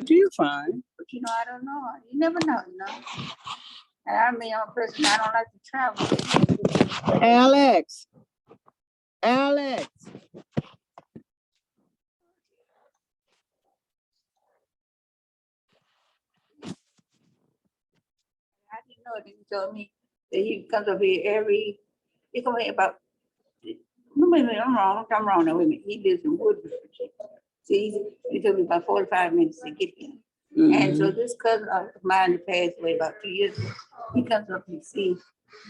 Do you find? But I don't know. You never know, And I mean, I'm a person, I don't like to travel. Alex. I didn't know it. He told me that he comes up here he comes here about, no, wait a minute, I'm wrong now, wait a minute. He lives in Woodbridge. See, he took me about 45 minutes to get here. And so this cousin of mine that passed away about 2 years ago, he comes up and sees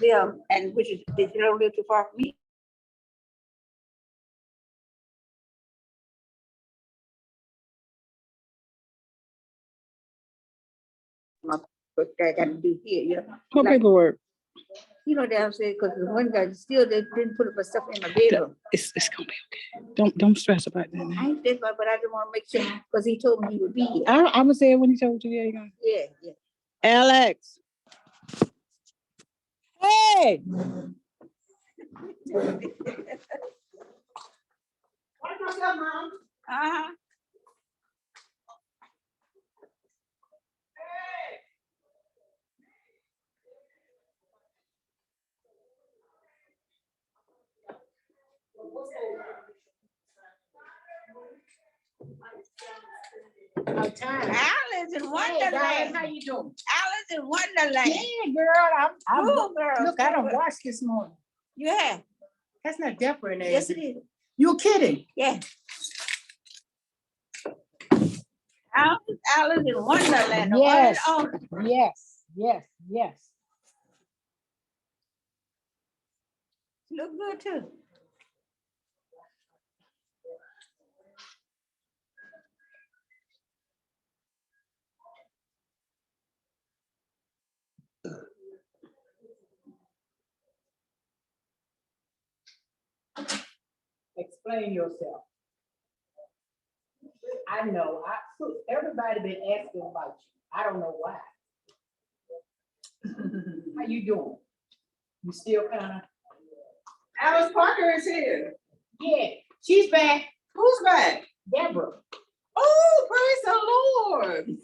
them, and which is, they don't live too far from me. What I got to do here, What paperwork? Downstairs, because the one guy still, they didn't put up my stuff in my bedroom. It's gonna be okay. Don't stress about that. I ain't stressed about, but I just want to make sure, because he told me he would be here. I'm gonna say it when he told you. Yeah, you Yeah, yeah. Alex. Hey. What's up, Mom? Uh-huh. Alice in Wonderland. How you doing? Alice in Wonderland. Yeah, girl. I'm girl. Look, I don't watch this morning. Yeah. That's not Deborah in there. Yes, it is. You kidding? Yeah. Alice in Wonderland. Yes. Look good too. Explain yourself. I know. Everybody been asking about you. I don't know why. How you doing? You still kind of. Alice Parker is here. Yeah, she's back. Who's back? Deborah. Oh, praise the Lord.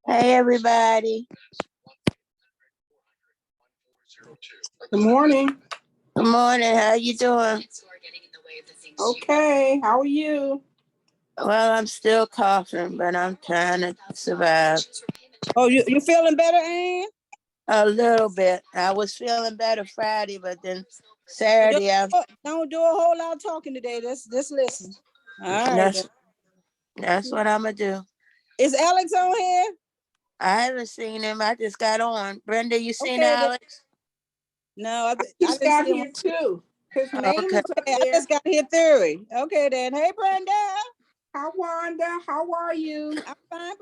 Hey, everybody. Good morning. Good morning. How you doing? Okay, how are you? Well, I'm still coughing, but I'm trying to survive. Oh, you feeling better, Ann? A little bit. I was feeling better Friday, but then Saturday, Don't do a whole lot of talking today. Just listen. All right. That's what I'm going to do. Is Alex on here? I haven't seen him. I just got on. Brenda, you seen Okay, Alex? No, I He's got here too. His name Okay. is I just got here theory. Okay, then. Hey, Brenda. Hi, Wanda. How are you? I'm fine.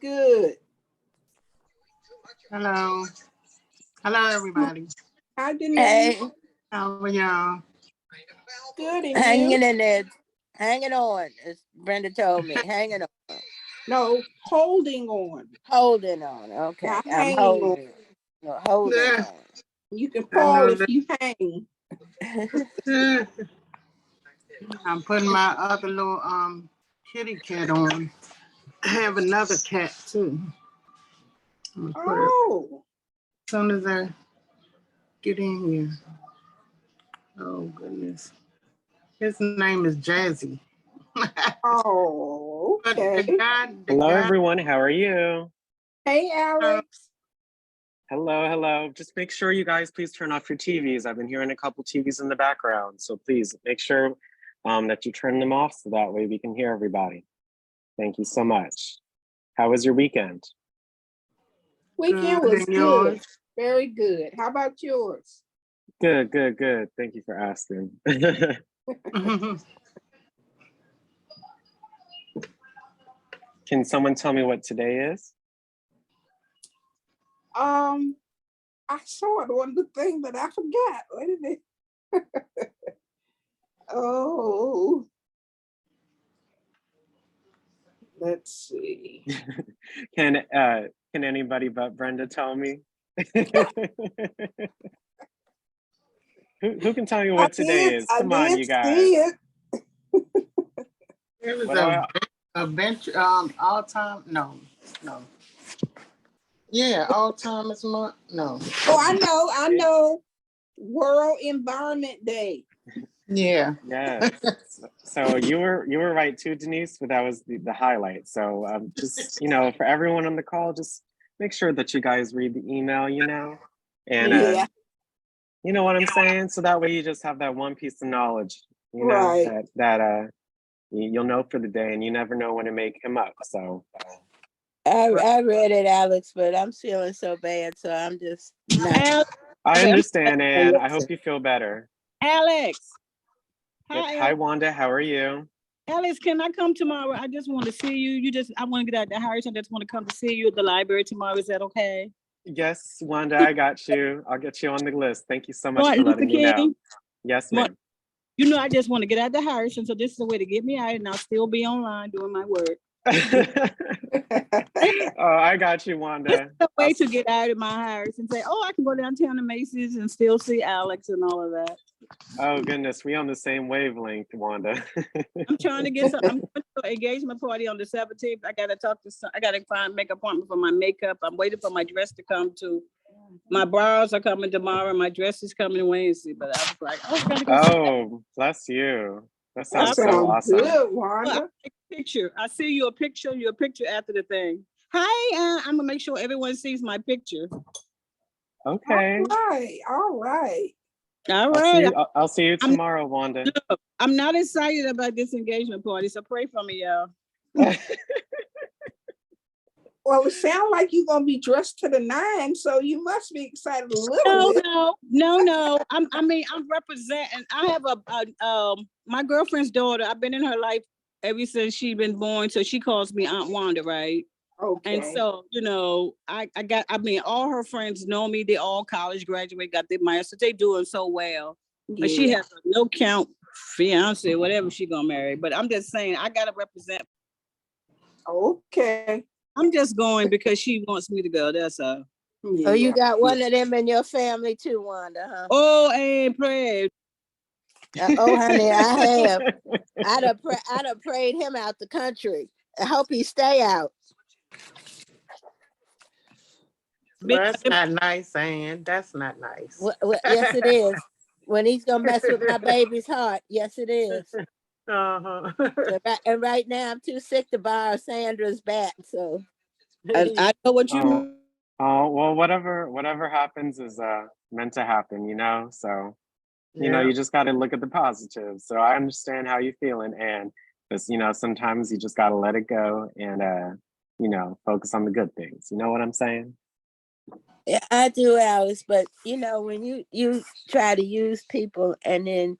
Good. Hello. Hello, everybody. Hi, Denise. Hey, How are y'all? Good, and hanging you? in there. Hanging on, as Brenda told me. Hanging on. No, holding on, Holding on. Okay. not I'm hanging on. holding. No, holding Yeah. You can I fall know if you hang. on. I'm putting my other little kitty cat on. I have another cat too. I'm gonna put her Oh, as soon as I get in here. Oh goodness. His name is Jazzy. oh, But the okay. Hello, guy, everyone. How are you? Hey, Alex. Hello, hello. Just make sure you guys please turn off your TVs. I've been hearing a couple TVs in the background, so please make sure that you turn them off so that way we can hear everybody. Thank you so much. How was your weekend? Weekend good was and good. yours. Very good. How about yours? Good, good, good. Thank you for asking. Can someone tell me what today is? I saw it on the thing, but I forgot. Wait a minute. Oh, let's see. Can anybody but Brenda tell me? Who can tell me what today is? I Come on, did you guys. see it. It was What do I- a bench all time. No. Yeah, Alzheimer's month. No. Oh, I know. World Environment Day. Yeah. Yes. So you were right too, Denise, but that was the highlight. So just for everyone on the call, just make sure that you guys read the email, and Yeah, you know what I'm saying. So that way you just have that one piece of knowledge, right. that you'll know for the day, and you never know when it may come up. So I read it, Alex, but I'm feeling so bad, so I'm just not. Alex, I understand, and I listen. hope you feel better. Alex. Yep. Hi, Hi, Alex. Wanda. How are you? Alex, can I come tomorrow? I just want to see you. I want to get out the house. I just want to come to see you at the library tomorrow. Is that okay? Yes, Wanda, I got you. I'll get you on the list. Thank you so much Martin for Luther letting me know. King. Yes, Martin, ma'am. I just want to get out the house, and so this is a way to get me out, and I'll still be online doing my work. Oh, I got you, Wanda. This is a way to get out of my house and say, "Oh, I can go downtown to Macy's and still see Alex and all of that." Oh goodness, we on the same wavelength, Wanda. I'm trying to get some. I'm going to an engagement party on the 17th. I gotta make an appointment for my makeup. I'm waiting for my dress to come too. My brows are coming tomorrow. My dress is coming Wednesday. But I was like, oh, I gotta go. Oh, bless you. That That sounds so sounds awesome. good, Well, Wanda. I'll take a picture. I see you a picture after the thing. Hi, I'm gonna make sure everyone sees my picture. Okay. All right. All right. I'll see you tomorrow, Wanda. Look, I'm not excited about this engagement party, so pray for me, y'all. Well, it sounds like you're gonna be dressed to the nines, so you must be excited a little bit. No. I'm representing. I have my girlfriend's daughter. I've been in her life ever since she's been born, so she calls me Aunt Wanda, right? Okay. And so, all her friends know me. They all college graduate, got their masters. They doing so well. But she has a no count fiance, whatever she gonna marry. But I'm just saying, I gotta represent. Okay. I'm just going because she wants me to go. That's all. Oh, you got one of them in your family too, Wanda, huh? Oh, and pray. Oh, honey, I have. I'd have prayed him out the country. I hope he stay out. That's not nice, Ann. That's not nice. Yes, it is. When he's gonna mess with my baby's heart, yes, it is. Uh-huh. And right now, I'm too sick to borrow Sandra's bat. So I know what you mean. Oh well, whatever happens is meant to happen, So you just got to look at the positives. So I understand how you're feeling, and just sometimes you just got to let it go and focus on the good things. You know what I'm saying? yeah, I do, Alice. But when you try to use people and then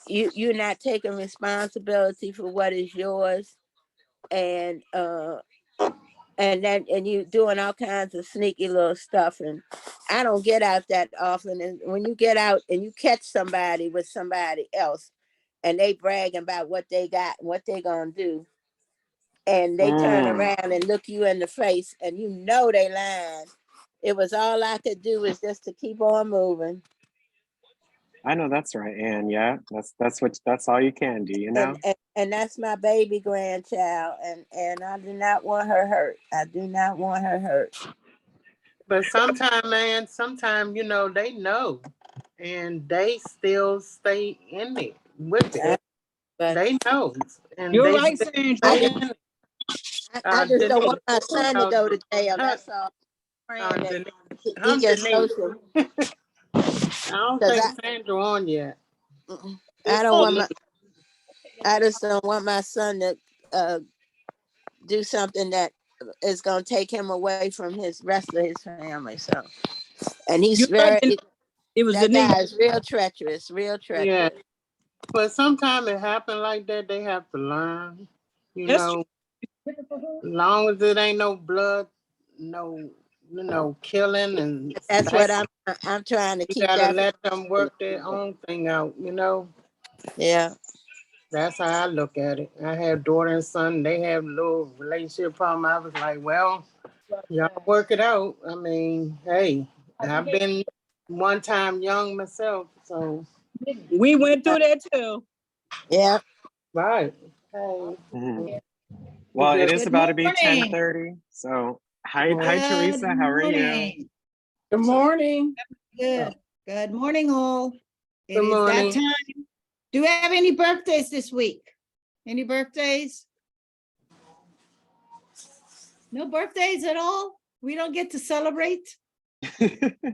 you're not taking responsibility for what is yours, and you doing all kinds of sneaky little stuff, and I don't get out that often. And when you get out and you catch somebody with somebody else, and they bragging about what they got and what they gonna do. And they turn around and look you in the face and you know they lying. It was all I could do was just to keep on moving. I know that's right, Ann. Yeah, that's all you can do, you know. And that's my baby grandchild, and I do not want her hurt. I do not want her hurt. But sometimes, man, sometimes, you know, they know and they still stay in it with it. But They know. And You're they right, still Sandra. stay in it. I just don't Denise, want my son to go to jail. Huh, That's all. Praying that Denise, he gets Denise. social. I don't Because think Sandra on yet. I don't want my, I just don't want my son to do something that is going to take him away from his rest of his family. So, and he's You're right, very, it was that Denise. guy is real treacherous, real treacherous. Yeah. But sometimes it happen like that, they have to learn. You That's know, long as it ain't no blood, no, you know, killing and That's what I'm trying to you keep gotta that. let them work their own thing out, you know. Yeah. That's how I look at it. I have daughter and son, they have a little relationship problem. I was like, well, y'all work it out. I mean, hey, I've been one time young myself, so We went through that too. Yeah. right. Hey, Mhm. Well, it is Good about to be morning. 10:30. So hi Good Teresa, how are you? morning. Good morning. Good. Good morning, all. It Good is that morning. time. Do we have any birthdays this week? Any birthdays? No birthdays at all? We don't get to celebrate?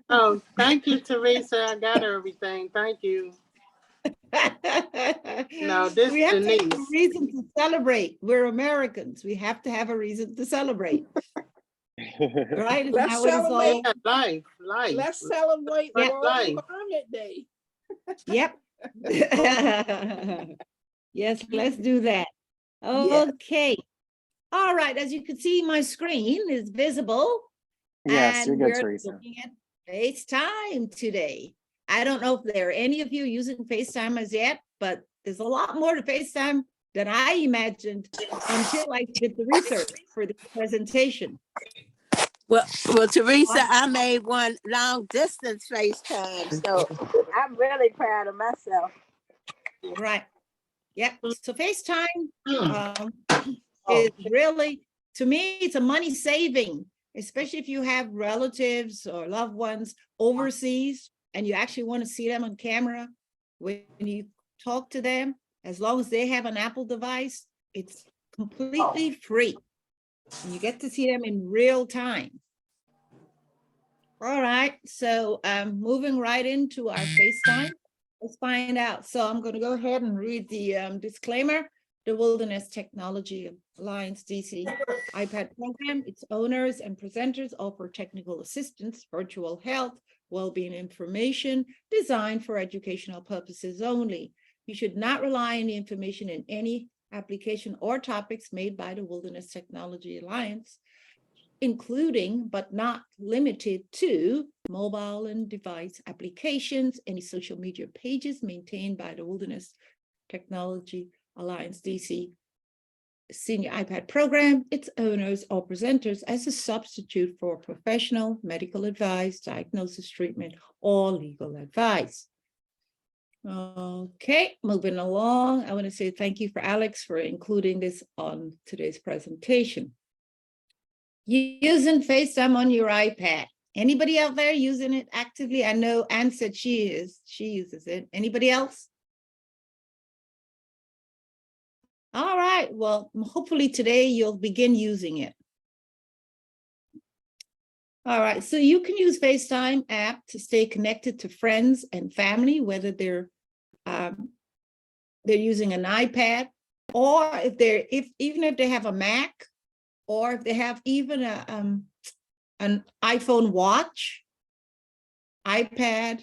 Oh, thank you, Teresa. I got everything. Thank you. No, this We have to have a Denise. reason to celebrate. We're Americans. We have to have a reason to celebrate, right? Isn't Let's that what it's all? Yeah, life. Let's celebrate Yeah. World Life. Environment Day. Yep. Yes, let's do that. Yeah. Okay. All right, as you can see, my screen is visible. Yes, you're And good, we're Teresa. looking at FaceTime today. I don't know if there are any of you using FaceTime as yet, but there's a lot more to FaceTime than I imagined until I did the research for the presentation. Well, Teresa, I made one long distance FaceTime, so I'm really proud of myself. Right. Yep. So FaceTime is really, to me, it's a money saving, especially if you have relatives or loved ones overseas and you actually want to see them on camera. When you talk to them, as long as they have an Apple device, it's completely free. And you get to see them in real time. All right, so moving right into our FaceTime, let's find out. So I'm going to go ahead and read the disclaimer. The Wilderness Technology Alliance DC iPad program, its owners and presenters offer technical assistance, virtual health, well-being information designed for educational purposes only. You should not rely on the information in any application or topics made by the Wilderness Technology Alliance, including but not limited to mobile and device applications, any social media pages maintained by the Wilderness Technology Alliance DC Senior iPad program, its owners or presenters as a substitute for professional medical advice, diagnosis, treatment, or legal advice. Okay, moving along. I want to say thank you for Alex for including this on today's presentation. Using FaceTime on your iPad. Anybody out there using it actively? I know Anne said she uses it. Anybody else? All right, well, hopefully today you'll begin using it. All right, so you can use FaceTime app to stay connected to friends and family, whether they're using an iPad, or even if they have a Mac, or if they have even an iPhone watch, iPad,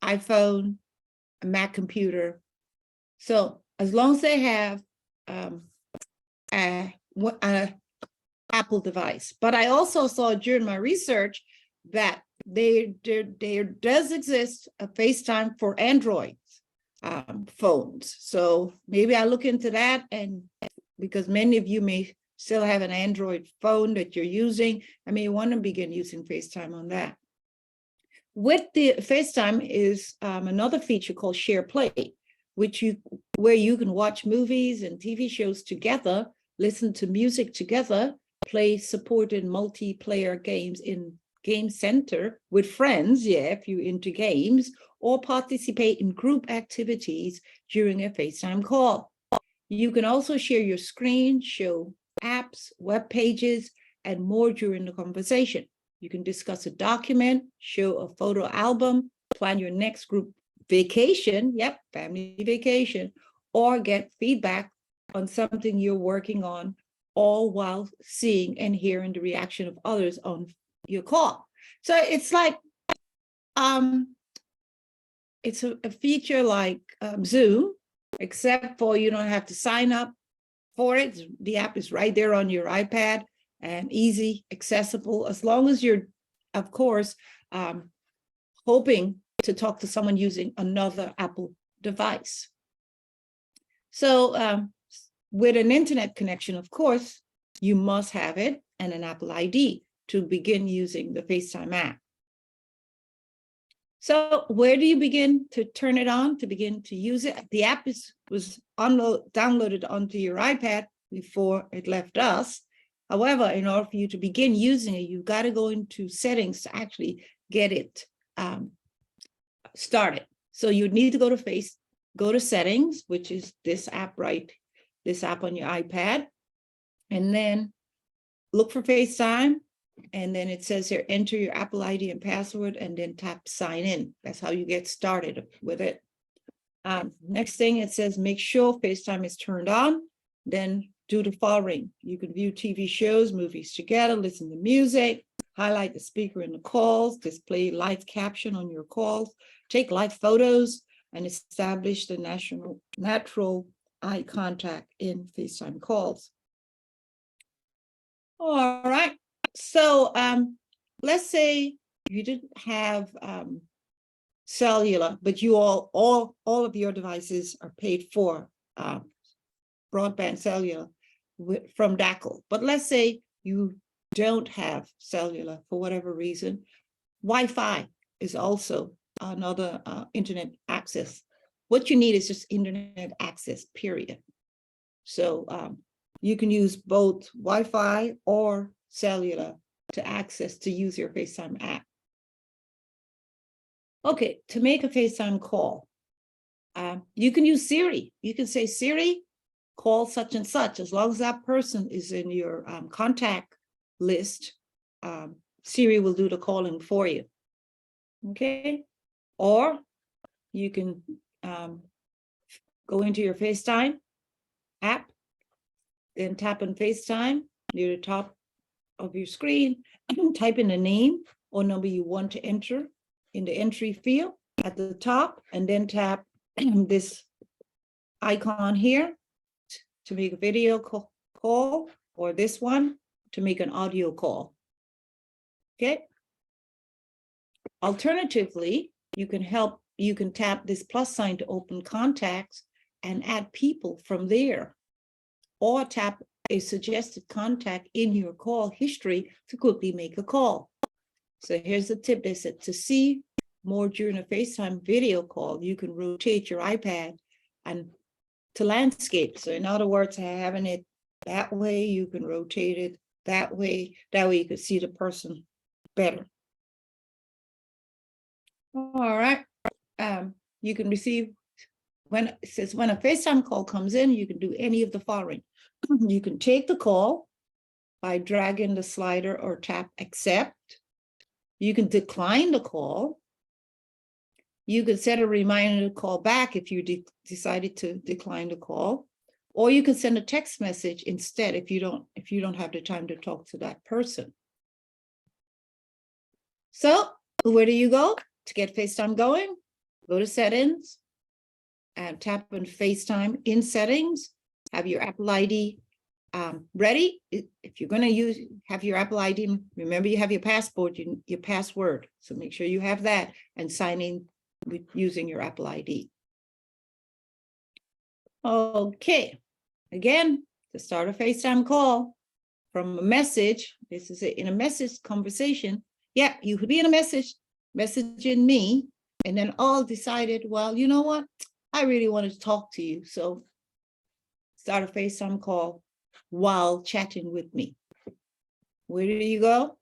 iPhone, a Mac computer. So as long as they have a Apple device. But I also saw during my research that there does exist a FaceTime for Androids. phones. So maybe I look into that, and because many of you may still have an Android phone that you're using, I may want to begin using FaceTime on that. With the FaceTime is another feature called Share Play, where you can watch movies and TV shows together, listen to music together, play supported multiplayer games in Game Center with friends, if you're into games, or participate in group activities during a FaceTime call. You can also share your screen, show apps, web pages, and more during the conversation. You can discuss a document, show a photo album, plan your next group vacation, family vacation, or get feedback on something you're working on, all while seeing and hearing the reaction of others on your call. So it's like, it's a feature like Zoom, except for you don't have to sign up for it. The app is right there on your iPad and easy, accessible, as long as you're, of course, hoping to talk to someone using another Apple device. So with an internet connection, of course, you must have it and an Apple ID to begin using the FaceTime app. So where do you begin to turn it on, to begin to use it? The app was downloaded onto your iPad before it left us. However, in order for you to begin using it, you've got to go into settings to actually get it started. So you need to go to settings, which is this app this app on your iPad, and then look for FaceTime. And then it says here, enter your Apple ID and password, and then tap sign in. That's how you get started with it. Next thing, it says, make sure FaceTime is turned on. Then do the following. You can view TV shows, movies together, listen to music, highlight the speaker in the calls, display live caption on your calls, take live photos, and establish the natural eye contact in FaceTime calls. All right. So let's say you didn't have cellular, but you all of your devices are paid for broadband cellular from DACL. But let's say you don't have cellular for whatever reason. Wi-Fi is also another internet access. What you need is just internet access, period. So you can use both Wi-Fi or cellular to use your FaceTime app. Okay, to make a FaceTime call, you can use Siri. You can say, Siri, call such and such. As long as that person is in your contact list, Siri will do the calling for you. Okay, or you can go into your FaceTime app, then tap on FaceTime near the top of your screen, type in the name or number you want to enter in the entry field at the top, and then tap this icon here to make a video call, or this one to make an audio call. Okay. Alternatively, you can tap this plus sign to open contacts and add people from there, or tap a suggested contact in your call history to quickly make a call. So here's the tip. They said to see more during a FaceTime video call, you can rotate your iPad and to landscape. So in other words, having it that way, you can rotate it that way. That way you can see the person better. All right. You can receive, when it says when a FaceTime call comes in, you can do any of the following. You can take the call by dragging the slider or tap accept. You can decline the call. You can set a reminder to call back if you decided to decline the call, or you can send a text message instead if you don't have the time to talk to that person. So where do you go to get FaceTime going? Go to settings and tap on FaceTime in settings. Have your Apple ID ready. If you're going to have your Apple ID, remember you have your passport, your password. So make sure you have that and sign in with using your Apple ID. Okay, again, to start a FaceTime call from a message, this is in a message conversation. Yeah, you could be in a message, messaging me, and then all decided, well, you know what? I really wanted to talk to you. So start a FaceTime call while chatting with me. Where do you go?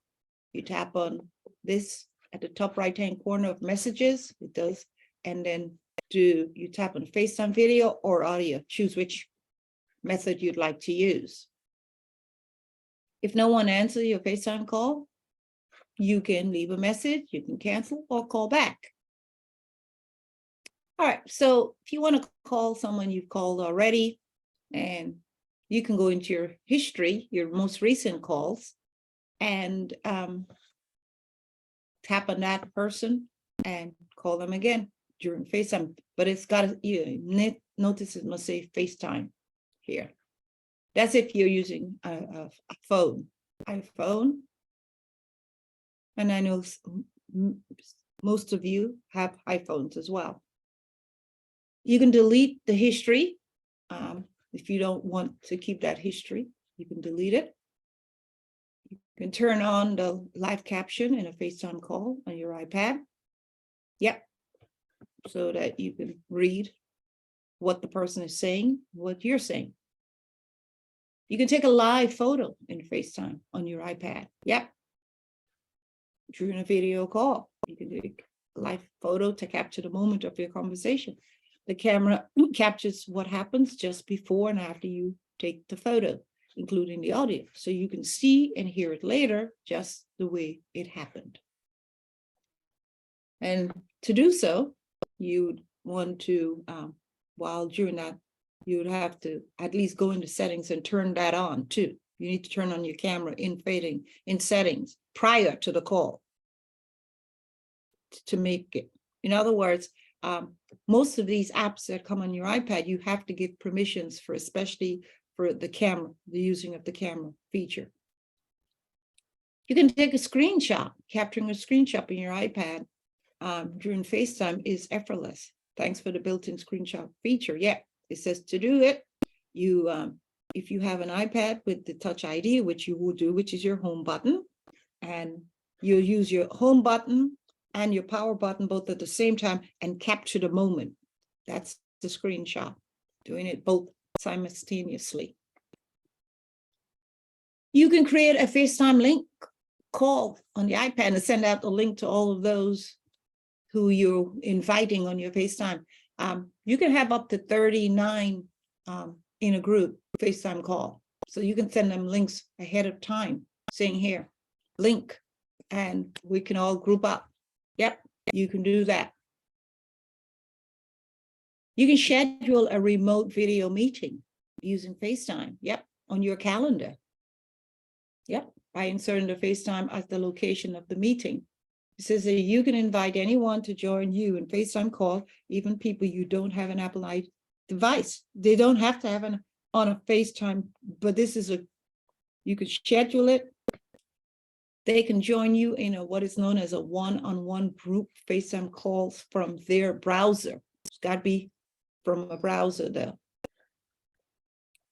You tap on this at the top right-hand corner of messages. It does. And then you tap on FaceTime video or audio. Choose which method you'd like to use. If no one answers your FaceTime call, you can leave a message, you can cancel or call back. All right, so if you want to call someone you've called already, and you can go into your history, your most recent calls, and tap on that person and call them again during FaceTime. But it's got to, notice it must say FaceTime here. That's if you're using a phone, iPhone. And I know most of you have iPhones as well. You can delete the history. If you don't want to keep that history, you can delete it. You can turn on the live caption in a FaceTime call on your iPad. Yep. So that you can read what the person is saying, what you're saying. You can take a live photo in FaceTime on your iPad. Yep. During a video call, you can take a live photo to capture the moment of your conversation. The camera captures what happens just before and after you take the photo, including the audio. So you can see and hear it later, just the way it happened. And to do so, you'd want to, while during that, you would have to at least go into settings and turn that on too. You need to turn on your camera in settings prior to the call to make it. In other words, most of these apps that come on your iPad, you have to give permissions for, especially for the camera, the using of the camera feature. You can take a screenshot. Capturing a screenshot in your iPad during FaceTime is effortless. Thanks for the built-in screenshot feature. Yeah, it says to do it. You, if you have an iPad with the Touch ID, which you will do, which is your home button, and you'll use your home button and your power button both at the same time and capture the moment. That's the screenshot, doing it both simultaneously. You can create a FaceTime link call on the iPad and send out the link to all of those who you're inviting on your FaceTime. You can have up to 39 in a group FaceTime call. So you can send them links ahead of time, saying here, link, and we can all group up. Yep, you can do that. You can schedule a remote video meeting using FaceTime. Yep, on your calendar. Yep, by inserting the FaceTime as the location of the meeting. It says that you can invite anyone to join you in FaceTime call, even people you don't have an Apple device. They don't have to have an on a FaceTime, but this is you can schedule it. They can join you in a what is known as a one-on-one group FaceTime calls from their browser. It's got to be from a browser though.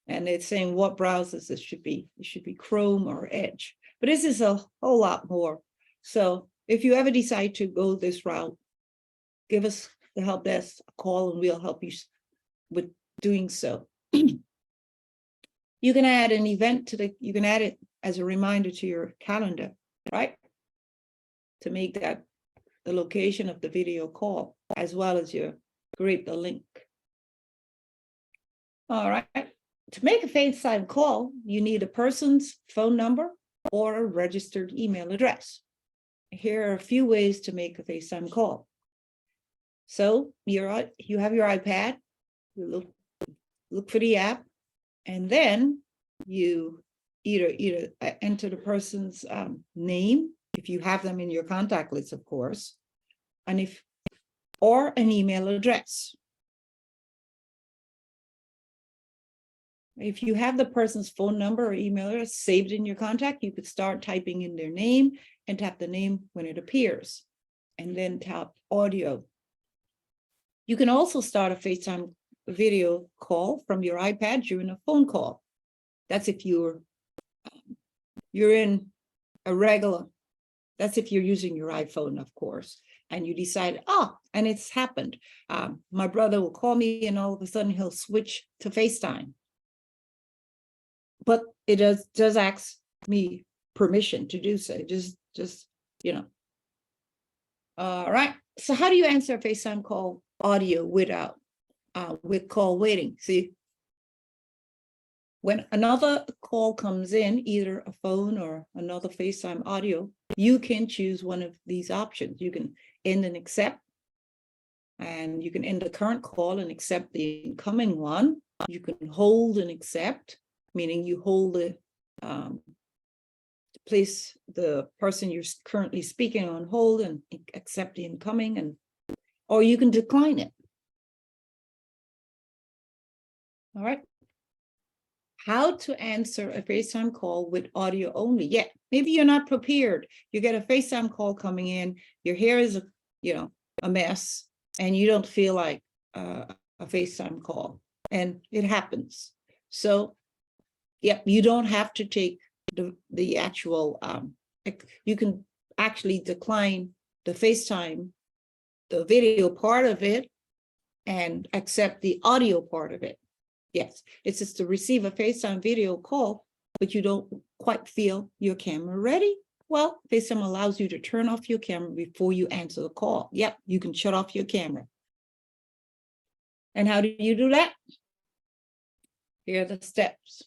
And it's saying what browsers it should be. It should be Chrome or Edge. But this is a whole lot more. So if you ever decide to go this route, give us the help desk a call and we'll help you with doing so. You can add an event to you can add it as a reminder to your calendar, right? To make that the location of the video call, as well as create the link. All right. To make a FaceTime call, you need a person's phone number or a registered email address. Here are a few ways to make a FaceTime call. So you have your iPad, you look for the app, and then you either enter the person's name, if you have them in your contact list, of course, and or an email address. If you have the person's phone number or email address saved in your contact, you could start typing in their name and tap the name when it appears, and then tap audio. You can also start a FaceTime video call from your iPad during a phone call. That's if you're in a regular, that's if you're using your iPhone, of course, and you decide, oh, and it's happened. My brother will call me and all of a sudden he'll switch to FaceTime. But it does ask me permission to do so. Just, you know. All right. So how do you answer a FaceTime call audio without with call waiting? See, when another call comes in, either a phone or another FaceTime audio, you can choose one of these options. You can end and accept, and you can end the current call and accept the incoming one. You can hold and accept, meaning you hold the place the person you're currently speaking on hold and accept the incoming, and or you can decline it. All right. How to answer a FaceTime call with audio only? Yeah, maybe you're not prepared. You get a FaceTime call coming in, your hair is a mess, and you don't feel like a FaceTime call, and it happens. So, yeah, you don't have to take the actual. You can actually decline the FaceTime, the video part of it, and accept the audio part of it. Yes, it's just to receive a FaceTime video call, but you don't quite feel your camera ready. Well, FaceTime allows you to turn off your camera before you answer the call. Yep, you can shut off your camera. And how do you do that? Here are the steps.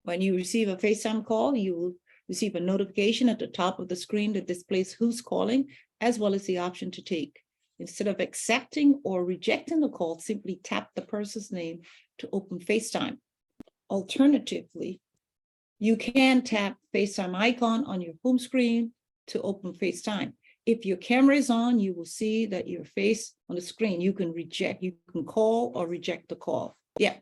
When you receive a FaceTime call, you will receive a notification at the top of the screen that displays who's calling, as well as the option to take. Instead of accepting or rejecting the call, simply tap the person's name to open FaceTime. Alternatively, you can tap FaceTime icon on your home screen to open FaceTime. If your camera is on, you will see that your face on the screen. You can reject, you can call or reject the call. Yeah,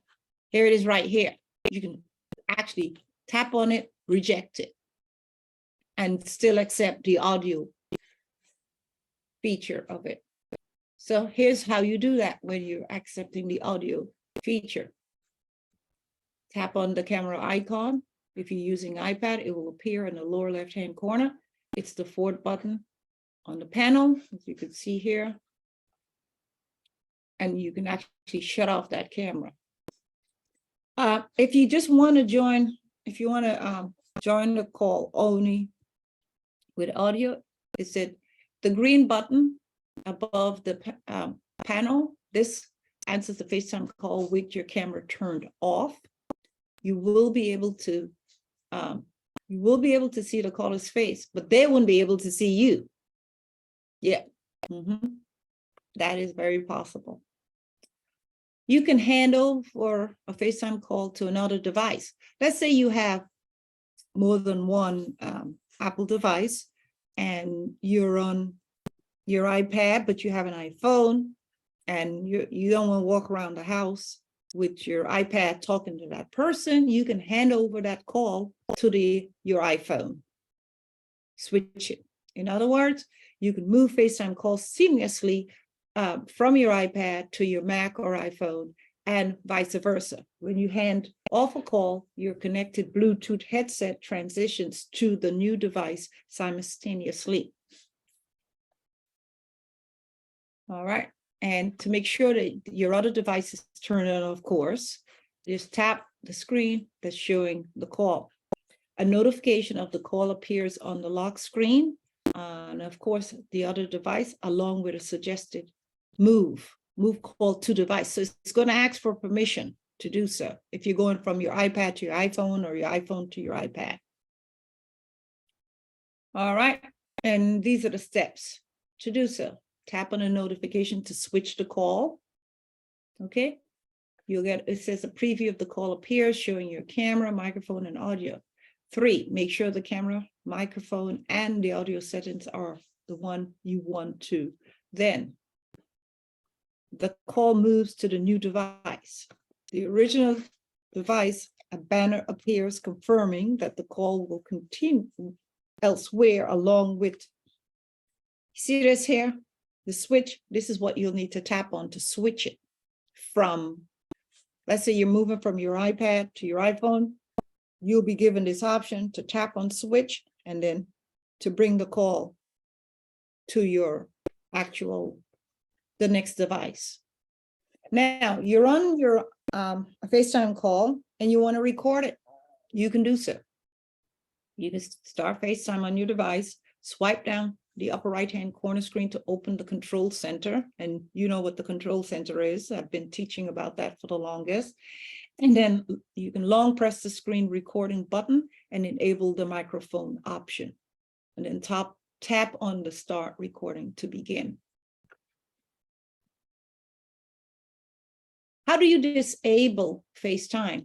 here it is right here. You can actually tap on it, reject it, and still accept the audio feature of it. So here's how you do that when you're accepting the audio feature. Tap on the camera icon. If you're using iPad, it will appear in the lower left-hand corner. It's the fourth button on the panel, as you can see here. And you can actually shut off that camera. If you just want to join, if you want to join the call only with audio, it's the green button above the panel. This answers the FaceTime call with your camera turned off. You will be able to see the caller's face, but they won't be able to see you. Yeah, that is very possible. You can hand over a FaceTime call to another device. Let's say you have more than one Apple device and you're on your iPad, but you have an iPhone, and you don't want to walk around the house with your iPad talking to that person. You can hand over that call to your iPhone. Switch it. In other words, you can move FaceTime calls seamlessly from your iPad to your Mac or iPhone, and vice versa. When you hand off a call, your connected Bluetooth headset transitions to the new device simultaneously. All right, and to make sure that your other device is turned on, of course, just tap the screen that's showing the call. A notification of the call appears on the lock screen, and of course, the other device, along with a suggested move call to device. So it's going to ask for permission to do so if you're going from your iPad to your iPhone or your iPhone to your iPad. All right, and these are the steps to do so. Tap on a notification to switch the call. Okay, you'll get, it says a preview of the call appears showing your camera, microphone, and audio. 3, make sure the camera, microphone, and the audio settings are the one you want to. Then the call moves to the new device. The original device, a banner appears confirming that the call will continue elsewhere along with, see this here? The switch, this is what you'll need to tap on to switch it. from, let's say you're moving from your iPad to your iPhone, you'll be given this option to tap on switch and then to bring the call to your the next device. Now you're on your a FaceTime call and you want to record it. You can do so. You can start FaceTime on your device, swipe down the upper right-hand corner screen to open the control center. And you know what the control center is. I've been teaching about that for the longest. And then you can long press the screen recording button and enable the microphone option. And then tap on the start recording to begin. How do you disable FaceTime?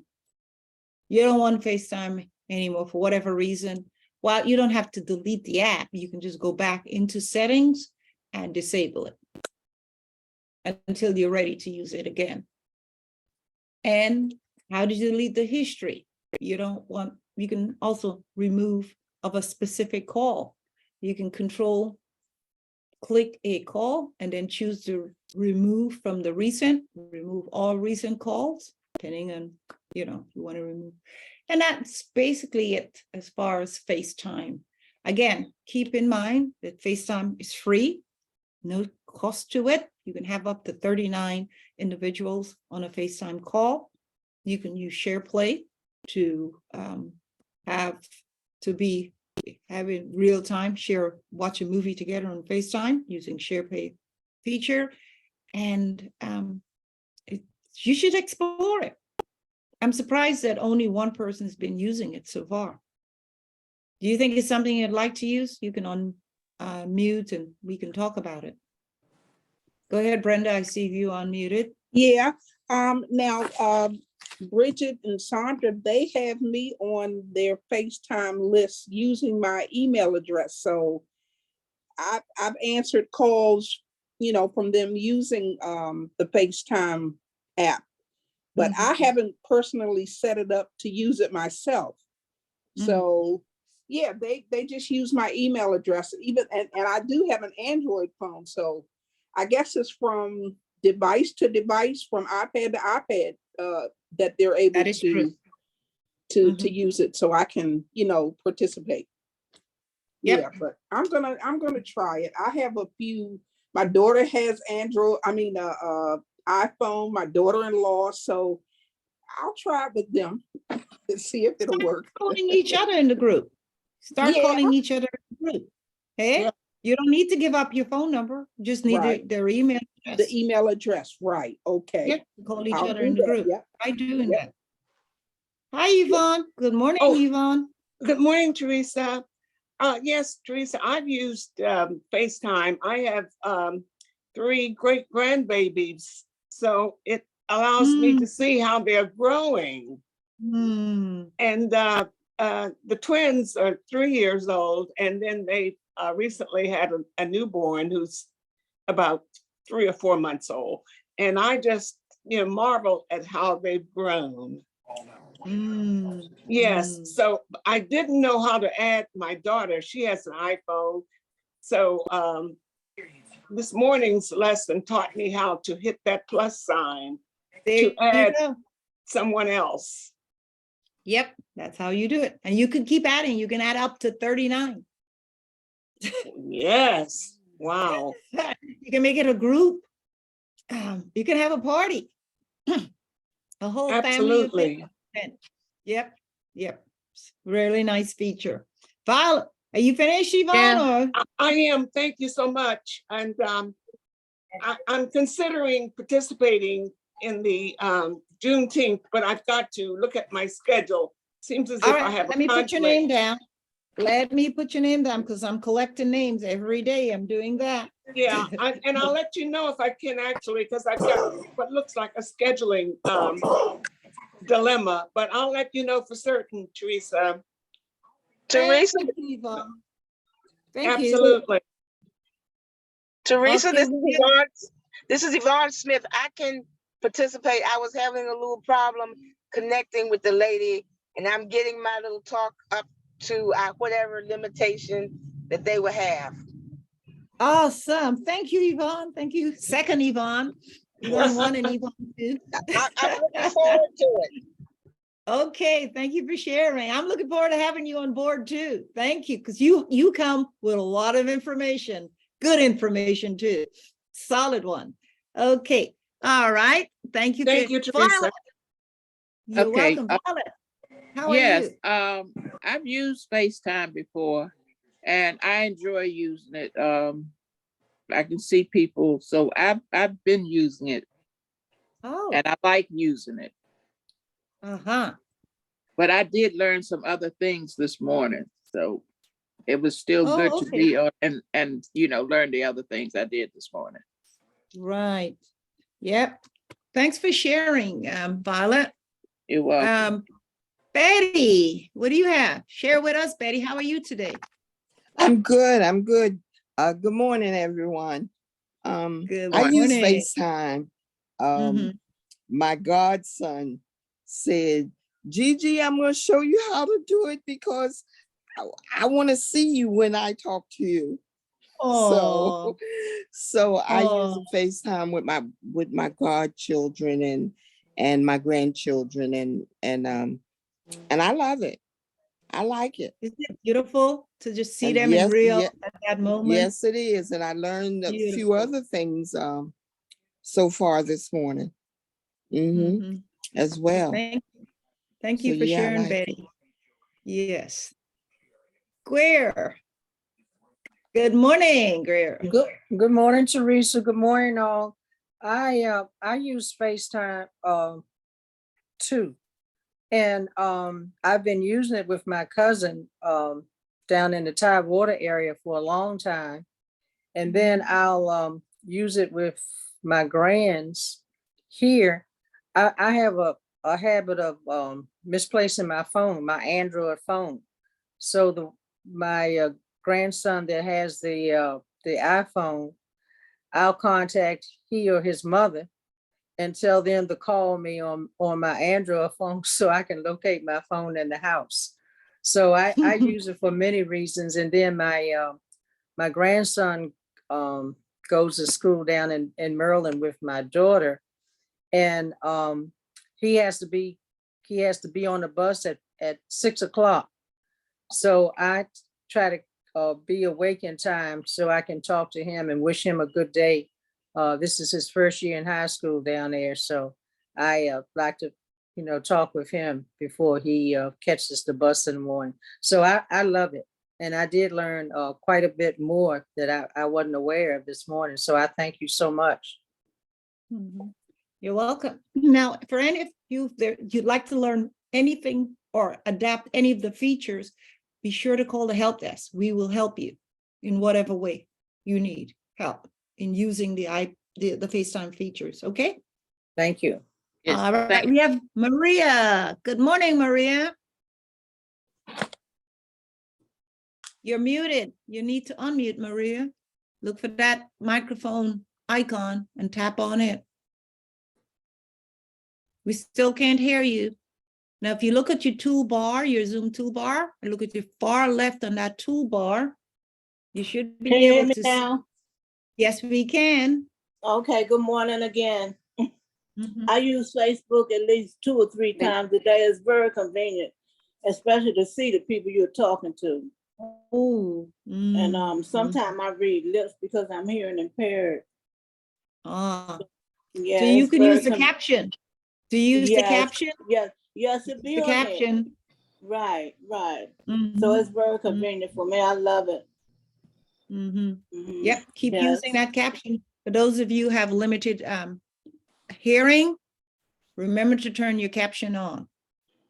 You don't want FaceTime anymore for whatever reason. Well, you don't have to delete the app. You can just go back into settings and disable it until you're ready to use it again. And how do you delete the history? You can also remove of a specific call. You can click a call and then choose to remove from the remove all recent calls, depending on, you want to remove. And that's basically it as far as FaceTime. Again, keep in mind that FaceTime is free, no cost to it. You can have up to 39 individuals on a FaceTime call. You can use SharePlay to having real time watch a movie together on FaceTime using SharePlay feature. And you should explore it. I'm surprised that only one person has been using it so far. Do you think it's something you'd like to use? You can unmute and we can talk about it. Go ahead, Brenda. I see you unmuted. Yeah. Now, Bridget and Sandra, they have me on their FaceTime list using my email address. So I've answered calls, from them using the FaceTime app, but I haven't personally set it up to use it myself. So yeah, they just use my email address, and I do have an Android phone. So I guess it's from device to device, from iPad to iPad, that they're able to use it, so I can, participate. Yep. Yeah, but I'm gonna try it. I have a few. My daughter has iPhone. My daughter-in-law, so I'll try it with them and see if it'll work. Calling each other in the group. Start calling each other in the group. Hey, Yeah. You don't need to give up your phone number. You just need their email address. The email address, right? Okay. Yep. Call each I'll other do in the that, group. yeah. I doing that. Hi, Yvonne. Good morning, Yvonne. Good morning, Teresa. Yes, Teresa, I've used FaceTime. I have 3 great grandbabies, so it allows me to see how they're growing. And the twins are 3 years old, and then they recently had a newborn who's about 3 or 4 months old. And I just, marvel at how they've grown. Yes, so I didn't know how to add my daughter. She has an iPhone. So this morning's lesson taught me how to hit that plus sign to add someone else. Yep, that's how you do it. And you can keep adding. You can add up to 39. Yes, wow. You can make it a group. You can have a party. A whole Absolutely. family. Yep. Really nice feature. Violet, are you finished, Yvonne? Yeah, I am. Thank you so much. And I'm considering participating in the Juneteenth, but I've got to look at my schedule. Seems as if I have let me put your name down. Let me put your name down because I'm collecting names every day. I'm doing that. Yeah, and I'll let you know if I can actually, because I've got what looks like a scheduling dilemma, but I'll let you know for certain, Teresa. Teresa, Thank absolutely. you. Teresa, Okay. this is Yvonne Smith. I can participate. I was having a little problem connecting with the lady, and I'm getting my little talk up to whatever limitation that they would have. Awesome. Thank you, Yvonne. Thank you. Second, Yvonne. Yvonne 1 and Yvonne 2. I'm looking forward to it. Okay, thank you for sharing. I'm looking forward to having you on board too. Thank you, because you come with a lot of information, good information too. Solid one. Okay, all right. Thank you. Thank you, Teresa. Violet. You're Okay, welcome, Violet. How are Yes, you? I've used FaceTime before and I enjoy using it. I can see people, so I've been using it Oh, and I like using it. uh-huh. But I did learn some other things this morning, so it was still good Oh, to okay. be on and learn the other things I did this morning. Right. Yep. Thanks for sharing, Violet. You're welcome. Betty, what do you have? Share with us, Betty. How are you today? I'm good. I'm good. Good morning, everyone. Good I use morning. FaceTime. Mhm. My godson said, Gigi, I'm going to show you how to do it because I want to see you when I talk to you. Oh, So I use oh, FaceTime with my godchildren and my grandchildren and I love it. I like it. isn't it beautiful to just see And them in real yes, at that moment? yes, it is. And I learned a few Beautiful. other things so far this morning Mhm. as well. Thank So you for yeah, I sharing, like it. Betty. Yes. Greer. Good morning, Greer. Good morning, Teresa. Good morning, all. I use FaceTime too. And I've been using it with my cousin down in the Tidewater area for a long time. And then I'll use it with my grands here. I have a habit of misplacing my phone, my Android phone. So my grandson that has the iPhone, I'll contact he or his mother and tell them to call me on my Android phone so I can locate my phone in the house. So I use it for many reasons. And then my grandson goes to school down in Maryland with my daughter, and he has to be on the bus at 6 o'clock. So I try to be awake in time so I can talk to him and wish him a good day. This is his first year in high school down there, so I like to, talk with him before he catches the bus in the morning. So I love it, and I did learn quite a bit more that I wasn't aware of this morning. So I thank you so much. Mhm. You're welcome. Now, for any of you there, you'd like to learn anything or adapt any of the features, be sure to call the help desk. We will help you in whatever way you need help in using the FaceTime features. Okay. Thank you. Yes, All right. We have Maria. Good morning, Maria. You're muted. You need to unmute, Maria. Look for that microphone icon and tap on it. We still can't hear you. Now, if you look at your toolbar, your Zoom toolbar, and look at your far left on that toolbar, you should be Can you hear able me to now? see. Yes, we can. Okay, good morning again. Mhm. I use Facebook at least 2 or 3 times a day. It's very convenient, especially to see the people you're talking to. Oh. And sometimes I read lips because I'm hearing impaired. Ah. Yeah, So you it's can very use the caption. Do you use the yes, caption? yes, it be The on there. caption. Right. So Mhm. it's very convenient for me. I love it. Mhm. Mhm. Yep, keep Yes. using that caption. For those of you who have limited hearing, remember to turn your caption on.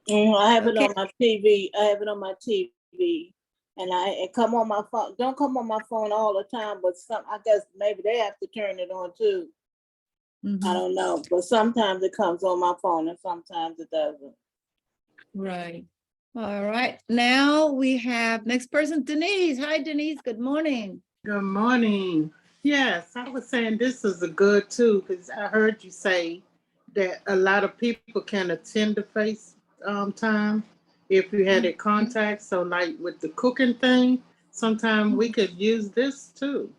I have it Okay. on my TV. I have it on my TV, and it come on my phone. Don't come on my phone all the time, but I guess maybe they have to turn it on too. I don't know, but sometimes it comes on my phone, and sometimes it doesn't. Right. All right. Now we have next person, Denise. Hi, Denise. Good morning. Good morning. Yes, I was saying this is a good too, because I heard you say that a lot of people can attend the FaceTime if you had a contact. So like with the cooking thing, sometimes we could use this too.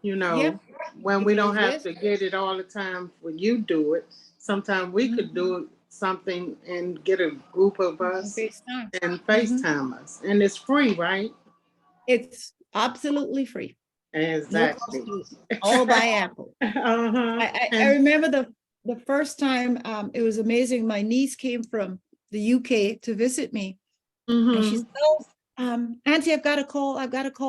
you know, Yep. when If we it don't have exists. to get it all the time when you do it. Sometimes we could Mhm. do something and get a group of On us FaceTime. and Mhm. FaceTime us. And it's free, right? It's absolutely free. No cost Exactly. to it. All by Apple. Uh-huh. I And remember the first time, it was amazing. My niece came from the UK to visit me, and she said, "Oh, Auntie, I've got to call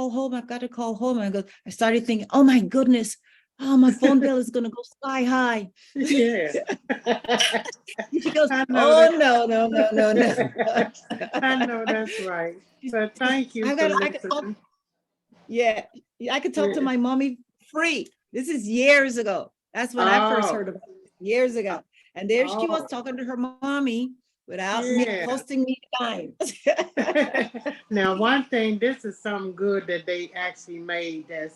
home. I've got to call home." And I started thinking, "Oh my goodness, oh, my phone bill is going to go sky high." yeah. She goes, I know "Oh, that. no, no, no, no, no." I know that's right. So thank you I've for got, I could talk, listening. yeah, I could talk to Yeah. my mommy free. This is years ago. That's when I first heard Oh, about it, years ago. And there she was oh, talking to her mommy without me yeah. costing me a dime. Now, one thing, this is something good that they actually made that's,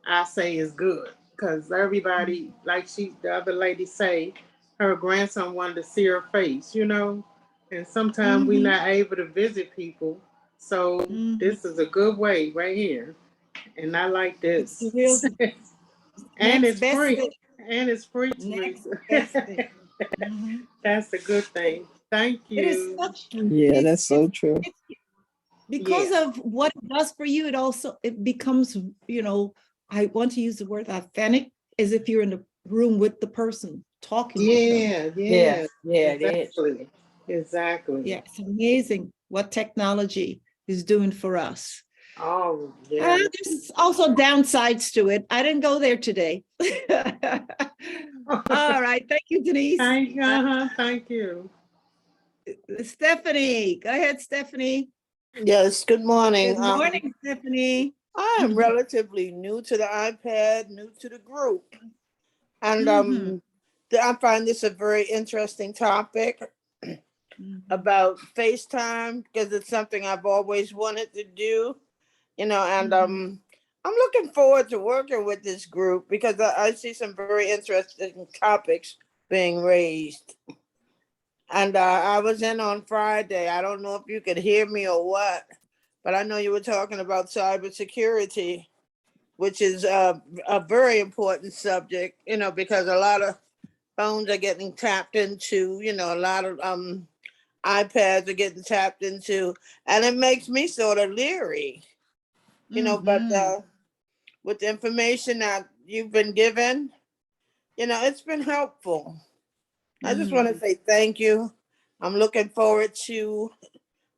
I say is good. Because everybody, like the other lady say, her grandson wanted to see her face, you know? And sometimes we're Mhm, not able to visit people. So mhm. this is a good way right here. And I like It's the this. real And next it's best free. thing. And it's free, Next Teresa. best thing. Mhm. That's a good thing. Thank It is you. such, Yeah, that's so true. it's because Yeah. of what it does for you, it becomes, I want to use the word authentic, as if you're in the room with the person, talking with them. Yeah, Yeah, yeah. yeah, it is. Exactly. Exactly. Yeah, it's amazing what technology is doing for us. Oh, yeah. There's also downsides to it. I didn't go there today. All right, thank you, Denise. Thank you. Stephanie, go ahead, Stephanie. Yes, good morning. Good morning, Stephanie. I am relatively new to the iPad, new to the group. And Mhm. I find this a very interesting topic about FaceTime because it's something I've always wanted to do, and I'm looking forward to working with this group because I see some very interesting topics being raised. And I was in on Friday. I don't know if you could hear me or what, but I know you were talking about cybersecurity, which is a very important subject, because a lot of phones are getting tapped into, a lot of iPads are getting tapped into, and it makes me sort of leery, but with the information that you've been given, it's been helpful. I just want to say thank you. I'm looking forward to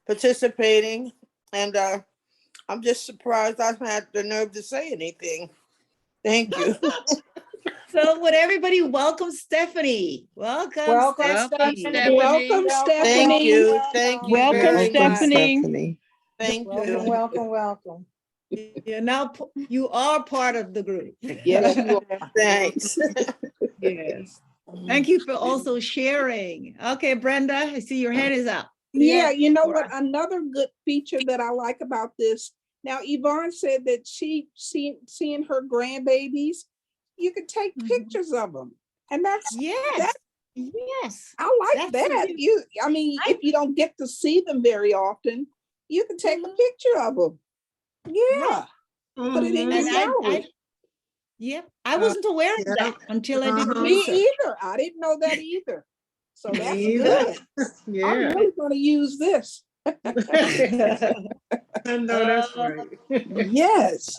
participating, and I'm just surprised I've had the nerve to say anything. Thank you. So would everybody welcome Stephanie? Welcome, Welcome, Welcome, Stephanie. Stephanie. Welcome, Thank Stephanie. you. Thank you Welcome, very Welcome, much. Stephanie. Thank Welcome, you. welcome, welcome. You are part of the group. Yes, you are. Thanks. Yes. Thank you for also sharing. Okay, Brenda, I see your hand is up. Yeah, you know what? Another good feature that I like about this. Now, Yvonne said that seeing her grandbabies, you could take pictures of them, and that's Yes. Yes. I like That's that. If you don't get to see them very often, you can take a picture of them. Yeah, put it in your gallery. Yep. I wasn't aware of that until I did Me research. either. I didn't know that either. So that's Me either. good. I'm Yeah. really going to use this. I know that's right. Yes.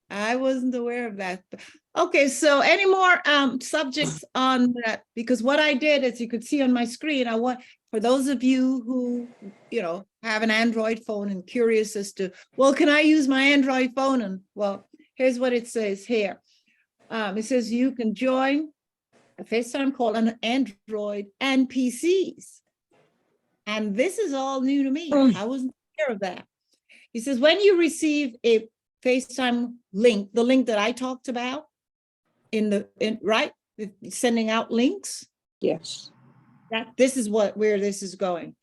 I wasn't aware of that. Okay, so any more subjects on that? Because what I did, as you could see on my screen, I want for those of you who have an Android phone and curious as to, well, can I use my Android phone? And well, here's what it says here. It says you can join a FaceTime call on Android and PCs. And this is all new to me. I wasn't aware of that. He says, when you receive a FaceTime link, the link that I talked about right, sending out links. Yes. This is where this is going.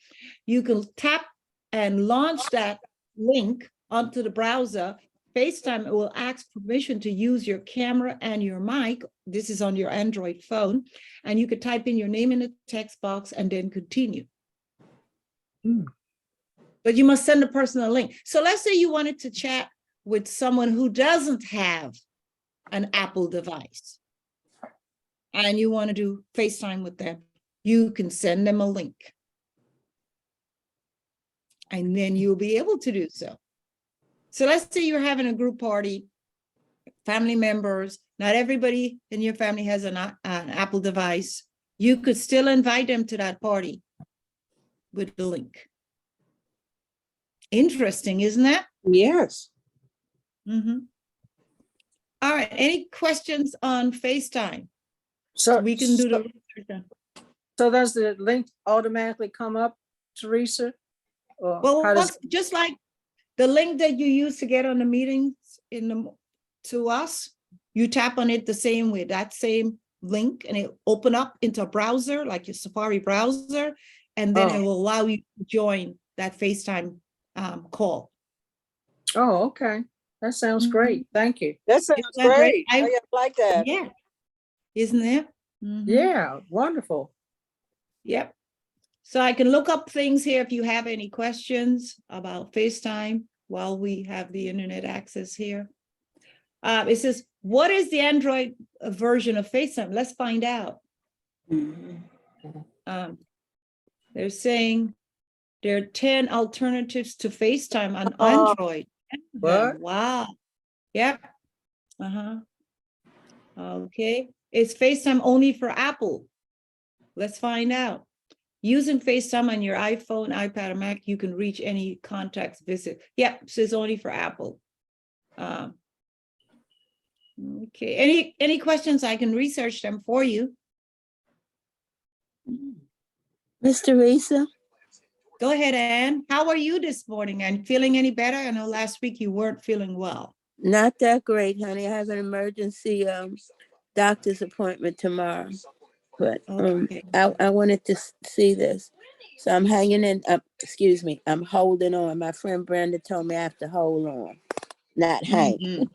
You can tap and launch that link onto the browser. FaceTime will ask permission to use your camera and your mic. This is on your Android phone. And you could type in your name in the text box and then continue. But you must send a personal link. So let's say you wanted to chat with someone who doesn't have an Apple device and you want to do FaceTime with them, you can send them a link. And then you'll be able to do so. So let's say you're having a group party, family members, not everybody in your family has an Apple device. You could still invite them to that party with the link. Interesting, isn't that? Yes. Mm-hmm. All right, any questions on FaceTime? So We can do the research then. So does the link automatically come up, Teresa? Or Well, how does, just like the link that you use to get on the meetings to us, you tap on it the same way, that same link, and it'll open up into a browser, like your Safari browser, and then it will allow you to join that FaceTime call. oh, okay. That sounds great. Thank you. That sounds Isn't that great. great? I like that. Yeah. Isn't it? Mhm. Yeah, wonderful. Yep. So I can look up things here if you have any questions about FaceTime while we have the internet access here. It says, what is the Android version of FaceTime? Let's find out. They're saying there are 10 alternatives to FaceTime on Android. What? Wow. Yep. Okay. Is FaceTime only for Apple? Let's find out. Using FaceTime on your iPhone, iPad, or Mac, you can reach any contacts visit. Yep, so it's only for Apple. Okay, any questions? I can research them for you. Miss Teresa? Go ahead, Ann. How are you this morning? And feeling any better? I know last week you weren't feeling well. Not that great, honey. I have an emergency doctor's appointment tomorrow. But Okay. I wanted to see this. So I'm hanging in, excuse me, I'm holding on. My friend Brenda told me I have to hold on, not hang.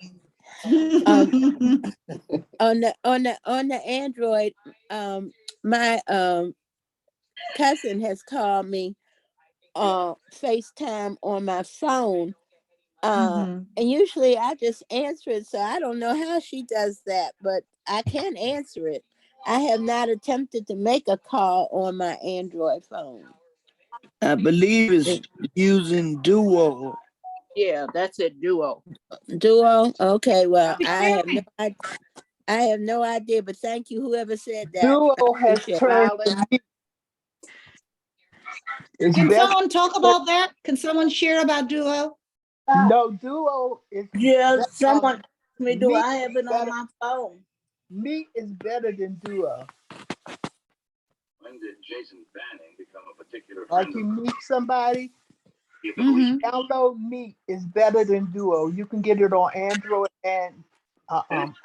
On the Android, my cousin has called me FaceTime on my phone. And usually I just answer it, so I don't know how she does that, but I can answer it. I have not attempted to make a call on my Android phone. I believe it's using Duo. Yeah, that's it, Duo. Duo? Okay, well, I have no idea, but thank you, whoever said that. Duo has turned to me. Can someone talk about that? Can someone share about Duo? No, Duo is. Yeah, someone asked me, do Meet I have it on my phone? Meet is better than Duo. When did Jason Banning become a particular Like friend you of meet somebody, download Meet is better than Duo. You can get it on Android and iPad.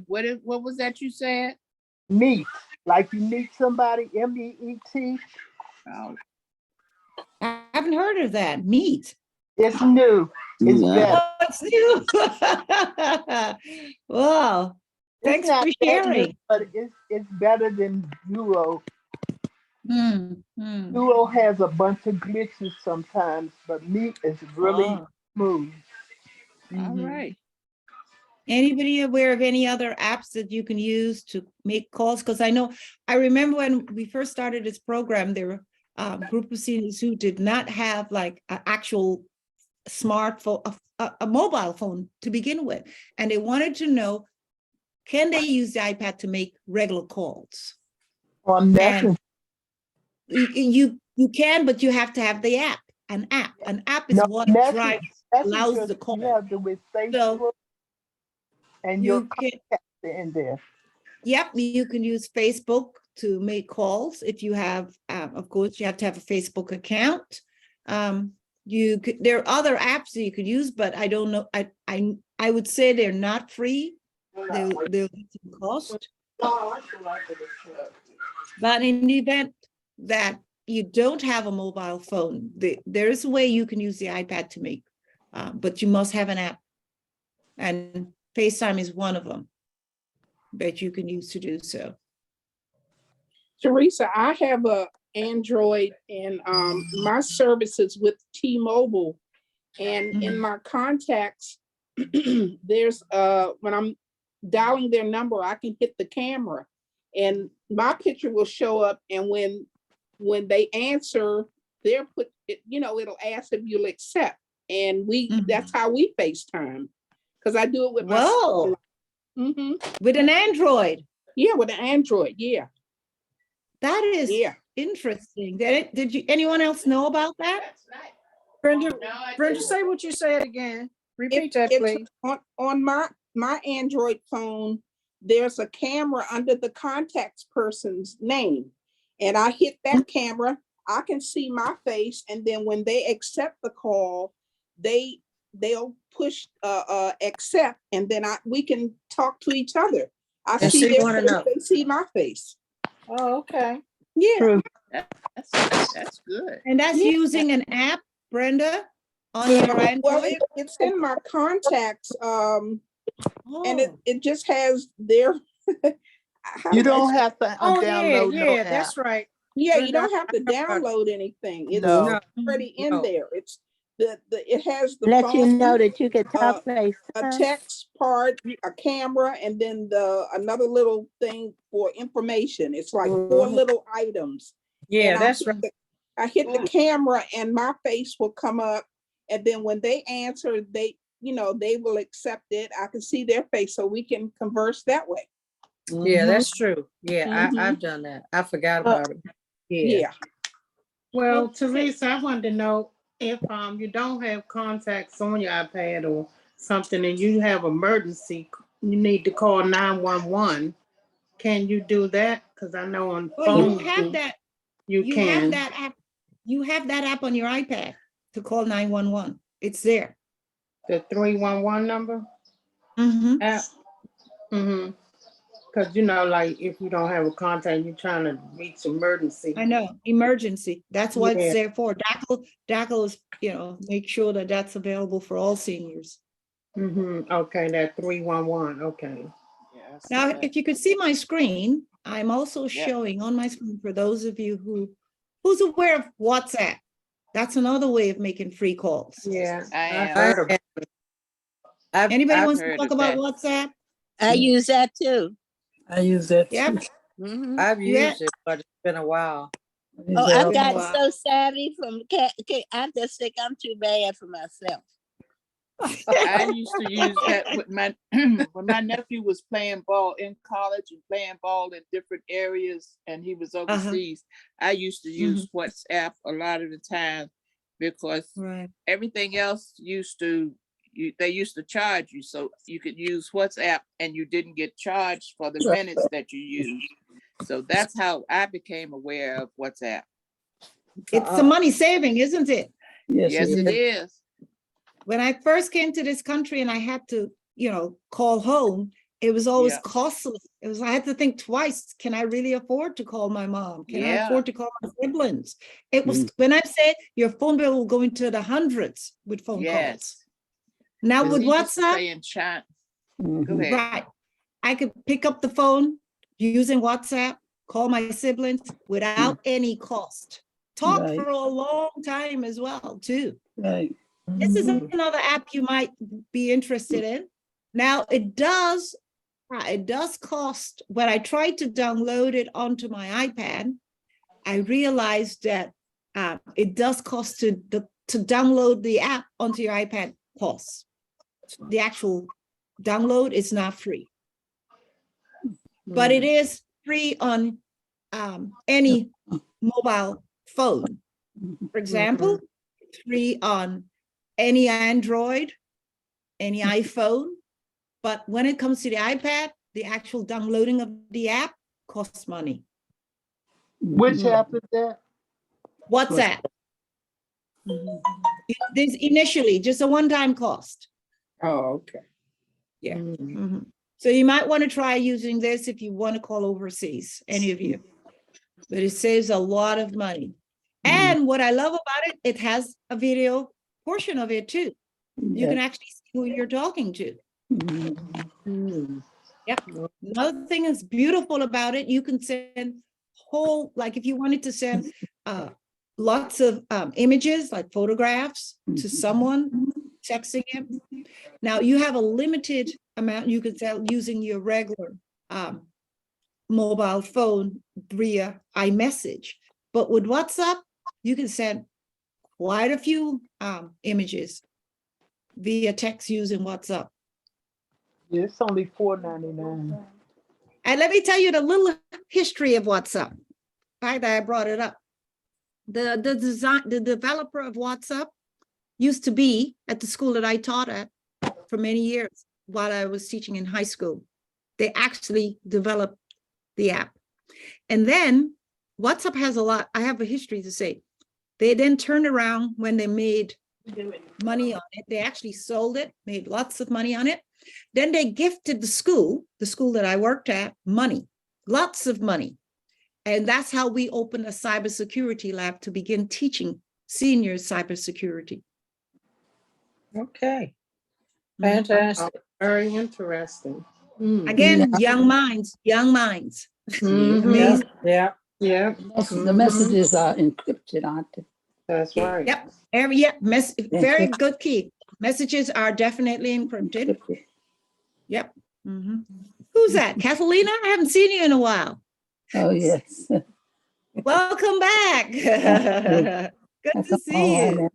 What was that you said? Meet, like you meet somebody, MEET. Oh. I haven't heard of that. Meet. It's new. It's better. Oh, it's new. Wow. Thanks It's not for that new, sharing. but it's better than Duo. Mm-hmm. Duo has a bunch of glitches sometimes, but Meet is really smooth. All right. Anybody aware of any other apps that you can use to make calls? Because I remember when we first started this program, there were a group of seniors who did not have like an actual smartphone, a mobile phone to begin with. And they wanted to know, can they use the iPad to make regular calls? On Messenger. You can, but you have to have the app. An app is what allows the call. You have to with Facebook and your contacts in there. Yep, you can use Facebook to make calls. If you have, of course, you have to have a Facebook account. There are other apps that you could use, but I don't know. I would say they're not free. They'll cost. But in the event that you don't have a mobile phone, there is a way you can use the iPad to make, but you must have an app. And FaceTime is one of them that you can use to do so. Teresa, I have a Android and my services with T-Mobile And in my contacts, there's when I'm dialing their number, I can hit the camera and my picture will show up. And when they answer, they're put, it'll ask if you'll accept. And that's how we FaceTime. Because I do it with my Whoa. With an Android. Yeah, with an Android, yeah. That is interesting. Did anyone else know about that? Brenda, say what you said again. Repeat that, please. On my Android phone, there's a camera under the contacts person's name. And I hit that camera, I can see my face. And then when they accept the call, they'll push accept, and then we can talk to each other. I see their face, they see my face. Oh, okay. Yeah. That's good. And that's using an app, Brenda, on your Android? Well, it's in my contacts, and it just has their. You don't have to download. Yeah, that's right. Yeah, you don't have to download anything. It's already in there. It's it has the let phone, you know that you can talk a text part, a camera, and then another little thing for information. It's like 4 little items. Yeah, and that's right. I hit the camera and my face will come up, and then when they answer, they will accept it. I can see their face, so we can converse that way. Yeah, that's true. Yeah, I've done that. I forgot about it. Yeah. Well, Teresa, I wanted to know if you don't have contacts on your iPad or something and you have emergency, you need to call 911. Can you do that? Because I know on phone you have that. You can. Have that app. You have that app on your iPad to call 911. It's there. The 311 number? App? Because like if you don't have a contact, you're trying to reach emergency. I know, emergency. That's what it's there for. DACL is, make sure that that's available for all seniors. Okay, that 311. Okay. Yes. Now, if you could see my screen, I'm also showing on my screen for those of you who's aware of WhatsApp. That's another way of making free calls. Yeah, I heard of it. Anybody wants to talk about WhatsApp? I use that too. I use that too. I've used it, but it's been a while. Oh, I've gotten so savvy from I just think I'm too bad for myself. I used to use that with when my nephew was playing ball in college and playing ball in different areas, and he was overseas. I used to use WhatsApp a lot of the time because everything else they used to charge you, so you could use WhatsApp and you didn't get charged for the minutes that you used. So that's how I became aware of WhatsApp. It's some money saving, isn't it? Yes, it is. When I first came to this country and I had to, call home, it was always costly. I had to think twice. Can I really afford to call my mom? Can I afford to call my siblings? It was when I said your phone bill will go into the hundreds with phone calls. Now with WhatsApp, Go ahead. right, I could pick up the phone using WhatsApp, call my siblings without any cost. Talk for a long time as well, too. Right. This is another app you might be interested in. Now it does cost. When I tried to download it onto my iPad, I realized that it does cost to download the app onto your iPad costs. The actual download is not free, but it is free on any mobile phone. For example, it's free on any Android, any iPhone, but when it comes to the iPad, the actual downloading of the app costs money. Which app is that? WhatsApp. There's initially just a one-time cost. Oh, okay. Yeah. So you might want to try using this if you want to call overseas, any of you. But it saves a lot of money. And what I love about it, it has a video portion of it too. You can actually see who you're talking to. Yep. Another thing that's beautiful about it, you can send like if you wanted to send lots of images like photographs to someone, texting him. Now you have a limited amount you can send using your regular mobile phone via iMessage. But with WhatsApp, you can send quite a few images via text using WhatsApp. Yeah, it's only $4.99. And let me tell you the little history of WhatsApp. Fact that I brought it up. The developer of WhatsApp used to be at the school that I taught at for many years while I was teaching in high school. They actually developed the app. And then WhatsApp has a lot, I have a history to say. They then turned around when they made money on it. They actually sold it, made lots of money on it. Then they gifted the school that I worked at, money, lots of money. And that's how we opened a cybersecurity lab to begin teaching seniors cybersecurity. Okay. Fantastic. Very interesting. Again, young minds. Amazing. Yeah. The messages are encrypted, aren't they? That's right. Yep. Very good key. Messages are definitely encrypted. Yep. Who's that? Catalina? I haven't seen you in a while. Oh, yes. Welcome back. Good to see you.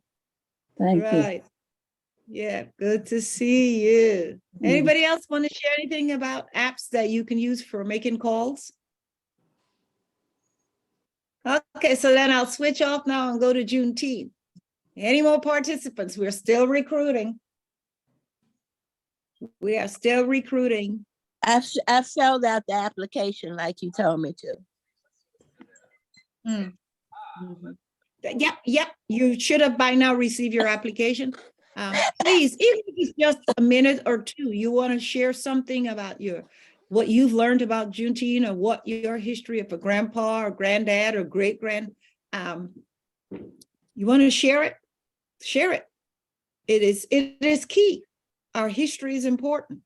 Thank you. Right. Yeah, good to see you. Anybody else want to share anything about apps that you can use for making calls? Okay, so then I'll switch off now and go to Juneteenth. Any more participants? We're still recruiting. We are still recruiting. I filled out the application like you told me to. Yep. You should have by now received your application. Please, even if it's just a minute or two, you want to share something about what you've learned about Juneteenth, or what your history of a grandpa or granddad or great grand. You want to share it? Share it. It is key. Our history is important.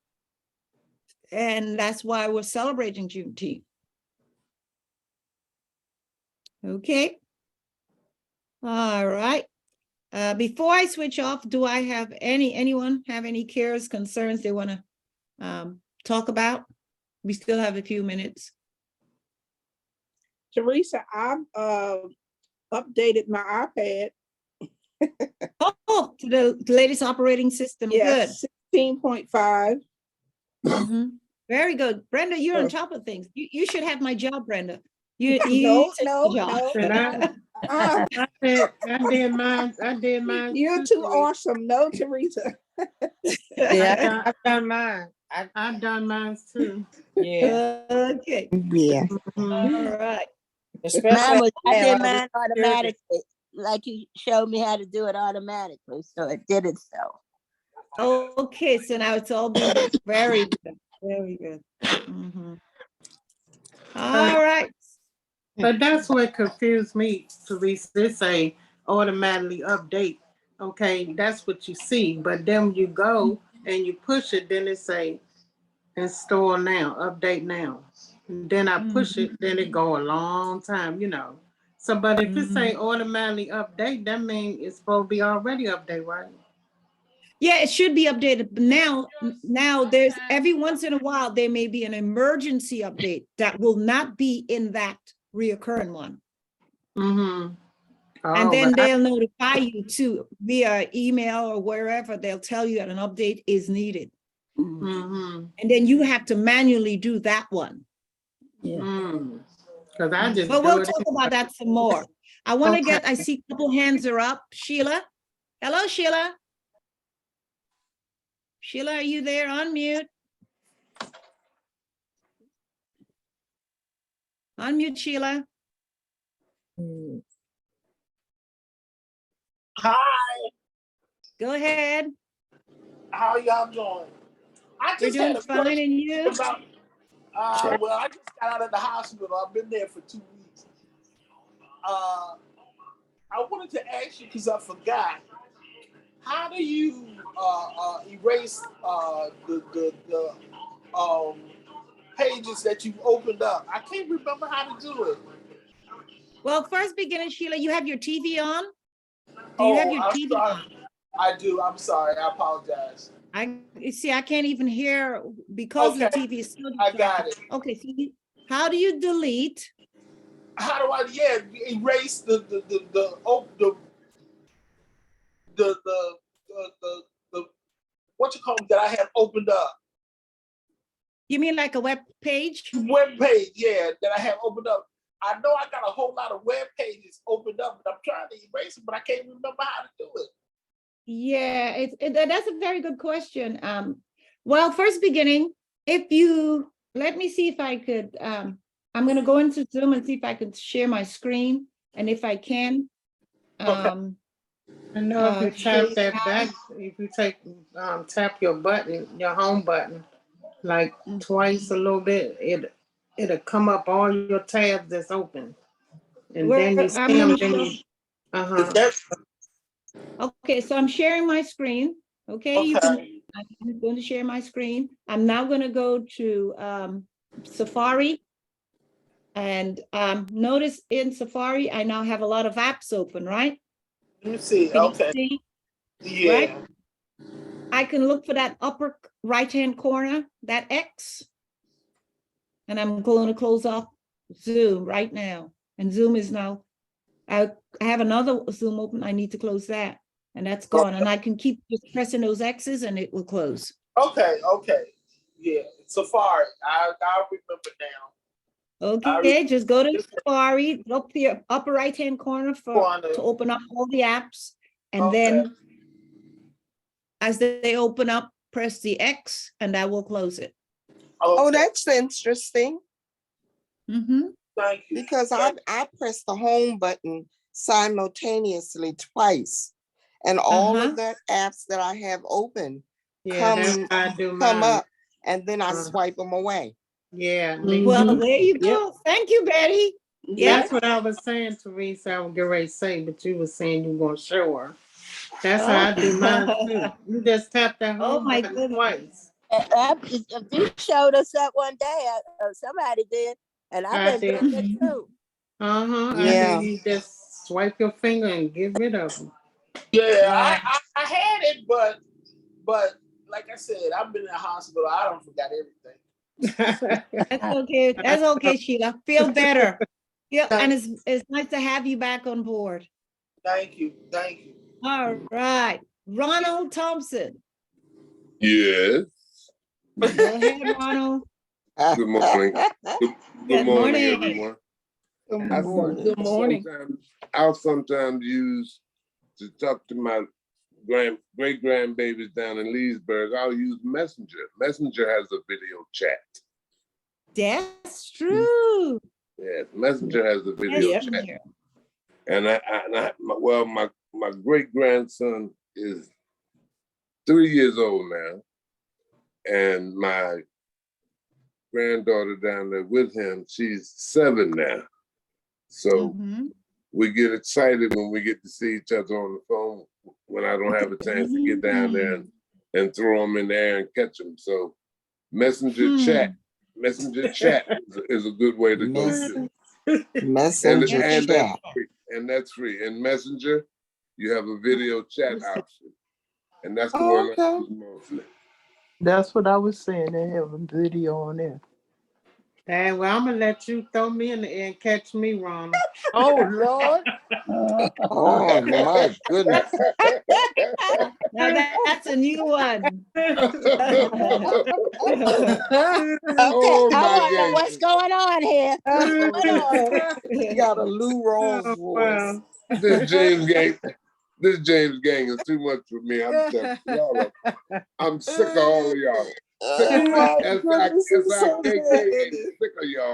And that's why we're celebrating Juneteenth. Okay. All right. Before I switch off, do I have anyone have any cares, concerns they want to talk about? We still have a few minutes. Teresa, I've updated my iPad. Oh, to the latest operating system. Yes, Good. 16.5. Very good. Brenda, you're on top of things. You should have my job, Brenda. No. I did mine. You're too awesome. No, Teresa. Yeah, I've done mine. I've done mine too. Yeah. Okay. Yeah. All right. I did mine automatically, like you showed me how to do it automatically. So it did it so. Okay, so now it's all being very good. Very good. All right. But that's what confused me, Teresa. They say automatically update. Okay, that's what you see. But then you go and you push it, then it say install now, update now. And then I push it, then it go a long time, So, but if it say automatically update, that means it's supposed to be already updated, right? Yeah, it should be updated. But now there's every once in a while, there may be an emergency update that will not be in that reoccurring one. And then they'll notify you too via email or wherever. They'll tell you that an update is needed. And then you have to manually do that one. Because I just But we'll talk about that some more. I want to Okay. I see a couple hands are up. Sheila. Hello, Sheila. Sheila, are you there? Unmute. Unmute, Sheila. Hi. Go ahead. How y'all doing? I We're just had doing a fine, question and you? about. Well, I just got out of the hospital. I've been there for 2 weeks. I wanted to ask you because I forgot. How do you erase the pages that you've opened up? I can't remember how to do it. Well, first beginning, Sheila, you have your TV on? Do you have your I'm TV sorry. on? I do. I'm sorry. I apologize. You see, I can't even hear because the Okay, TV is still. I got it. Okay, so how do you delete? How do I? Yeah, erase the what you call them that I have opened up. You mean like a web page? Web page, yeah, that I have opened up. I know I got a whole lot of web pages opened up, but I'm trying to erase them, but I can't remember how to do it. Yeah, that's a very good question. Well, first beginning, if you let me see if I could. I'm going to go into Zoom and see if I can share my screen, and if I can. I know if you tap that back, if you tap your button, your home button, like twice a little bit, it'll come up all your tabs that's open, and then you see them. Then Okay, so I'm sharing my screen. Okay, I'm going to share my screen. I'm now going to go to Safari. And notice in Safari, I now have a lot of apps open, right? Let me see. Can Okay. you see? Yeah. Right? I can look for that upper right-hand corner, that X. And I'm going to close off Zoom right now. And Zoom is now, I have another Zoom open. I need to close that. And that's gone. And I can keep just pressing those X's and it will close. Okay. Yeah. Safari. I'll remember now. Okay, just go to Safari, look for your upper right-hand corner to open up all the apps. And then as they open up, press the X and I will close it. Oh, that's interesting. Thank you. Because I pressed the home button simultaneously twice. And all of the apps that I have open come up, and then I swipe them away. Yeah. Well, there you go. Thank you, Betty. That's what I was saying, Teresa. I was getting ready to say, but you were saying you were going to show her. That's how I do mine too. You just tap that home button twice. You showed us that one day. Somebody did, and I've been doing it too. Yeah. You just swipe your finger and get rid of them. Yeah, I had it, but like I said, I've been in the hospital. I don't forget everything. That's okay. That's okay, Sheila. Feel better. And it's nice to have you back on board. Thank you. All right. Ronald Thompson. Yes. Go ahead, Ronald. Good morning. Good morning, everyone. Good morning. I'll sometimes use to talk to my great grandbabies down in Leesburg. I'll use Messenger. Messenger has a video chat. That's true. Yes, Messenger has a video chat. And my great grandson is 3 years old now, and my granddaughter down there with him, she's 7 now. So we get excited when we get to see each other on the phone when I don't have a chance to get down there and throw them in the air and catch them. So Messenger chat is a good way to go to. Messenger chat. And that's free. In Messenger, you have a video chat option. And that's the one I use mostly. That's what I was saying. They have a video on there. Hey, well, I'm gonna let you throw me in the air and catch me, Ronald. Oh Lord! Oh my goodness! Now that's a new one. Okay, what's going on here? You got a Lou Rawls voice. This James gang is too much for me. I'm sick. I'm sick of all of y'all. Sick of y'all.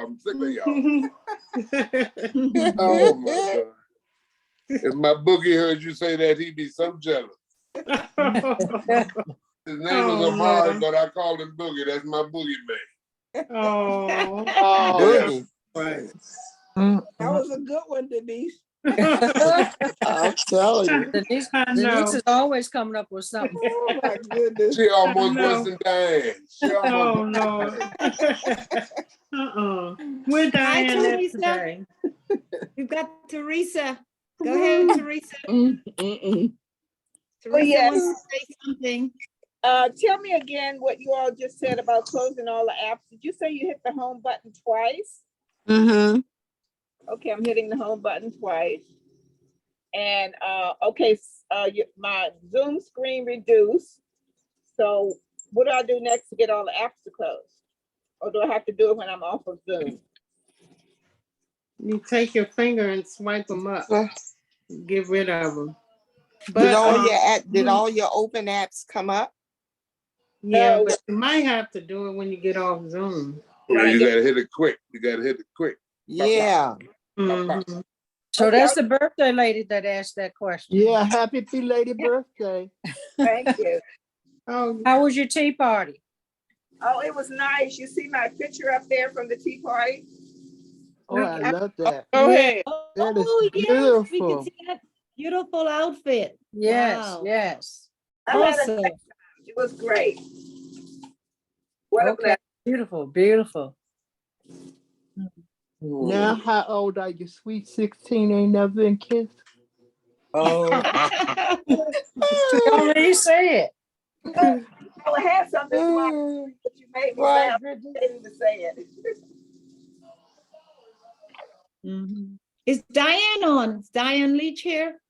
I'm sick of y'all. Oh my God. If my boogie heard you say that, he'd be so jealous. His name is Amari, but I call him Boogie. That's my boogie man. Boogie. Right. That was a good one, Denise. I'm telling you. Denise is always coming up with something. Oh my goodness. She almost worse than Diane. Oh no. Where Diane at today? We've got Teresa. Go ahead, Teresa. Teresa yes. wants to say something. Tell me again what you all just said about closing all the apps. Did you say you hit the home button twice? Mm-hmm. Okay, I'm hitting the home button twice. And okay, my Zoom screen reduced. So what do I do next to get all the apps to close? Or do I have to do it when I'm off of Zoom? You take your finger and swipe them up. Get rid of them. But did all your open apps come up? Yeah, No. but you might have to do it when you get off Zoom. Yeah, you gotta hit it quick. You gotta hit it quick. Yeah. Mhm. So that's the birthday lady that asked that question. Yeah, happy belated birthday. Thank you. Oh, how was your tea party? Oh, it was nice. You see my picture up there from the tea party? Oh, I love that. Go ahead. That is Oh, yes, we can beautiful. see that beautiful outfit. Yes, Wow. yes. Awesome. It was great. What a Okay, beautiful, beautiful. Now, how old are you? Sweet 16 ain't never been kissed. Oh. She already said it. I had something smart, but you made me laugh. I didn't even say it. Is Diane on? Is Diane Leach here?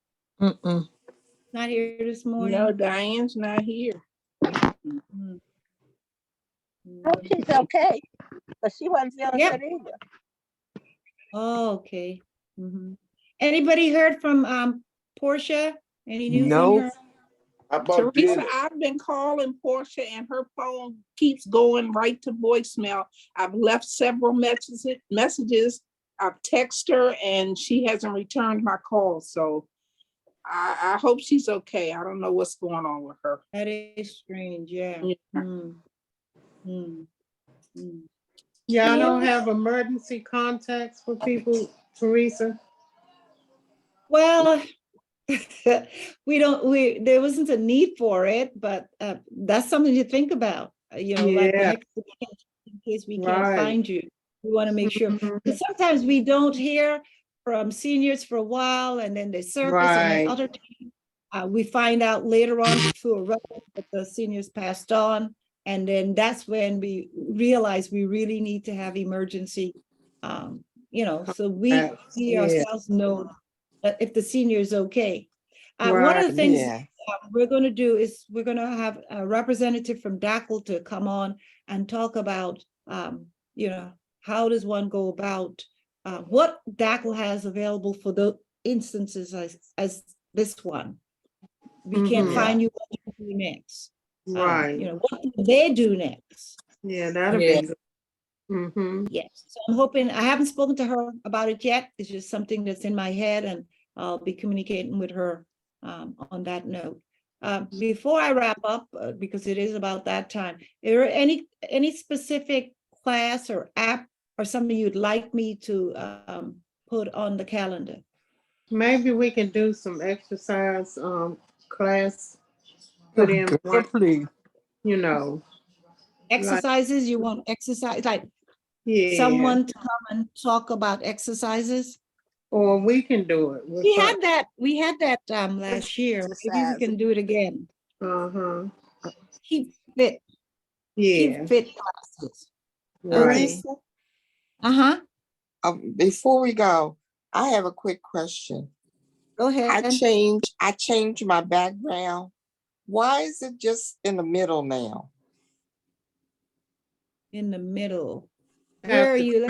Mm-mm. Not here this morning. No, Diane's not here. Oh, she's okay, but she wasn't feeling good either. Oh, okay. Anybody heard from Portia? Any news on her? How about Teresa, Gina? I've been calling Portia and her phone keeps going right to voicemail. I've left several messages. I've texted her and she hasn't returned my call. So I hope she's okay. I don't know what's going on with her. That is strange, yeah. Y'all don't have emergency contacts for people, Teresa? Well, there wasn't a need for it, but that's something to think about, you know, like the next in case we can't find you. We want to make sure, because sometimes we don't hear from seniors for a while and then they surface and then other times we find out later on through a record that the seniors passed on. And then that's when we realize we really need to have emergency, you know, so we ourselves know that if the senior is okay. One of the things we're going to do is we're going to have a representative from DACL to come on and talk about, you know, how does one go about what DACL has available for the instances as this one. We can't find you what to do next. Right. You know, what do they do next? Yeah, that'll be good. Yes. So I'm hoping, I haven't spoken to her about it yet. It's just something that's in my head and I'll be communicating with her on that note. Before I wrap up, because it is about that time, is there any specific class or app or something you'd like me to put on the calendar? Maybe we can do some exercise class. Put in one, please. You know. Exercises, you want exercise, like someone to come and talk about exercises? Or we can do it. We had that last year. Maybe we can do it again. Keep fit. Keep fit classes. Teresa? Uh-huh. Before we go, I have a quick question. Go ahead. I changed my background. Why is it just in the middle now? In the middle. Where are you?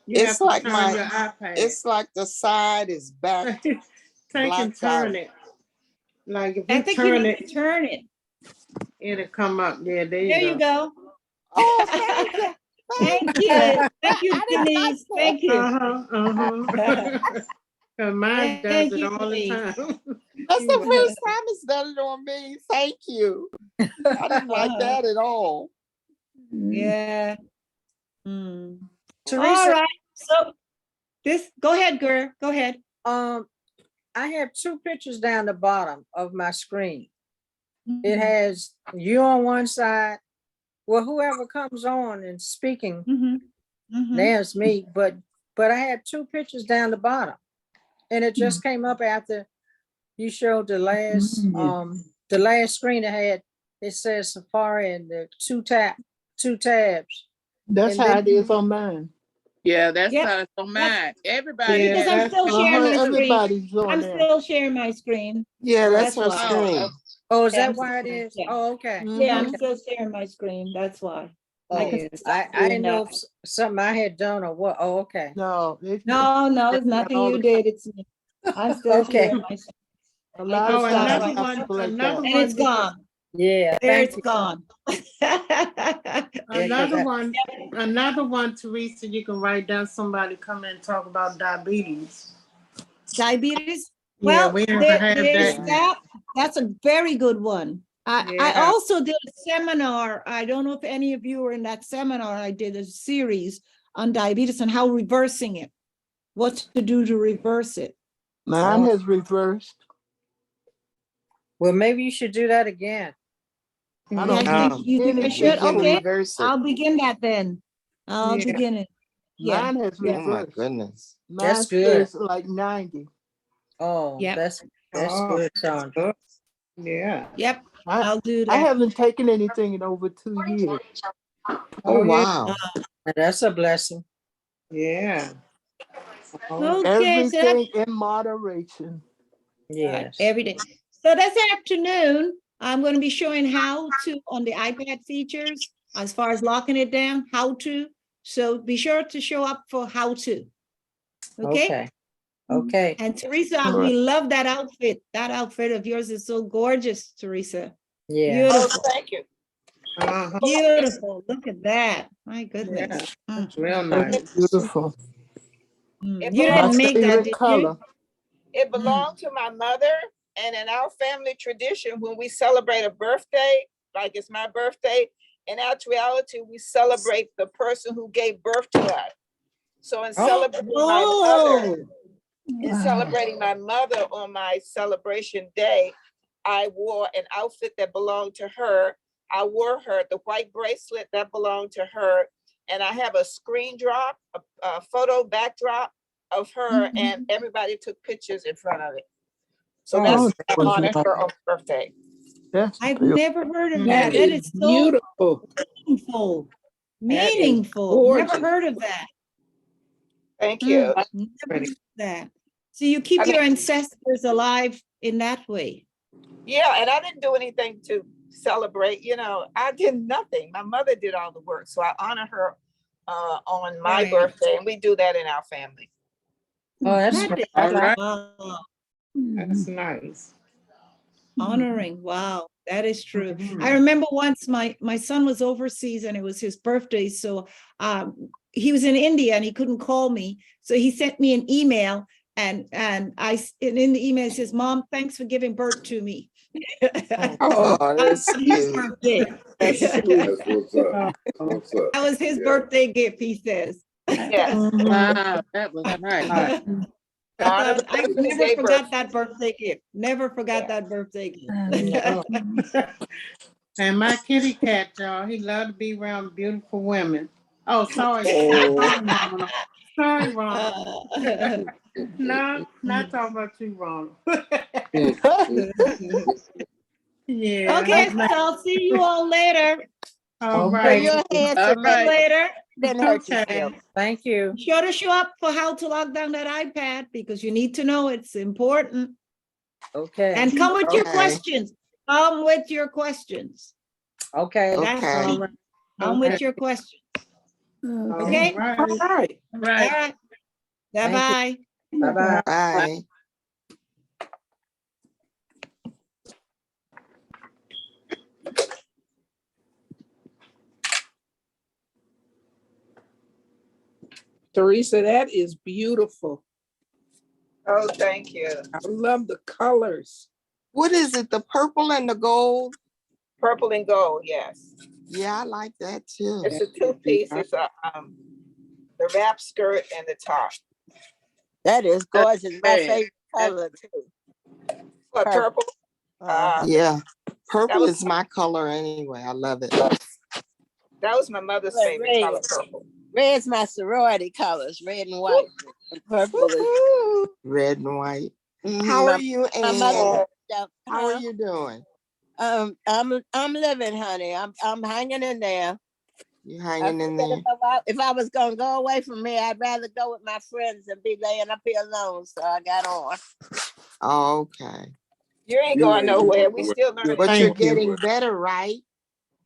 It's like it's like the side is back. Take and turn it. Like if you turn it. It'll come up. Yeah, there you go. Oh, thank you. Thank you, Denise. Thank you. Mine does it all the time. That's the first time it's done it on me. Thank you. I didn't like that at all. Yeah. Teresa, all right. So go ahead, girl. Go ahead. I have two pictures down the bottom of my screen. It has you on one side. Well, whoever comes on and speaking, there's me. But I have two pictures down the bottom. And it just came up after you showed the last screen it had, it says Safari and the two tabs. That's And how then- it is on mine. Yeah, that's Yep. how it's on mine. Everybody. Because I'm still sharing my screen. Everybody's on I'm there. still sharing my screen. Yeah, that's her why. screen. Oh, is Yeah, that why it is? yeah. Oh, okay. Yeah, I'm still sharing my screen. That's why. Oh, can I stop didn't doing know that. if something I had done or what. Oh, okay. No, No, it's nothing you did. It's me. I'm still Okay. sharing my screen. a lot of Oh, times another I one- have to like another that. And it's gone. Yeah. There thank it's you. gone. Another one, Teresa, you can write down somebody come in and talk about diabetes. Diabetes? Yeah, Well, we never had there's that. that. That's a very good one. I Yeah. also did a seminar. I don't know if any of you were in that seminar. I did a series on diabetes and how reversing it, what to do to reverse it. Mine has reversed. Well, maybe you should do that again. I Yeah, don't I know. think you think I We should. can Okay, reverse it. I'll begin that then. I'll Yeah. begin it. Yeah. Mine has Oh my reversed. goodness. Mine That's good. says like 90. Oh, Yep. that's Oh, good, Sandra. Yeah. Yep. I, I'll do I that. haven't taken anything in over 2 years. Oh, yeah. wow. That's a blessing. Yeah. Okay, so that's Everything in moderation. Yes. every day. So this afternoon, I'm going to be showing how to on the iPad features as far as locking it down, how to. So be sure to show up for how to. Okay. Okay. And Teresa, All we right. love that outfit. That outfit of yours is so gorgeous, Teresa. Yeah. Oh, Beautiful. thank you. Uh-huh. Beautiful. Look at that. My goodness. Yeah. That's real That's nice. beautiful. It You My didn't make that, favorite did you? color. It belonged to my mother, and in our family tradition, when we celebrate a birthday, like it's my birthday, in actuality, we celebrate the person who gave birth to us. So in celebrating my mother, on my celebration day, I wore an outfit that belonged to her. I wore her the white bracelet that belonged to her, and I have a screen drop, a photo backdrop of her, and everybody took pictures in front of it. So Oh, that's that was on nice. her own birthday. That's I've beautiful. never heard of That that. That is is so beautiful. meaningful. That is Meaningful. Never gorgeous. heard of that. Thank you. Never heard of that. So you keep I mean- your ancestors alive in that way. Yeah, and I didn't do anything to celebrate, I did nothing. My mother did all the work. So I honor her on my Right. birthday, and we do that in our family. Oh, that's That is- All right. wow. That's nice. Honoring. Wow, that is true. I remember once my son was overseas and it was his birthday. So he was in India and he couldn't call me. So he sent me an email and in the email it says, "Mom, thanks for giving birth to me." Oh, that's On his cute. birthday. That's That sweet. That's what's up. What's up? was his Yeah. birthday gift, he says. Yes. Wow, that was nice. Honor the I person who never gave forgot birth. that birthday gift. Never forgot that birthday gift. And my kitty cat, y'all, he loved to be around beautiful women. Oh, sorry. Oh. Sorry, Ronald. No, not talking about you, Ronald. Yeah. Okay, so I'll see you all later. All Put right. your hands All to right. Later. didn't hurt Okay. yourself. Thank you. Be sure to show up for how to lock down that iPad because you need to know it's important. Okay. And come with your Okay. questions. Come with your questions. Okay. That's Okay. key. Come with your questions. Okay? All right. All right. All Right. right. Bye-bye. Bye-bye. Bye. Teresa, that is beautiful. Oh, thank you. I love the colors. What is it? The purple and the gold? Purple and gold, yes. Yeah, I like that too. It's a two-piece. It's the wrap skirt and the top. That is gorgeous. My Red. favorite color too. What, purple? Yeah. Purple was- is my color anyway. I love it. That was my mother's Red, favorite red. color, purple. Red's my sorority colors, red and white. And purple is Woo-hoo. Red and white. How are you, My mother, Ann? How are you doing? I'm living, honey. I'm hanging in there. You hanging in figured there? if I was gonna go away from here, I'd rather go with my friends than be laying up here alone. So I got on. Okay. You ain't going nowhere. We still learning. But you're getting better, right?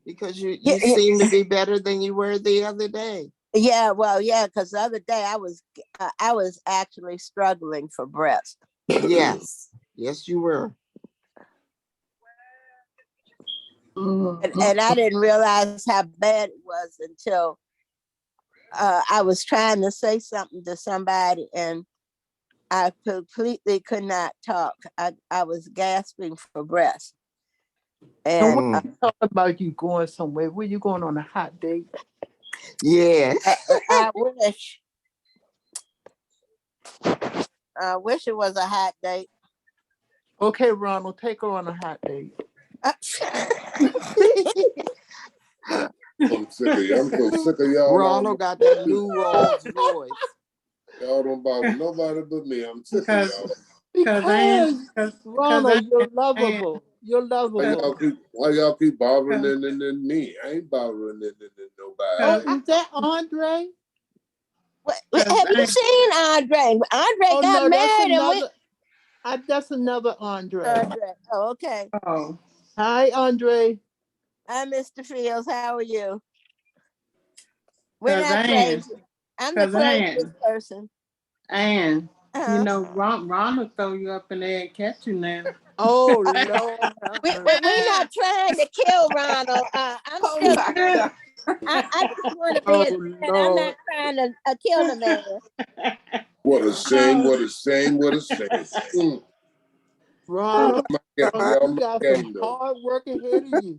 Because you seem to be better than you were the other day. Yeah, well, yeah, because the other day I was actually struggling for breath. Yes, yes, you were. And I didn't realize how bad it was until I was trying to say something to somebody and I completely could not talk. I was gasping for breath. And what thought about you going somewhere? Were you going on a hot date? Yeah. I wish. I wish it was a hot date. Okay, Ronald, take her on a hot date. I'm sick of y'all. I'm so sick of y'all. Ronald got that Lou Rawls voice. Y'all don't bother nobody but me. I'm sick of y'all. Because Ronald, you're lovable. You're lovable. Why y'all keep bothering and me? I ain't bothering nobody. Oh, is that Andre? Have you seen Andre? Andre got married and that's another Andre. Andre. Oh, okay. Oh. Hi, Andre. Hi, Mr. Fields. How are you? We're not crazy. I'm the craziest person. And you know, Ron will throw you up in there and catch you now. Oh Lord. We're not trying to kill Ronald. I'm still. I just want to be a man. I'm not trying to kill the man. What a shame! What a shame! What a shame! Ronald, you y'all got some hard work ahead of you.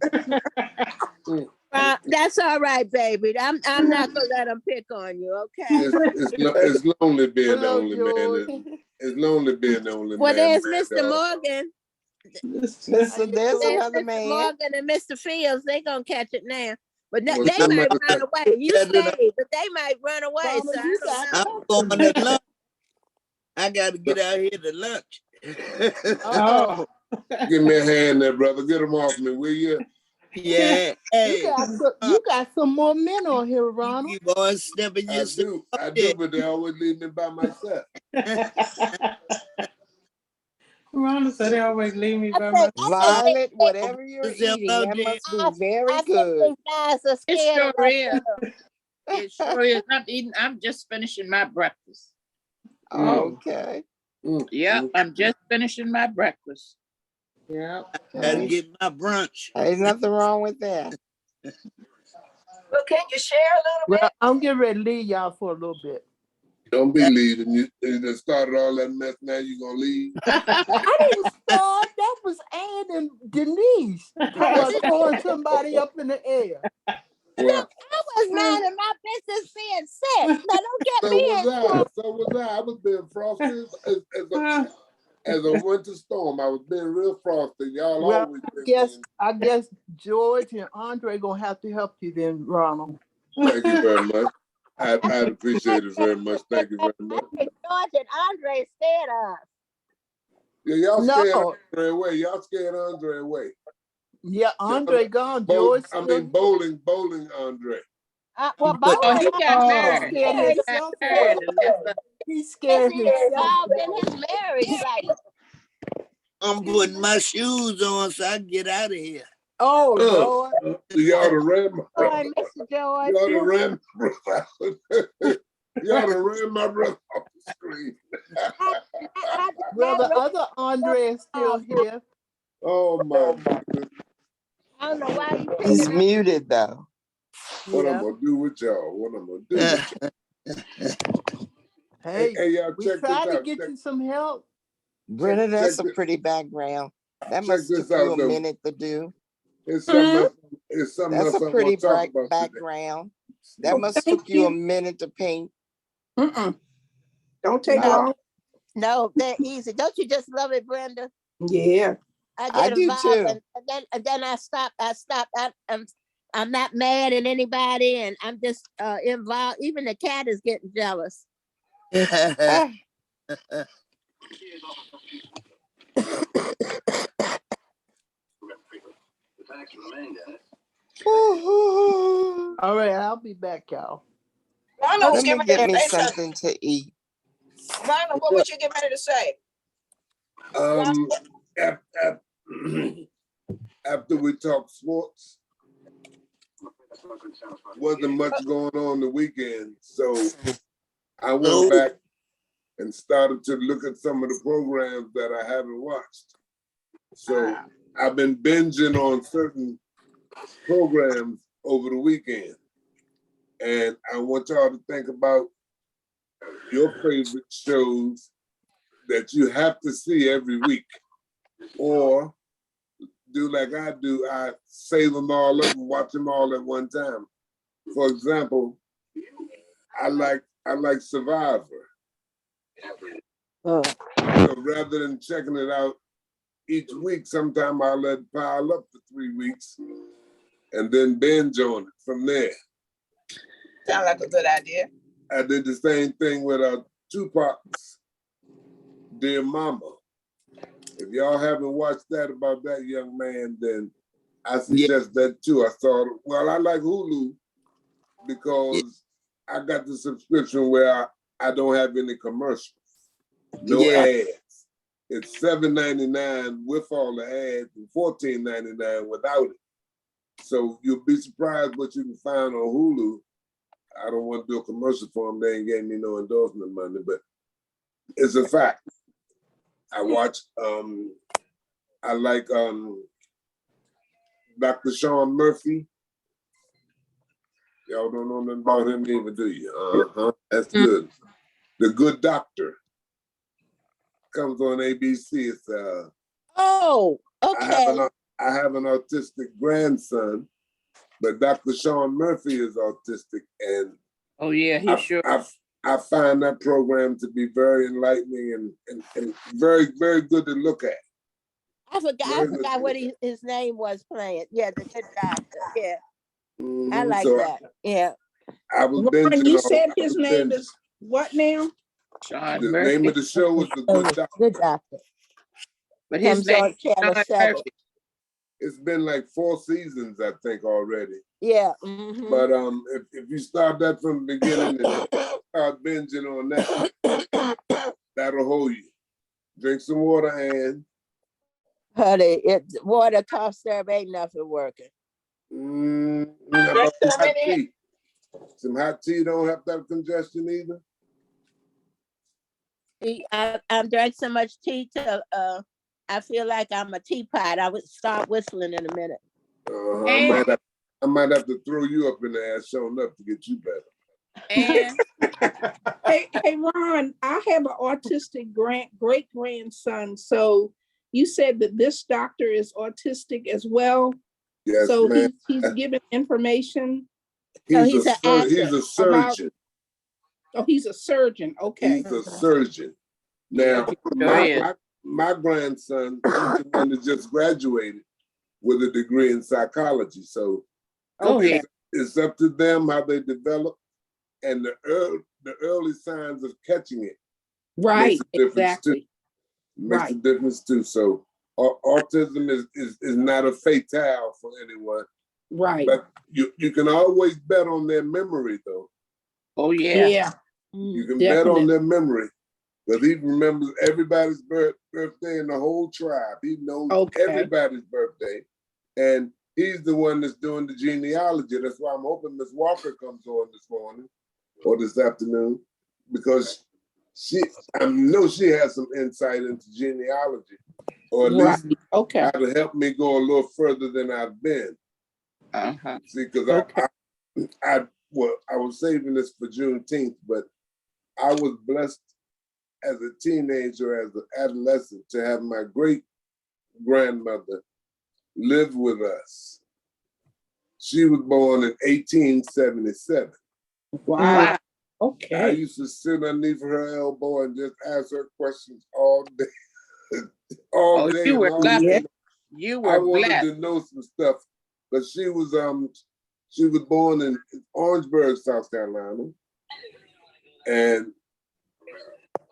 That's all right, baby. I'm not gonna let him pick on you, okay? It's lonely being the only man. It's lonely being the only man. Well, there's Mr. Morgan. There's another man. Mr. Morgan and Mr. Fields. They gonna catch it now, but they might run away. You stay, but they might run away. So I don't know. I'm going to lunch. I got to get out here to lunch. Oh. Give me a hand there, brother. Get them off me, will you? Yeah. Hey. You got some more men on here, Ronald. You going stepping yourself. I do, but they always leave me by myself. Ronald said they always leave me by myself. Violet, whatever you're eating, that must be very good. It sure is. It sure is. I'm just finishing my breakfast. Okay. Yeah, I'm just finishing my breakfast. Yeah. Gotta get my brunch. Ain't nothing wrong with that. Well, can you share a little bit? I'm getting ready to leave y'all for a little bit. Don't be leaving. You just started all that mess. Now you gonna leave? I didn't start. That was Ann and Denise. I was throwing somebody up in the air. Well, I was minding my business being sick. Now don't get me in trouble. So was I. I was being frosty as a winter storm. I was being real frosty. Y'all always. I guess George and Andre gonna have to help you then, Ronald. Thank you very much. I'd appreciate it very much. Thank you very much. George and Andre scared us. Yeah, y'all scared Andre away. Y'all scared Andre away. Yeah, Andre gone. George. Bowling Andre. Well, bowling. He got married. Scared himself away. He scared himself in his marriage life. I'm putting my shoes on so I can get out of here. Oh, Lord. Y'all done ran my brother. Mr. George. Y'all done ran my brother. Y'all done ran my brother off the screen. Well, the other Andre is still here. Oh, my goodness. I don't know why you He's muted, though. What I'm going to do with y'all? What I'm going to do with y'all? Hey, y'all, we check tried this to out. get you some help. Brenda, that's a pretty background. That must take you a minute to do. It's something That's a pretty background. That must took you a minute to paint. Don't take long. No, they're easy. Don't you just love it, Brenda? Yeah. I do too. And then I stop. I'm not mad at anybody, and I'm just involved. Even the cat is getting jealous. All right, I'll be back, y'all. Lana was Let me getting ready get to me say something. something to eat. Lana, what was you getting ready to say? ap- ap- after we talk sports, wasn't much going on the weekend, so I went back and started to look at some of the programs that I haven't watched. So I've been binging on certain programs over the weekend. And I want y'all to think about your favorite shows that you have to see every week. Or do like I do, I save them all up and watch them all at one time. For example, I like Survivor. So rather than checking it out each week, sometime I'll let it pile up for 3 weeks and then binge on it from there. Sound like a good idea. I did the same thing with Tupac's Dear Mama. If y'all haven't watched that about that young man, then I suggest that too. I thought, well, I like Hulu because I got the subscription where I don't have any commercials, no ads. It's $7.99 with all the ads and $14.99 without it. So you'll be surprised what you can find on Hulu. I don't want to do a commercial for them. They ain't getting me no endorsement money, but it's a fact. I watch, I like Dr. Sean Murphy. Y'all don't know nothing about him either, do you? That's good. The Good Doctor comes on ABC. It's okay. I have an autistic grandson, but Dr. Sean Murphy is autistic, and I find that program to be very enlightening and very, very good to look at. I forgot what his name was playing. Yeah, the Good Doctor. Yeah. I like that. Yeah. I was binging. You said his name is what now? The name of the show was The Good Doctor. Good Doctor. But his name is Sean Murphy. It's been like 4 seasons, I think, already. Yeah. But if you start that from the beginning and start binging on that, that'll hold you. Drink some water, Ann. Honey, water, cough syrup, ain't nothing working. How about some hot tea? Some hot tea don't have to have congestion either. I drank so much tea till I feel like I'm a teapot. I would start whistling in a minute. I might have to throw you up in the ass showing up to get you better. And hey, Ron, I have an autistic great grandson. So you said that this doctor is autistic as well. Yes, so man. he's giving information. He's a surgeon. He's a surgeon. Okay. He's a surgeon. Now, my grandson, he's the one that just graduated with a degree in psychology. So it's up to them how they develop and the early signs of catching it. Right, exactly. Makes a difference too. So autism is not a fatale for anyone. Right. But you can always bet on their memory though. Oh yeah. Yeah. You can bet on their memory. Because he remembers everybody's birthday in the whole tribe. He knows everybody's birthday. And he's the one that's doing the genealogy. That's why I'm hoping Miss Walker comes on this morning or this afternoon. Because I know she has some insight into genealogy. Or at least how to help me go a little further than I've been. See, because I was saving this for Juneteenth, but I was blessed as a teenager, as an adolescent, to have my great grandmother live with us. She was born in 1877. Wow. Okay. I used to sit underneath her elbow and just ask her questions all day. all day. You were lucky. You were I wanted blessed. to know some stuff, but she was born in Orangeburg, South Carolina, and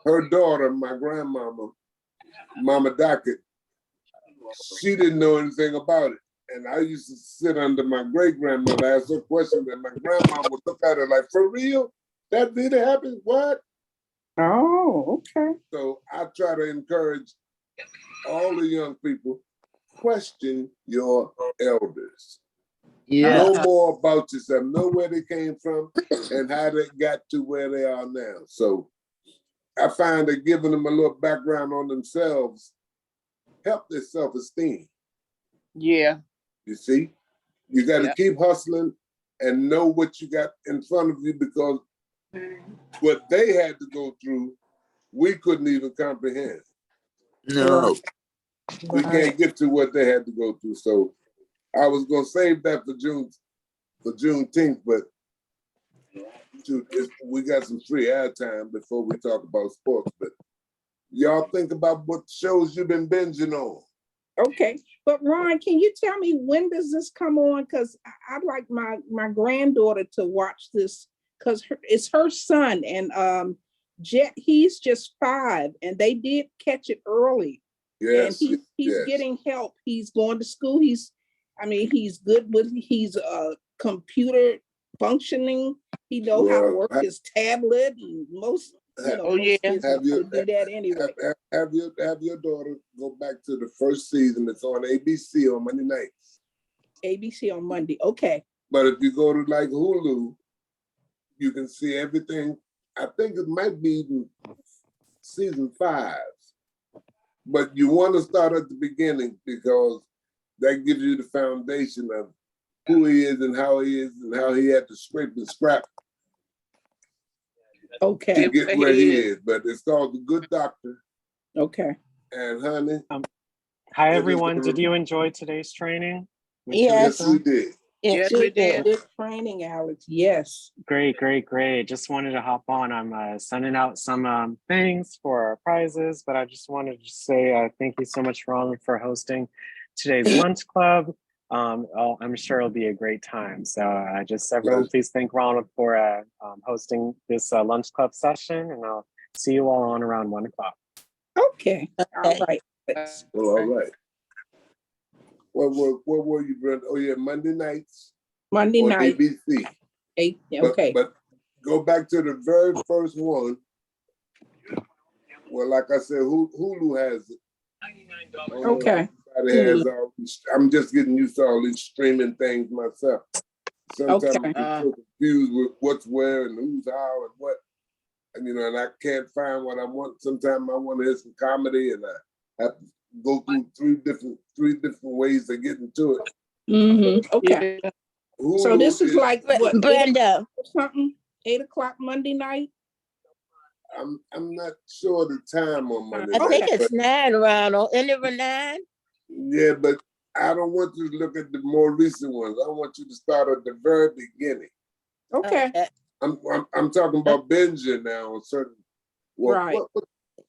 her daughter, my grandmama, Mama Dockett, she didn't know anything about it. And I used to sit under my great-grandmother, ask her questions, and my grandma would look at her like, for real? That did happen? What? Oh, okay. So I try to encourage all the young people, question your elders. Yeah. Know more about yourself, know where they came from and how they got to where they are now. So I find that giving them a little background on themselves help their self-esteem. Yeah. You see, you got to keep hustling and know what you got in front of you, because what they had to go through, we couldn't even comprehend. No. We can't get to what they had to go through. So I was gonna save that for Juneteenth, but we got some free airtime before we talk about sports. But y'all think about what shows you've been binging on. Okay, but Ron, can you tell me when does this come on? Because I'd like my granddaughter to watch this, because it's her son, and he's just 5, and they did catch it early. Yes, and he's getting help. He's going to school. He's good with computer functioning. He know how to work his tablet, and most kids would do that anyway. Have your daughter go back to the first season. It's on ABC on Monday nights. ABC on Monday. Okay. But if you go to like Hulu, you can see everything. I think it might be even season 5. But you want to start at the beginning, because that gives you the foundation of who he is and how he had to scrape and scrap to get where he is. But it's called The Good Doctor. Okay. And honey. Hi everyone, did you enjoy today's training? Yes, we did. Yes, we did. Good training, Alex. Yes. Great. Just wanted to hop on. I'm sending out some things for our prizes, but I just wanted to say thank you so much, Ron, for hosting today's lunch club. I'm sure it'll be a great time. So everyone please thank Ronald for hosting this lunch club session, and I'll see you all on around 1 o'clock. Okay. All right. Well, all right. What were you, Brenda? Oh yeah, Monday nights. Monday on night. ABC. Okay. But go back to the very first one. Well, like I said, Hulu has it. Okay. I'm just getting used to all these streaming things myself. Sometimes I get so confused with what's where and who's how and what. And and I can't find what I want. Sometimes I want to hear some comedy, and I have to go through three different ways to get into it. Mm-hmm. Okay. So this is like what, Brenda, 8 o'clock Monday night? I'm not sure the time on Monday I think night, it's 9, Ronald. Isn't it 9? Yeah, but I don't want you to look at the more recent ones. I want you to start at the very beginning. Okay. I'm talking about binging now on certain. Well, right.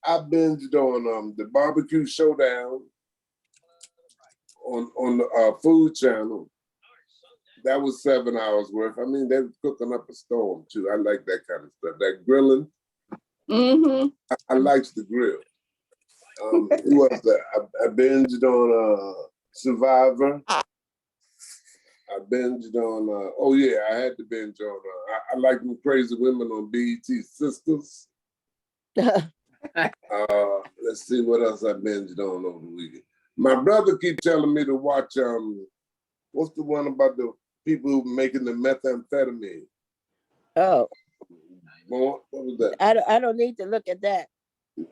I binged on the Barbecue Showdown on the Food Channel. That was 7 hours worth. I mean, they were cooking up a storm too. I like that kind of stuff. That grilling. Mm-hmm. I like the grill. Who was that? I binged on Survivor. I binged on. Oh yeah, I had to binge on. I like them Crazy Women on BET Sisters. Let's see what else I binged on over the weekend. My brother keep telling me to watch. What's the one about the people who making the methamphetamine? Oh. What was that? I don't need to look at that.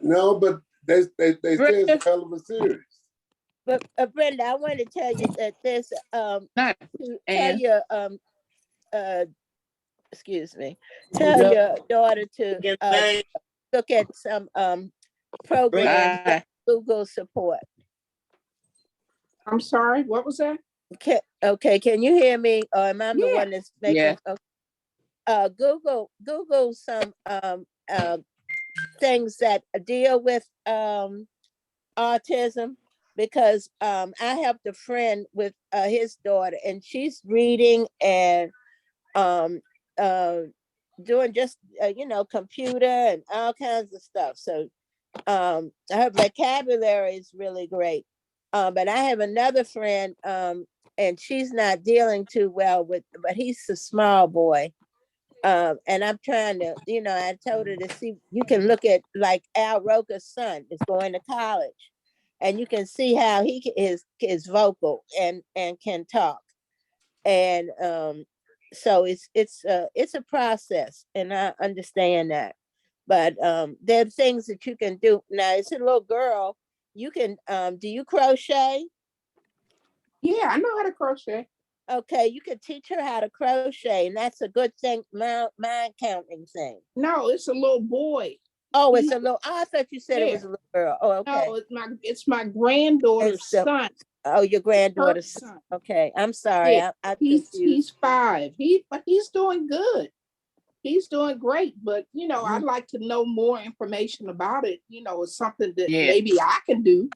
No, but they say it's a hell of a series. But Brenda, I want to tell you that there's excuse me, tell your daughter to look at some programs that Google support. I'm sorry, what was that? Okay, can you hear me? Or am I the one that's making? Okay. Google some things that deal with autism, because I helped a friend with his daughter, and she's reading and doing just computer and all kinds of stuff. So her vocabulary is really great. But I have another friend, and she's not dealing too well with, but he's a small boy. And I'm trying to, I told her to see, you can look at like Al Roker's son is going to college, and you can see how he is vocal and can talk. And so it's a process, and I understand that. But there are things that you can do. Now, it's a little girl. You can, do you crochet? Yeah, I know how to crochet. Okay, you can teach her how to crochet, and that's a good thing, mind counting thing. No, it's a little boy. Oh, it's a little, I thought you said it was a little girl. Oh, okay. No, it's my granddaughter's son. Oh, your granddaughter's son. Okay, I'm sorry. Yeah, he's 5. But he's doing good. He's doing great. But I'd like to know more information about it. It's something that maybe I can do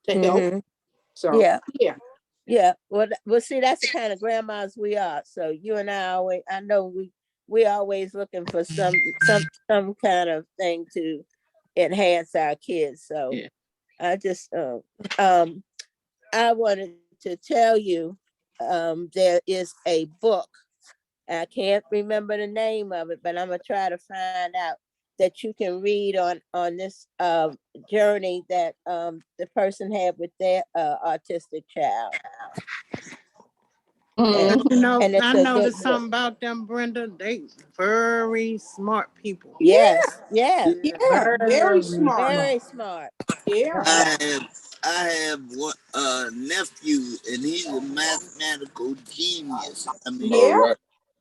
to help. So yeah. Well, see, that's the kind of grandmas we are. So you and I know we always looking for some kind of thing to enhance our kids. So I just I wanted to tell you, there is a book. I can't remember the name of it, but I'm gonna try to find out, that you can read on this journey that the person had with their autistic child. And, I a noticed good something about them, Brenda. They very smart people. Yes. Very smart. Very smart. Yeah. I have one nephew, and he's a mathematical genius. I mean,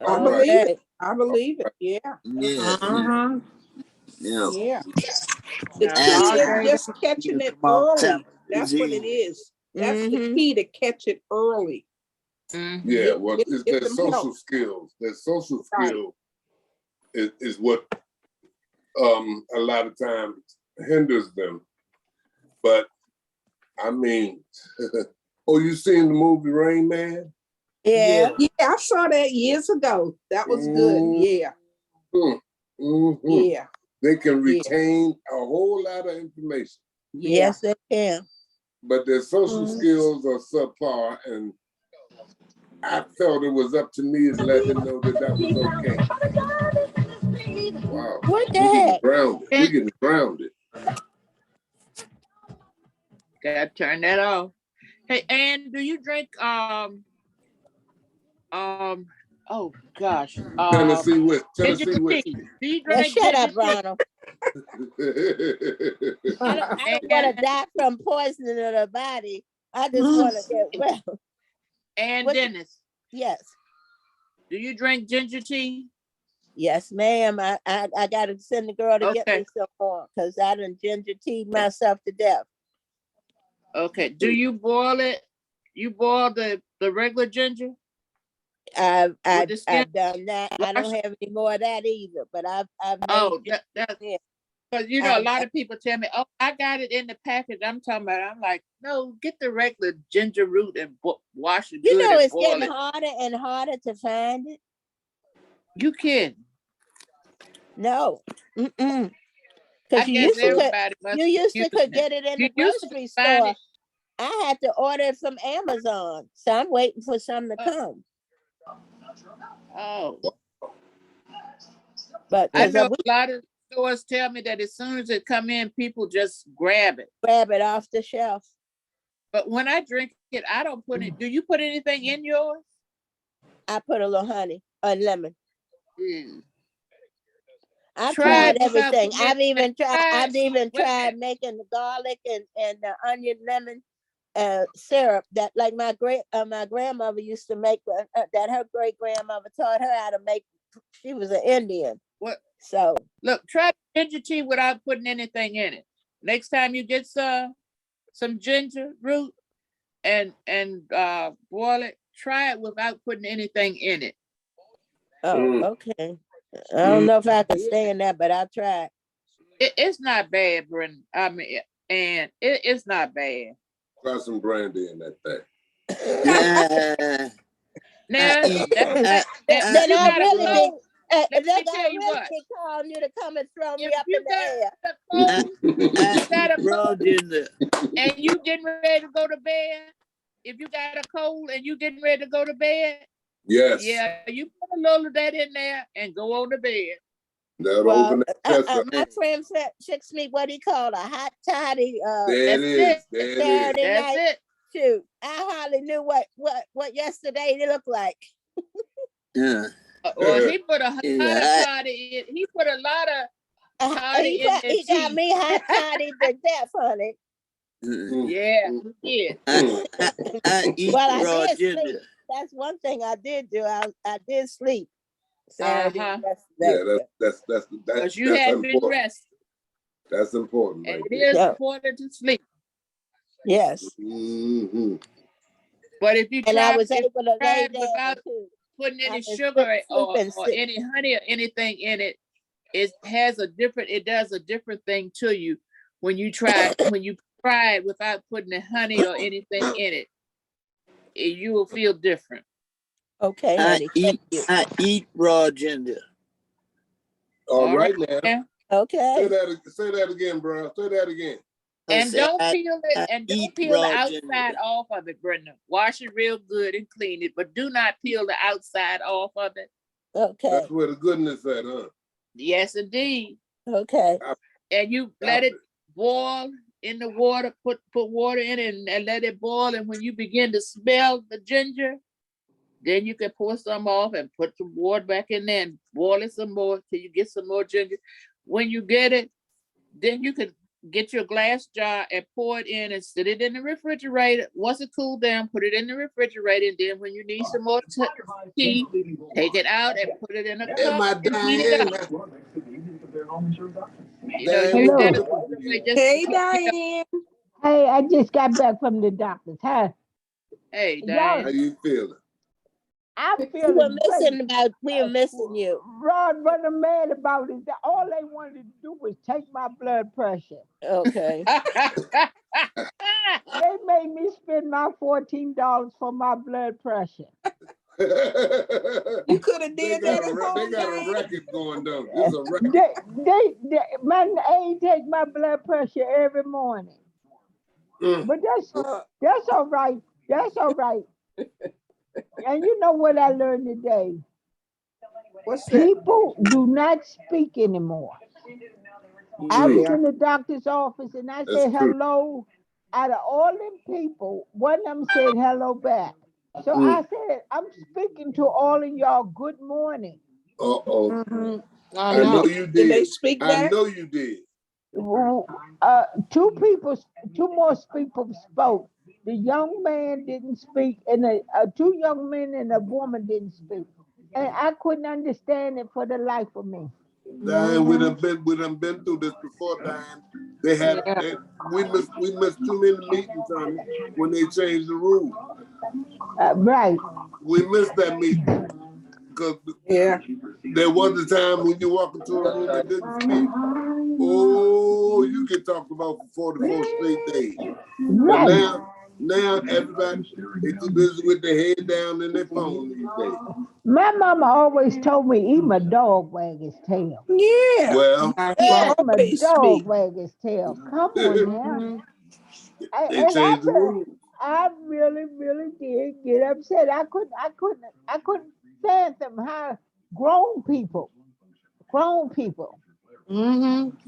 I believe it. I believe it. Yeah. Yeah. Yeah. The key is just catching it early. That's what it is. That's the key, to catch it early. Yeah, well, it's their social skills. Their social skill is what a lot of times hinders them. But I mean, oh, you seen the movie Rain Man? Yeah, I saw that years ago. That was good. Yeah. Yeah. They can retain a whole lot of information. Yes, they can. But their social skills are subpar, and I felt it was up to me to let them know that was okay. Wow. What the heck? We're getting grounded. Gotta turn that off. Hey, Ann, do you drink oh gosh. Tennessee whiskey. Do you drink shut up, Ronald. I don't want to die from poisoning of the body. I just want to get well. And Dennis. Yes. Do you drink ginger tea? Yes, ma'am. I got to send the girl to get me some more, because I done ginger tea myself to death. Okay. Do you boil it? You boil the regular ginger? I've done that. I don't have any more of that either, but I've made because a lot of people tell me, oh, I got it in the package. I'm like, no, get the regular ginger root and wash it good. It's getting harder and harder to find it. You kidding? No. Because you used to could get it in the grocery store. I had to order it from Amazon, so I'm waiting for some to come. Oh, but I know a lot of stores tell me that as soon as it come in, people just grab it off the shelf. But when I drink it, I don't put it. Do you put anything in yours? I put a little honey or lemon. I've tried everything. I've even tried making the garlic and the onion lemon syrup that, like my grandmother used to make, that her great grandmother taught her how to make. She was an Indian. What? So look, try ginger tea without putting anything in it. Next time you get some ginger root and boil it, try it without putting anything in it. Oh, okay. I don't know if I can stand that, but I'll try. It's not bad, Brenda. I mean, and it's not bad. Try some brandy in that thing. Let me me tell you what. be calling you to come and throw me If up you in the air. got a cold and you getting ready to go to bed, if you got a cold and you getting ready to go to bed, yes. Yeah, you put a little of that in there and go on to bed. Well, my friend fixed me what he called a hot toddy. There it is. There it is. Saturday That's night. it. Shoot, I hardly knew what yesterday it looked like. Well, he put a lot of toddy in. He put a lot of toddy in there. He got me hot toddy to death, honey. Yeah, yeah. Well, I did sleep. That's one thing I did do. I did sleep Saturday. Yeah, that's because you hadn't been rested. That's important. And it is important to sleep. Yes. Mm-hmm. But if you and try, I was able to lay down without putting any sugar or any honey or anything in it, it does a different thing to you when you try it without putting the honey or anything in it. You will feel different. Okay, honey. I eat raw ginger. All right now. Okay. Say that again, bro. Say that again. And don't peel it. And don't peel the outside off of it, Brenda. Wash it real good and clean it, but do not peel the outside off of it. Okay. That's where the goodness at, huh? Yes, indeed. Okay. And you let it boil in the water. Put water in it and let it boil. And when you begin to smell the ginger, then you can pour some off and put some water back in there and boil it some more till you get some more ginger. When you get it, then you can get your glass jar and pour it in and sit it in the refrigerator. Once it cooled down, put it in the refrigerator. And then when you need some more tea, take it out and put it in a cup and heat it up. Hello. Hey, Diane. Hey, I just got back from the doctor's. Hi. Hey, Diane. How you feeling? I'm feeling we were missing you. Rod, what I'm mad about is that all they wanted to do was take my blood pressure. Okay. They made me spend my $14 for my blood pressure. You could have did that at home. They got a record going down. This is a record. Man, they take my blood pressure every morning. But that's all right. That's all right. And you know what I learned today? What's that? People do not speak anymore. I was in the doctor's office and I said hello. Out of all them people, one of them said hello back. So I said, I'm speaking to all of y'all. Good morning. Uh-oh. I know you did. Did they speak back? I know you did. Two more people spoke. The young man didn't speak, and two young men and a woman didn't speak. And I couldn't understand it for the life of me. Diane, we done been through this before, Diane. We missed too many meetings on it when they changed the rules. Right. We missed that meeting. Because there was a time when you walk into a room and didn't speak. Oh, you get talked about for 44 straight days. Right. But now everybody is too busy with their head down in their phone these days. My mama always told me, even a dog wag his tail. Yeah. Well, even a dog wag his tail. Come on now. They changed the rules. I really, really did get upset. I couldn't fathom how grown people.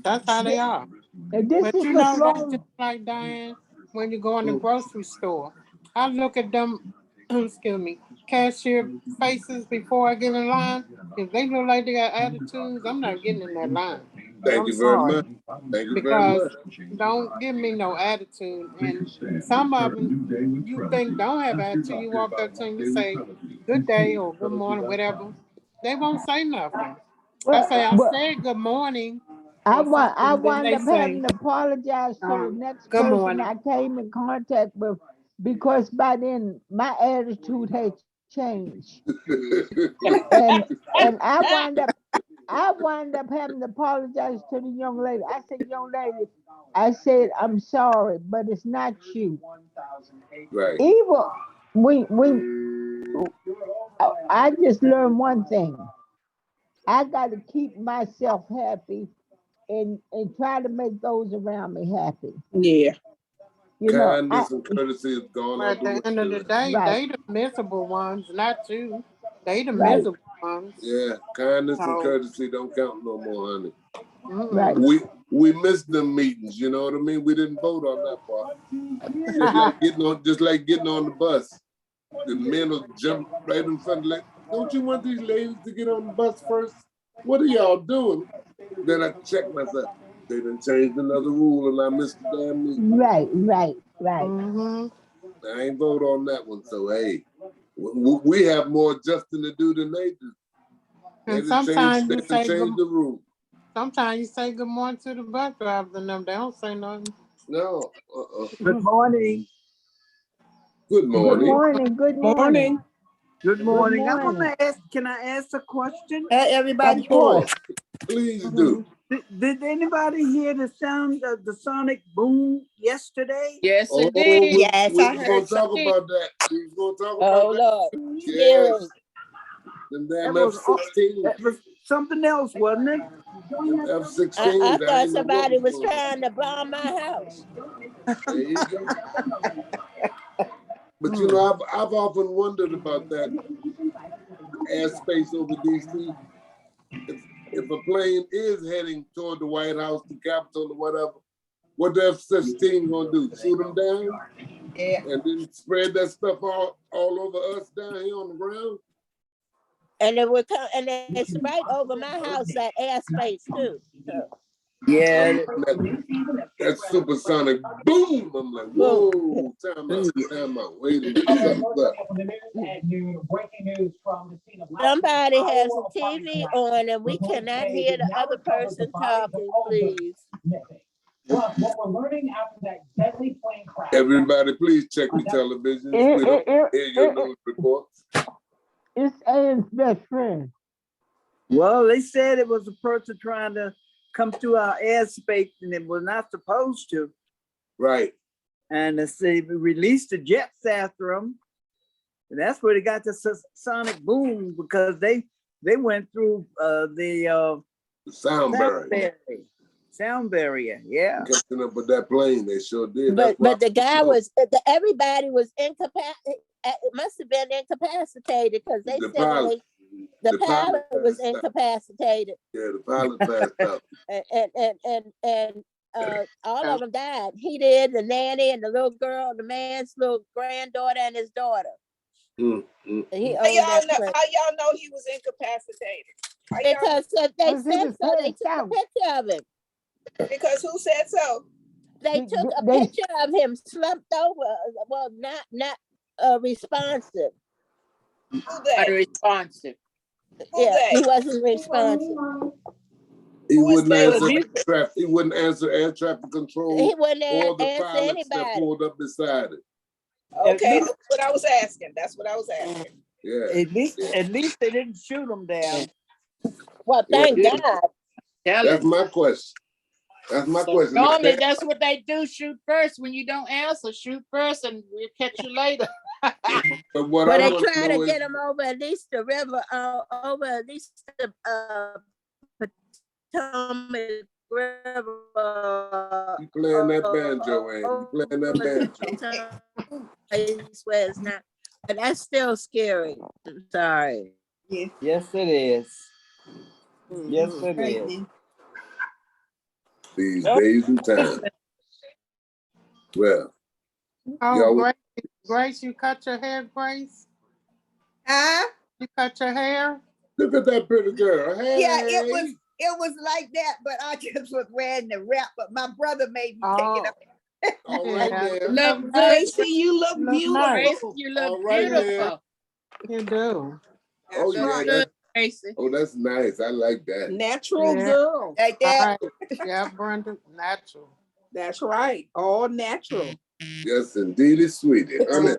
That's how they are. And this But is you what's know, that's wrong. just like Diane, when you go in the grocery store. I look at them, excuse me, cashier faces before I get in line. If they look like they got attitudes, I'm not getting in that line. Thank you very much. Thank you very much. Don't give me no attitude. And some of them you think don't have attitude. You walk up to them, you say good day or good morning, whatever. They won't say nothing. I said good morning. I wind up having to apologize to the next person I came in contact with because by then my attitude had changed. and I wind up having to apologize to the young lady. I said, young lady, I'm sorry, but it's not you. Right. I just learned one thing. I got to keep myself happy and try to make those around me happy. Yeah. You know, Kindness and courtesy is gone But out at the the end of the window. day, right, they the miserable ones, not you. They the right, miserable ones. Yeah, kindness and So, courtesy don't count no more, honey. right. We missed them meetings, you know what I mean? We didn't vote on that part. Just like getting on the bus. The men will jump right in front, like, don't you want these ladies to get on the bus first? What are y'all doing? Then I check myself. They done changed another rule and I missed the damn meeting. Right. I ain't vote on that one, so hey, we have more adjusting to do than they do. and sometimes you say change the rule. Sometimes you say good morning to the bus drivers and them. They don't say nothing. No. Good morning. Good morning. Good morning. Good morning. I'm morning. gonna ask. Can I ask a question? Everybody Of course. Please do. Did anybody hear the sound of the sonic boom yesterday? Yes, Oh, it did. we Yes, was I gonna heard talk something. about that. We was gonna talk Oh about that. Lord, Yes. scary. Them That damn was, F-16. that was something else, wasn't it? Them F-16s. I thought ain't know what somebody was going on. trying to bomb my house. There you go. But you know, I've often wondered about that airspace over DC. If a plane is heading toward the White House, the Capitol, or whatever, what the F-16 gonna do? Shoot them down? Yeah. And then spread that stuff all over us down here on the ground? And it would come, and it's right over my house, that airspace too. So, Yeah. That supersonic boom! I'm like, whoa, time out, wait a minute, something's up. somebody has a TV on and we cannot hear the other person talking, please. Everybody, please check your televisions. We don't hear your news reports. It's Ann's best friend. Well, they said it was a person trying to come through our airspace and it was not supposed to. Right. And they released the jets after them. And that's where they got the sonic boom, because they went through the sound barrier. Sound barrier, yeah. Catching up with that plane, they sure did. But the guy was, everybody was incapacitated. It must have been incapacitated because they said the pilot was incapacitated. Yeah, the pilot passed out. And all of them died. He did, the nanny and the little girl, the man's little granddaughter and his daughter. And he How y'all know he was incapacitated? Because they said so. They took a picture of him. Because who said so? They took a picture of him slumped over. Well, not responsive. Who that? Unresponsive. Yeah, he wasn't responsive. He wouldn't answer air traffic control. He wouldn't or the answer pilots that anybody. pulled up beside it. Okay, that's what I was asking. That's what I was asking. Yeah. At least they didn't shoot him down. Well, thank God. That's my question. That's my question. Normally, that's what they do. Shoot first. When you don't answer, shoot first, and we'll catch you later. But what Well, I they want try to to get him over at least the river, over at least the Potomac River. You playing that banjo, and you playing that banjo. Where it's not, but that's still scary. I'm sorry. Yes, it is. Yes, it is. These days and times. Well, oh, Grace, you cut your hair, Grace? Huh? You cut your hair? Look at that pretty girl. Hey. Yeah, it was like that, but I just was wearing the wrap, but my brother made me take it off. All right, there. Look Gracie, you look beautiful. Nice. You look all right, beautiful. You do. Oh, yeah. That's nice. I like that. Natural girl. Like that. Right. Yeah, Brenda, natural. That's right. All natural. Yes, indeed, sweetie. Honey.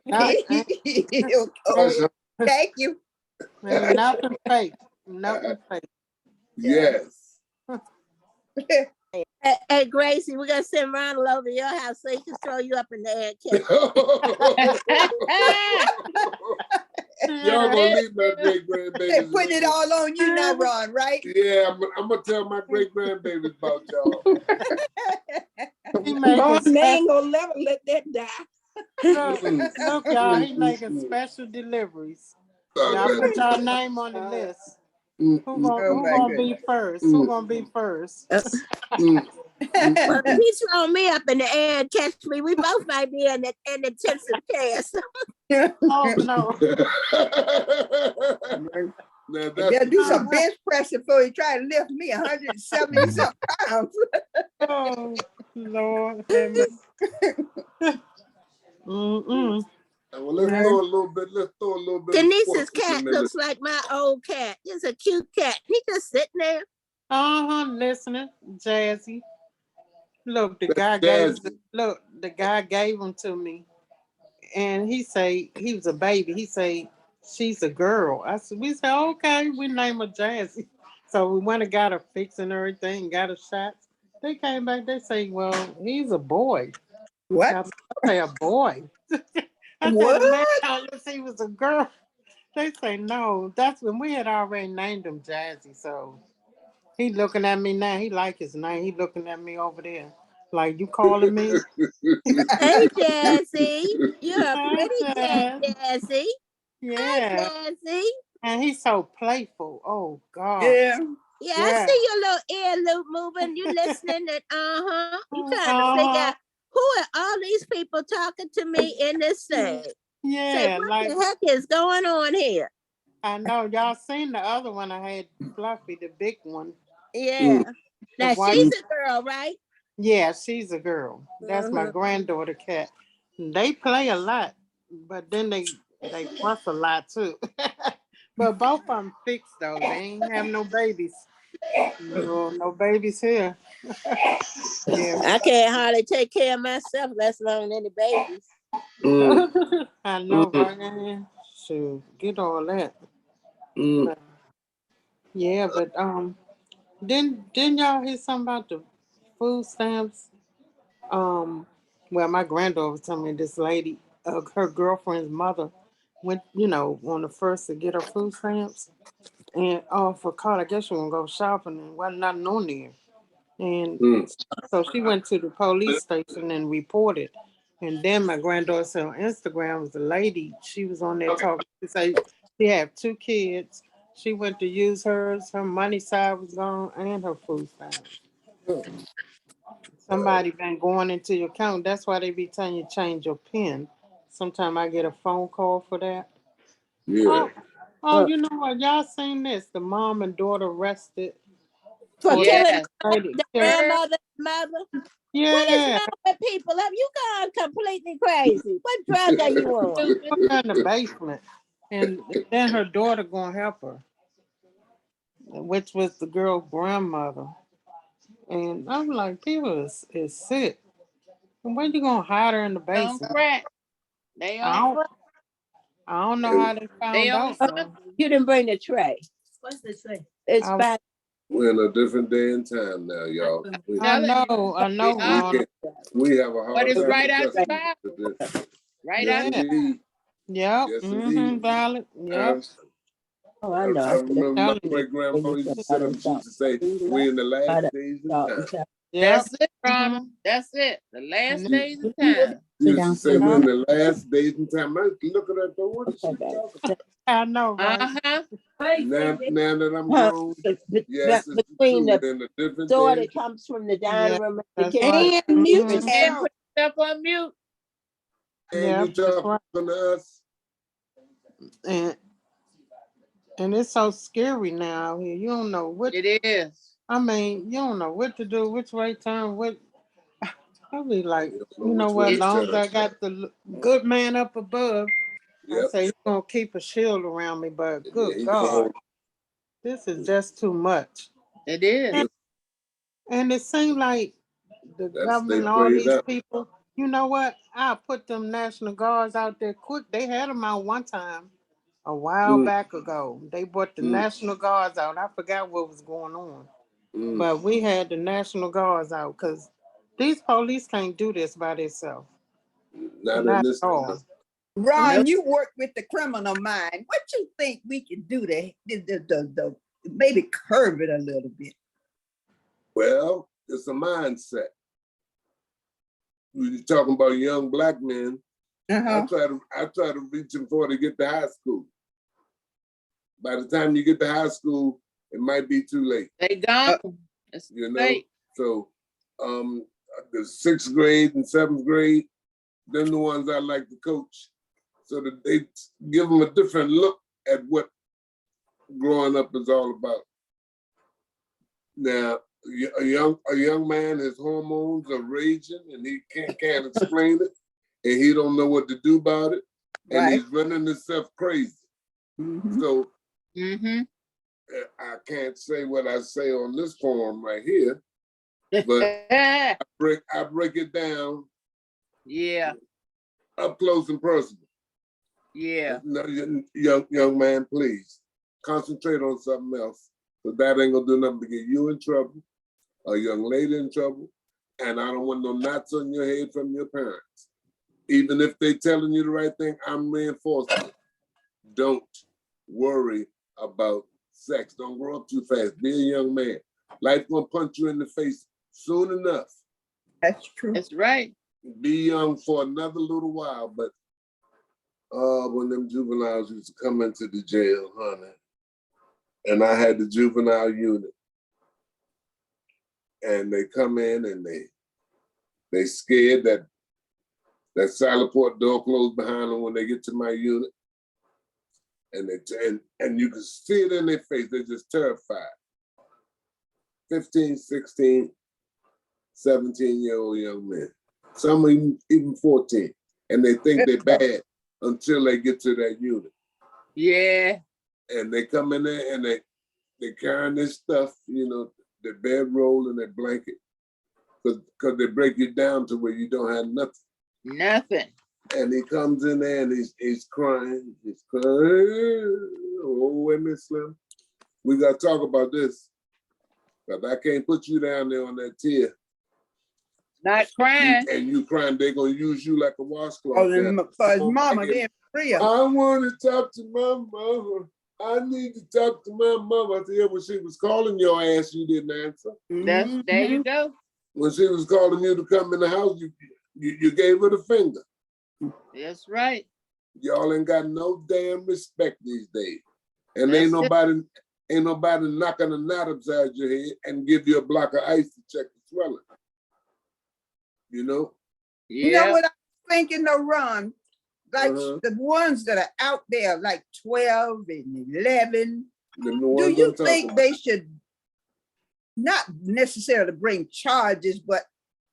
Thank you. Man, nothing fake. Nothing fake. Yes. Hey, Gracie, we're gonna send Ronald over to your house so he can throw you up in the air. Y'all gonna leave my great grandbabies. Putting it all on you now, Ron, right? Yeah, I'm gonna tell my great grandbabies about y'all. Ron, they ain't gonna never let that die. Look, y'all, he making special deliveries. Y'all put y'all name on the list. Who gonna be first? Who gonna be first? Well, if he throw me up in the air and catch me, we both might be in intensive care. So. Oh no. Now You better do some bench press before you try to lift me 170 something pounds. Oh Lord. Well, let's throw a little bit. Let's throw a little bit. Denise's cat looks like my old cat. It's a cute cat. He just sitting there. Listening, Jazzy. Look, the guy gave him to me, and he say he was a baby. He say she's a girl. We said okay. We name her Jazzy. So we went and got her fixed and everything. Got her shots. They came back. They say, well, he's a boy. What? I say a boy. I What? said the next time you see was a girl. They say no. That's when we had already named him Jazzy. So he looking at me now. He like his name. He looking at me over there. Like, you calling me? Hey, Jazzy. You're a pretty cat, Jazzy. Yeah. Hi, Jazzy. And he's so playful. Oh, God. Yeah. Yeah, I see your little ear loop moving. You listening and you trying to figure out who are all these people talking to me in this thing. Yeah. Say, what the heck is going on here? I know. Y'all seen the other one I had, Fluffy, the big one. Yeah. Now, she's a girl, right? Yeah, she's a girl. That's my granddaughter cat. They play a lot, but then they fuss a lot too. But both of them fixed though. They ain't have no babies. No babies here. Yeah. I can't hardly take care of myself, let alone any babies. I know, right? So get all that. Yeah, but didn't y'all hear something about the food stamps? Well, my granddaughter was telling me this lady, her girlfriend's mother went, on the first to get her food stamps, and for card, I guess she want to go shopping and wasn't nothing on there, and so she went to the police station and reported. And then my granddaughter said on Instagram was a lady. She was on there talking. She said she had 2 kids. She went to use hers. Her money side was gone and her food stamps. Somebody been going into your account. That's why they be telling you change your PIN. Sometimes I get a phone call for that. Yeah. You know what? Y'all seen this? The mom and daughter arrested for killing the grandmother, mother. Yeah. What is wrong with people? Have you gone completely crazy? What drug are you on? Put her in the basement, and then her daughter gonna help her, which was the girl's grandmother. And I'm like, people is sick. And when you gonna hide her in the basement? They on crack. I don't know how they found out. You didn't bring the tray. What's the tray? It's back. We're in a different day and time now, y'all. I know. We have a hard But it's time right out the adjusting to this. Right out the Indeed. Yep. Yes, indeed. Valid. Yep. Oh, I remember my great grandmother used to sit up. She used to say, "We're in the last days of time." That's it, Rhonda. That's it. The last days of time. She used to say, "We're in the last days of time." I look at her, go, "What is she talking about?" I know, right? Now that I'm grown, yes, it's between true. the In a different door day. that comes from the dining room That's and right. mute And yourself. put stuff on mute. And you talking to us. And it's so scary now out here. You don't know what it is. I mean, you don't know what to do, which way turn, what. I'll be like, you know what? As long as I got the good man up above, I say he's gonna keep a shield around me. But good God, this is just too much. It is. And it seems like the government, all these people. You know what? I put them National Guards out there quick. They had them out one time a while back ago. They brought the National Guards out. I forgot what was going on. But we had the National Guards out because these police can't do this by themselves. Not in this all. Ron, you work with the criminal mind. What you think we can do to maybe curb it a little bit? Well, it's a mindset. When you're talking about young black men, I try to reach them before they get to high school. By the time you get to high school, it might be too late. They gone. You know, so the 6th grade and 7th grade, them the ones I like to coach, so that they give them a different look at what growing up is all about. Now, a young man, his hormones are raging, and he can't explain it, and he don't know what to do about it, and he's running himself crazy. So I can't say what I say on this forum right here, but I break it down. Yeah. Up close and personal. Yeah. No, young man, please concentrate on something else, because that ain't gonna do nothing to get you in trouble, a young lady in trouble, and I don't want no knots on your head from your parents. Even if they telling you the right thing, I'm reinforcing it. Don't worry about sex. Don't grow up too fast. Be a young man. Life gonna punch you in the face soon enough. That's true. That's right. Be young for another little while, but when them juveniles used to come into the jail, honey, and I had the juvenile unit, and they come in and they scared that Sallyport door closed behind them when they get to my unit, and you can see it in their face. They're just terrified. 15, 16, 17-year-old young men. Some are even 14, and they think they're bad until they get to that unit. Yeah. And they come in there and they carrying this stuff, you know, their bedroll and their blanket, because they break you down to where you don't have nothing. Nothing. And he comes in there and he's crying. He's crying. Oh, wait a minute, Slim. We got to talk about this, because I can't put you down there on that tier. Not crying. And you crying, they're going to use you like a washcloth. Oh, for his mama, they're real. I want to talk to my mama. I need to talk to my mama. I said, yeah, when she was calling your ass, you didn't answer. There you go. When she was calling you to come in the house, you gave her the finger. That's right. Y'all ain't got no damn respect these days. And ain't nobody knocking a knot upside your head and give you a block of ice to check the swelling. You know? You know what I'm thinking though, Ron? Like the ones that are out there, like 12 and 11, do you think they should not necessarily bring charges, but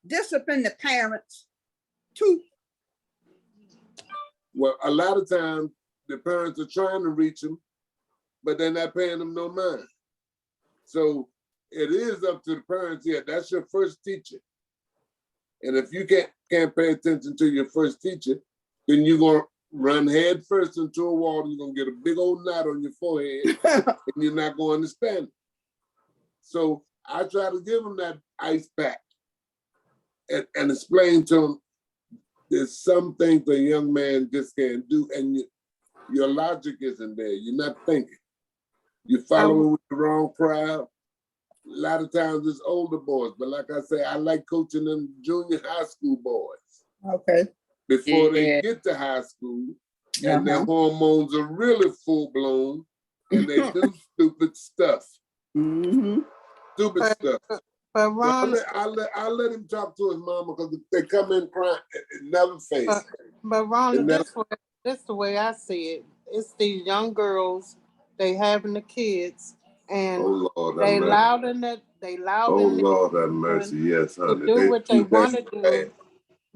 discipline the parents too? Well, a lot of times the parents are trying to reach them, but they're not paying them no mind. So it is up to the parents. Yeah, that's your first teacher. And if you can't pay attention to your first teacher, then you're going to run head first into a wall. You're going to get a big old knot on your forehead, and you're not going to stand it. So I try to give them that ice pack and explain to them there's some things a young man just can't do, and your logic isn't there. You're not thinking. You're following with the wrong crowd. A lot of times it's older boys, but like I say, I like coaching them junior high school boys. Okay. Before they get to high school, and their hormones are really full blown, and they do stupid stuff. Stupid stuff. But Ron, so I let him talk to his mama, because they come in crying, it never fails. But Ron, this the way I see it. It's these young girls, they having the kids, and they loud in that. They loud. Oh Lord have mercy, yes, honey. They do what they want to do.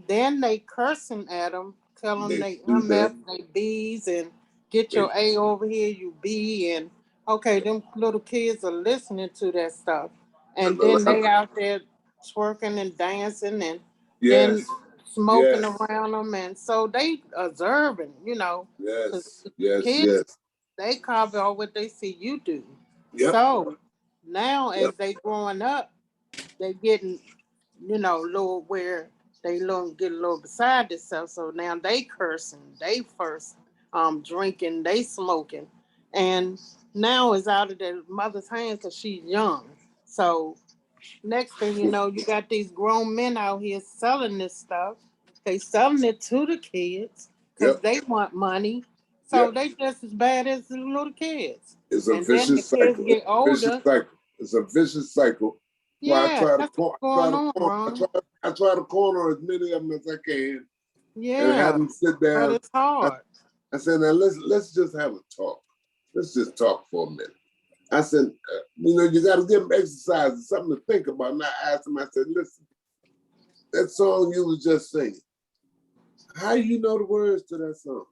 Then they cursing at them, tell them they MF, they B's, and get your A over here, you B, and okay, them little kids are listening to that stuff, and then they out there twerking and dancing, and then smoking around them, and so they observing, you know. Kids, they copy all what they see you do. So now as they growing up, they getting, you know, little where they get a little beside themselves. So now they cursing, they first drinking, they smoking, and now it's out of their mother's hands because she's young. So next thing you know, you got these grown men out here selling this stuff. They selling it to the kids because they want money. So they just as bad as the little kids. It's a And then the vicious kids cycle. get older. It's a vicious cycle. Yeah, that's what's going on, Ron. I try to corner as many of them as I can. Yeah, and have them sit down. but it's hard. I said, now let's just have a talk. Let's just talk for a minute. I said, you got to give them exercise, something to think about. And I asked them, I said, listen, that song you was just singing, how you know the words to that song?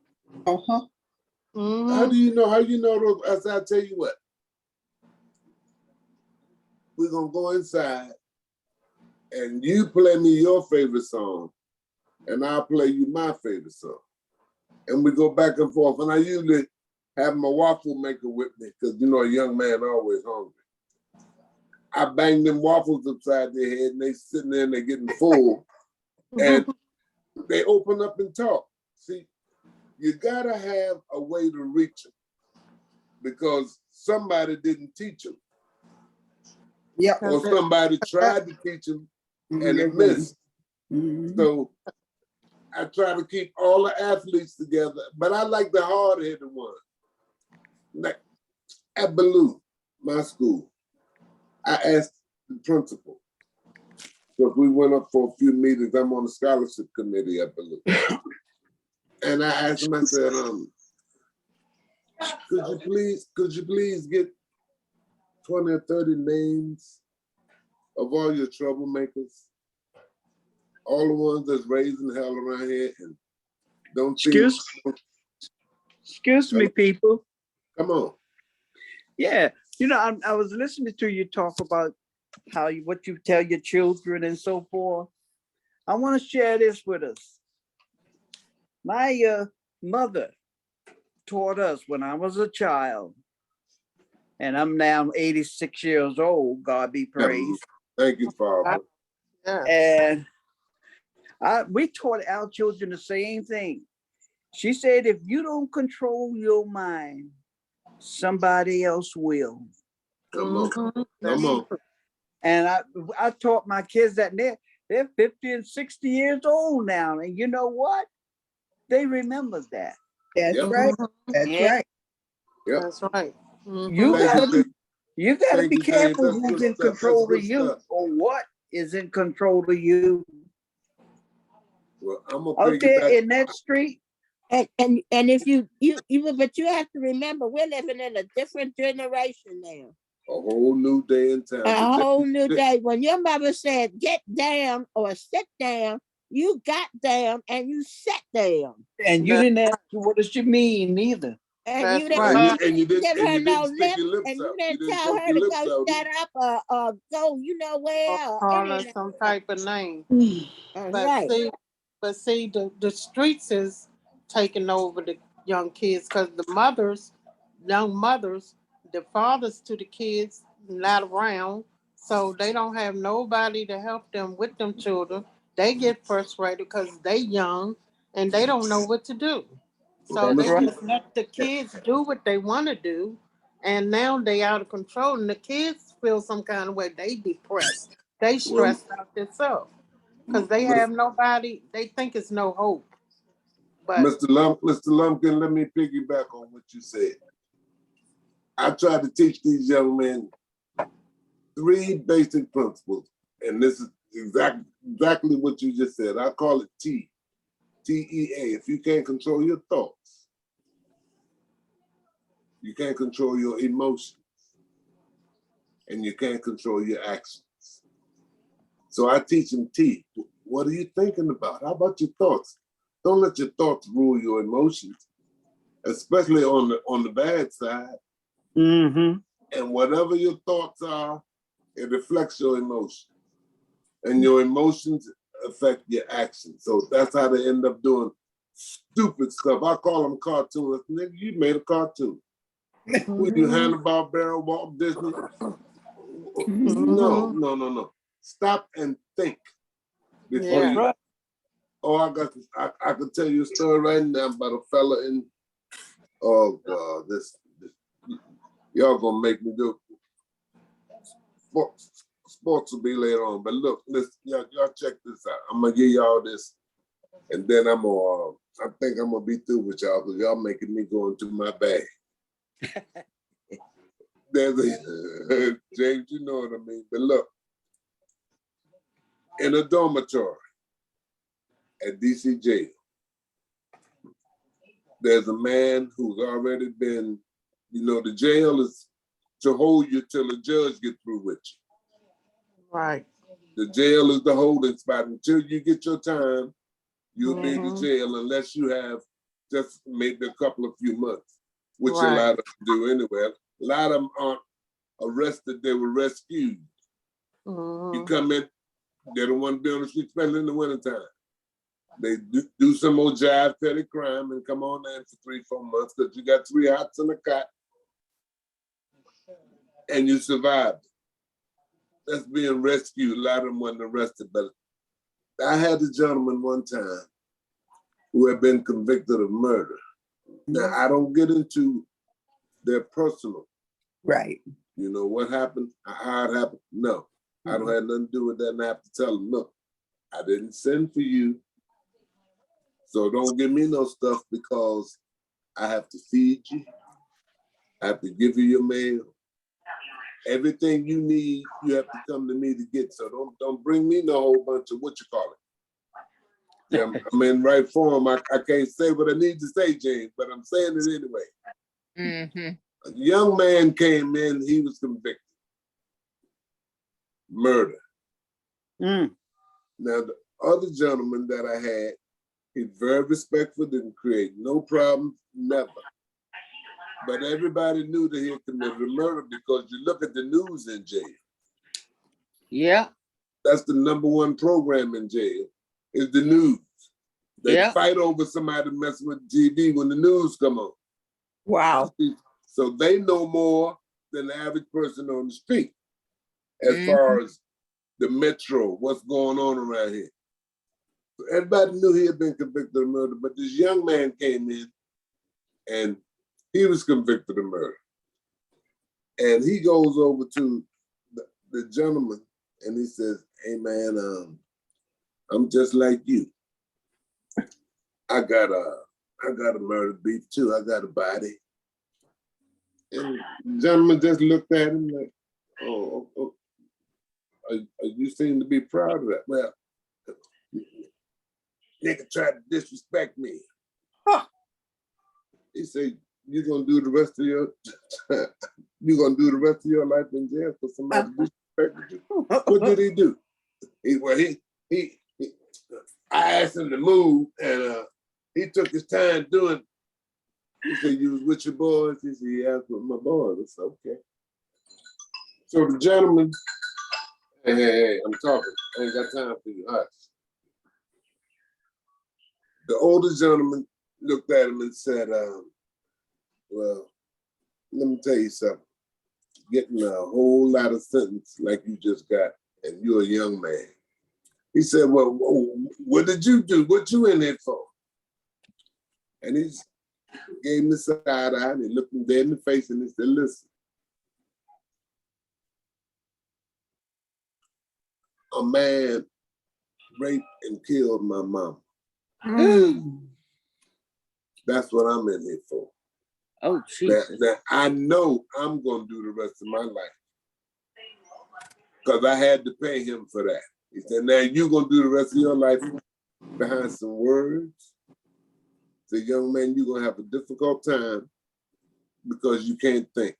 Mm-hmm. How do you know? How you know those? I said, I'll tell you what. We're going to go inside and you play me your favorite song and I'll play you my favorite song. And we go back and forth. And I usually have my waffle maker with me because, a young man always hungry. I bang them waffles upside their head and they sitting there and they're getting full. And they open up and talk. See, you gotta have a way to reach them because somebody didn't teach them. Yeah. Or somebody tried to teach them and it missed. So I try to keep all the athletes together, but I like the hard-headed ones. Like at Baloo, my school, I asked the principal, because we went up for a few meetings. I'm on the scholarship committee at Baloo. And I asked him, I said, could you please get 20 or 30 names of all your troublemakers? All the ones that's raising hell around here and don't Excuse me, people. Come on. Yeah, I was listening to you talk about what you tell your children and so forth. I want to share this with us. My mother taught us when I was a child, and I'm now 86 years old, God be praised. Thank you, Father. And we taught our children the same thing. She said, if you don't control your mind, somebody else will. Come on. Come on. And I taught my kids that they're 50 and 60 years old now. And you know what? They remember that. That's right. That's right. Yep. That's right. You gotta be careful who's in control of you or what is in control of you. Well, I'm gonna out there in that street. And if you but you have to remember, we're living in a different generation now. A whole new day in time. A whole new day. When your mother said, get down or sit down, you got down and you sat down. And you didn't ask her what does she mean either. And you didn't give her no lip, and you didn't tell her to go shut up or go, where. Or call her some type of name. But see, the streets is taking over the young kids because young mothers, the fathers to the kids not around, so they don't have nobody to help them with them children. They get frustrated because they young and they don't know what to do. So they just let the kids do what they want to do, and now they out of control. And the kids feel some kind of way. They depressed. They stressed out themselves because they have nobody. They think it's no hope. But Mr. Lumpkin, let me piggyback on what you said. I try to teach these young men 3 basic principles, and this is exactly what you just said. I call it TEA. If you can't control your thoughts, you can't control your emotions, and you can't control your actions. So I teach them T. What are you thinking about? How about your thoughts? Don't let your thoughts rule your emotions, especially on the bad side. Mm-hmm. And whatever your thoughts are, it reflects your emotions. And your emotions affect your actions. So that's how they end up doing stupid stuff. I call them cartoons. Nigga, you made a cartoon. When you Hanna-Barbera, Walt Disney. No. Stop and think before I could tell you a story right now about a fella in, oh God, this y'all gonna make me do sports will be later on. But look, listen, y'all check this out. I'm gonna give y'all this, and then I think I'm gonna be through with y'all because y'all making me go into my bag. There's a James, you know what I mean. But look, in a dormitory at DC jail, there's a man who's already been, the jail is to hold you till the judge get through with you. Right. The jail is the holding spot. Until you get your time, you'll be in the jail unless you have just maybe a couple of few months, which a lot of them do anyway. A lot of them aren't arrested, they were rescued. You come in, they don't want to be on the street, especially in the wintertime. They do some more jive, petty crime and come on in for 3-4 months because you got 3 hots in a cot and you survived. That's being rescued. A lot of them wasn't arrested, but I had a gentleman one time who had been convicted of murder. Now, I don't get into their personal. Right. You know what happened, how it happened? No, I don't have nothing to do with that, and I have to tell them, look, I didn't send for you, so don't give me no stuff because I have to feed you, I have to give you your meal. Everything you need, you have to come to me to get. So don't bring me no whole bunch of what you call it. Yeah, I'm in right form. I can't say what I need to say, James, but I'm saying it anyway. A young man came in, he was convicted. Murder. Now, the other gentleman that I had, he's very respectful, didn't create no problems, never. But everybody knew that he had committed a murder because you look at the news in jail. Yeah. That's the #1 program in jail, is the news. They fight over somebody messing with TV when the news come on. Wow. So they know more than the average person on the street as far as the metro, what's going on around here. So everybody knew he had been convicted of murder, but this young man came in and he was convicted of murder. And he goes over to the gentleman and he says, hey man, I'm just like you. I got a murder beef too. I got a body. And the gentleman just looked at him like, oh, you seem to be proud of that. Well, nigga tried to disrespect me. Huh. He said, you're gonna do the rest of your life in jail for somebody disrespected you. What did he do? I asked him to move and he took his time doing. He said, you was with your boys? He said, yeah, I was with my boys. I said, okay. So the gentleman, hey, I'm talking. I ain't got time for you. Hush. The older gentleman looked at him and said, well, let me tell you something. Getting a whole lot of sentence like you just got, and you're a young man. He said, well, what did you do? What you in here for? And he gave him the side eye and he looked him dead in the face and he said, listen, a man raped and killed my mom. That's what I'm in here for. Oh, Jesus. That I know I'm going to do the rest of my life because I had to pay him for that. He said, now you're going to do the rest of your life behind some words. He said, young man, you're going to have a difficult time because you can't think.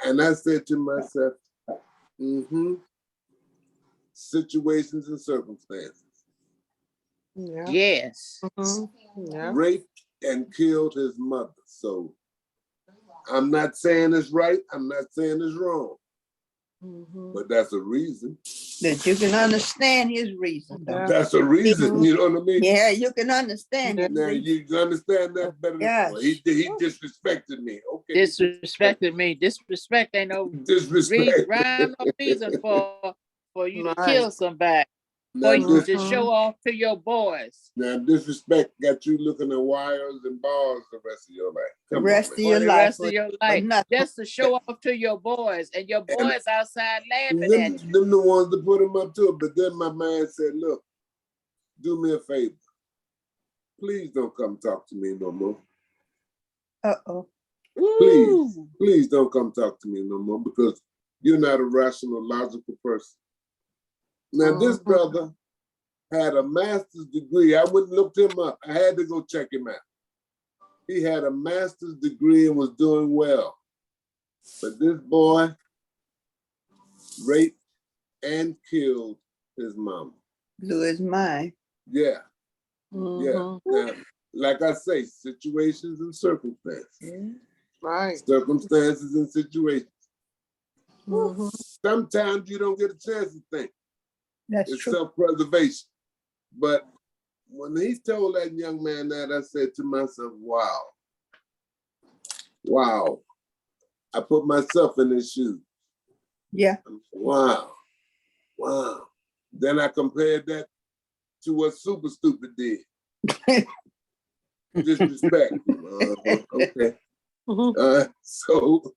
And I said to myself, situations and circumstances. Yeah. Yes. Yeah. Raped and killed his mother. So I'm not saying it's right. I'm not saying it's wrong. But that's a reason. That you can understand his reason. That's a reason, you know what I mean? Yeah, you can understand it. Now you understand that better than he disrespected me. Okay. Disrespected me. Disrespect ain't no disrespect. rhyme or reason for you to kill somebody. Now, to show off to your boys. Now, disrespect got you looking at wires and bars the rest of your life. The rest of your For the life. rest of your life. Just to show off to your boys, and your boys outside laughing at you. Them the ones that put him up to it. But then my man said, look, do me a favor. Please don't come talk to me no more. Uh-oh. Please don't come talk to me no more because you're not a rational, logical person. Now, this brother had a master's degree. I wouldn't look him up. I had to go check him out. He had a master's degree and was doing well. But this boy raped and killed his mama. Blew his mind. Yeah. Yeah. Now, like I say, situations and circumstances. Right. Circumstances and situations. Sometimes you don't get a chance to think. That's it's true. Self-preservation. But when he told that young man that, I said to myself, wow. Wow. I put myself in his shoes. Yeah. Wow. Wow. Then I compared that to what Super Stupid did. Disrespect. Okay. So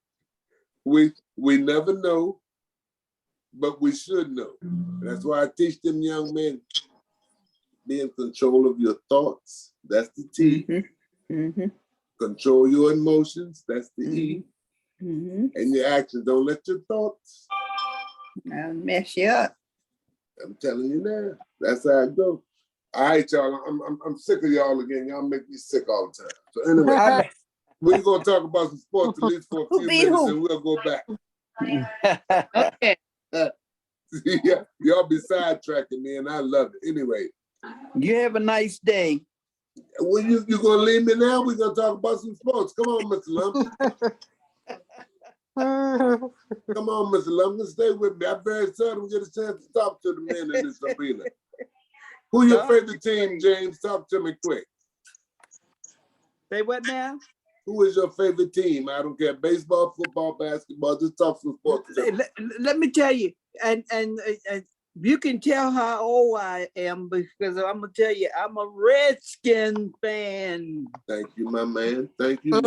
we never know, but we should know. That's why I teach them young men, be in control of your thoughts. That's the T. Control your emotions. That's the E. And your actions. Don't let your thoughts mess you up. I'm telling you now. That's how it goes. All right, y'all. I'm sick of y'all again. Y'all make me sick all the time. So anyway, we're gonna talk about some sports at least for a few minutes, and we'll go back. Okay. Yeah, y'all be sidetracking me, and I love it. Anyway, you have a nice day. Well, you gonna leave me now? We're gonna talk about some sports. Come on, Mr. Lumpkin. Come on, Mr. Lumpkin, stay with me. I very seldom get a chance to talk to the men in this arena. Who your favorite team, James? Talk to me quick. Say what now? Who is your favorite team? I don't care. Baseball, football, basketball. Just talk some sports. Let me tell you, and you can tell how old I am because I'm gonna tell you, I'm a Redskin fan. Thank you, my man. Thank you.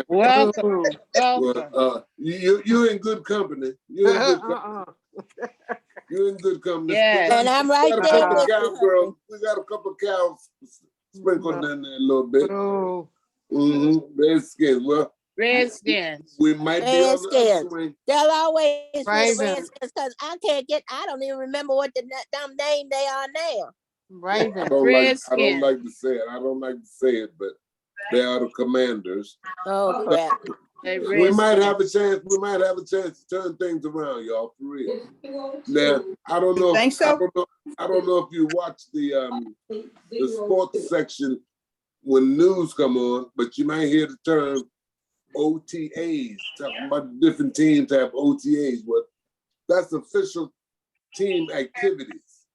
Welcome. Well, you're in good company. You're in good company. You're in good company. Yeah. And I'm right there with you. We got a couple of cows sprinkled in there a little bit. Redskins. Well, Redskins. We might be on the upswing. They'll always be the Redskins because I don't even remember what the dumb name they are now. I don't like to say it. I don't like to say it, but they are the Commanders. Oh crap. We might have a chance. We might have a chance to turn things around, y'all, for real. Now, I don't know. Think so? I don't know if you watch the sports section when news come on, but you might hear the term OTAs, talking about different teams have OTAs. Well, that's official team activities.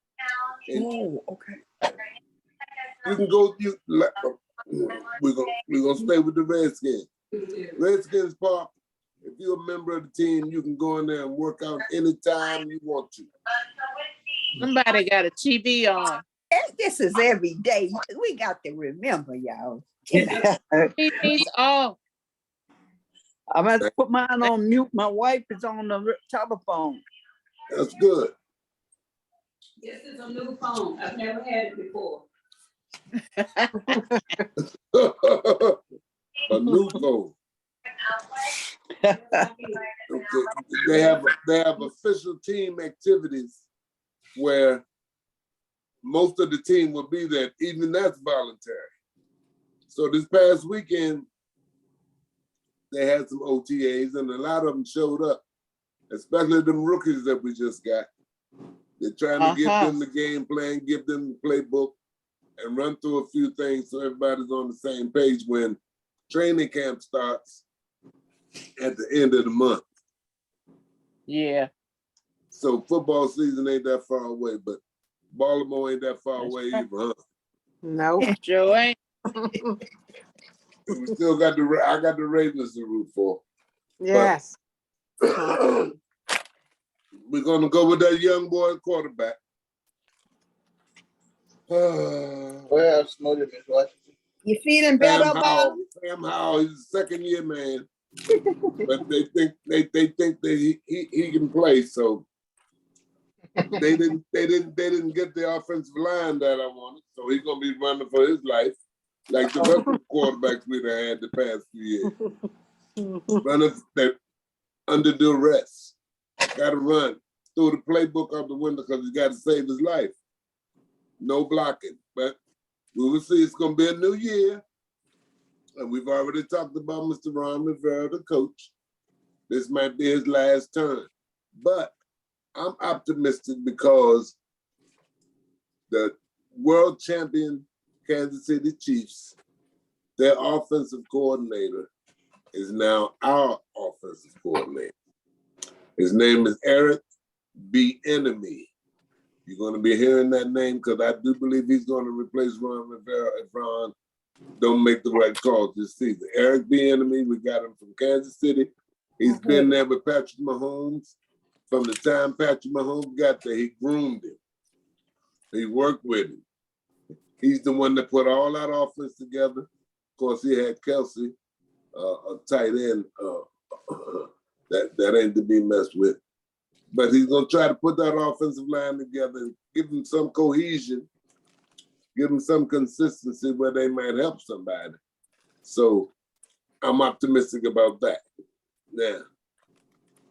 Oh, okay. You can go. We're gonna stay with the Redskins. Redskins Park. If you're a member of the team, you can go in there and work out anytime you want to. Somebody got a TV on. This is every day. We got to remember, y'all. TV's off. I'm going to put mine on mute. My wife is on the telephone. That's good. This is a new phone. I've never had it before. A new phone. Okay. They have official team activities where most of the team will be there. Even that's voluntary. So this past weekend, they had some OTAs and a lot of them showed up, especially them rookies that we just got. They're trying to give them the game plan, give them the playbook, and run through a few things so everybody's on the same page when training camp starts at the end of the month. Yeah. So football season ain't that far away, but Baltimore ain't that far away either, huh? No. Sure ain't. We still got I got the Ravens to root for. Yes. We're gonna go with that young boy quarterback. Well, smoother Miss Washington. You feeling better, Bob? Sam Howell, he's a second year man. But they think that he can play, so they didn't get the offensive line that I wanted. So he's gonna be running for his life, like the rest of the quarterbacks we've had the past few years. Running under duress. Gotta run. Threw the playbook out the window because he got to save his life. No blocking. But we will see. It's gonna be a new year. And we've already talked about Mr. Ron Rivera, the coach. This might be his last turn. But I'm optimistic because the world champion Kansas City Chiefs, their offensive coordinator is now our offensive coordinator. His name is Eric Bieniemy. You're going to be hearing that name because I do believe he's going to replace Ron Rivera if Ron don't make the right calls this season. Eric Bieniemy, we got him from Kansas City. He's been there with Patrick Mahomes. From the time Patrick Mahomes got there, he groomed him. He worked with him. He's the one that put all that offense together. Of course, he had Kelsey, a tight end that ain't to be messed with. But he's going to try to put that offensive line together and give them some cohesion, give them some consistency where they might help somebody. So I'm optimistic about that. Now,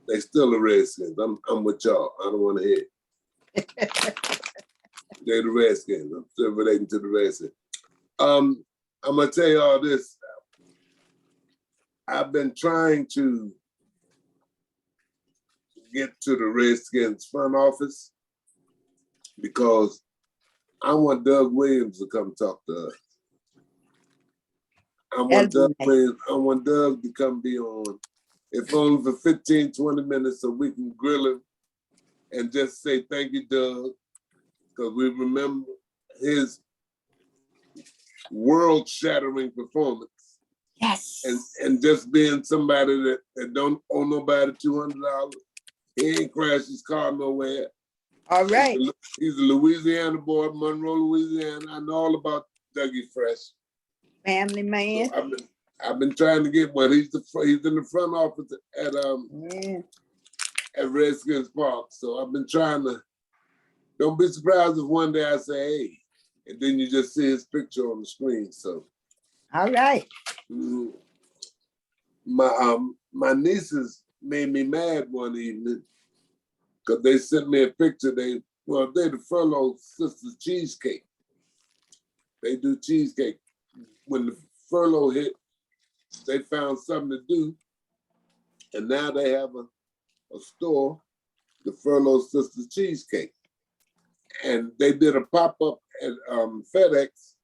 they still the Redskins. I'm with y'all. I don't want to hear it. They're the Redskins. I'm still relating to the Redskins. I'm going to tell you all this. I've been trying to get to the Redskins front office because I want Doug Williams to come talk to us. I want Doug to come be on, if only for 15, 20 minutes so we can grill him and just say, thank you, Doug, because we remember his world-shattering performance. Yes. And just being somebody that don't owe nobody $200. He ain't crashed his car nowhere. All right. He's a Louisiana boy, Monroe, Louisiana. I know all about Dougie Fresh. Family man. So I've been trying to get one. He's in the front office at Redskins Park. So I've been trying to. Don't be surprised if one day I say, hey, and then you just see his picture on the screen. So. All right. My nieces made me mad one evening because they sent me a picture. They the Furlough Sisters cheesecake. They do cheesecake. When the furlough hit, they found something to do, and now they have a store, the Furlough Sisters Cheesecake. And they did a pop-up at FedEx,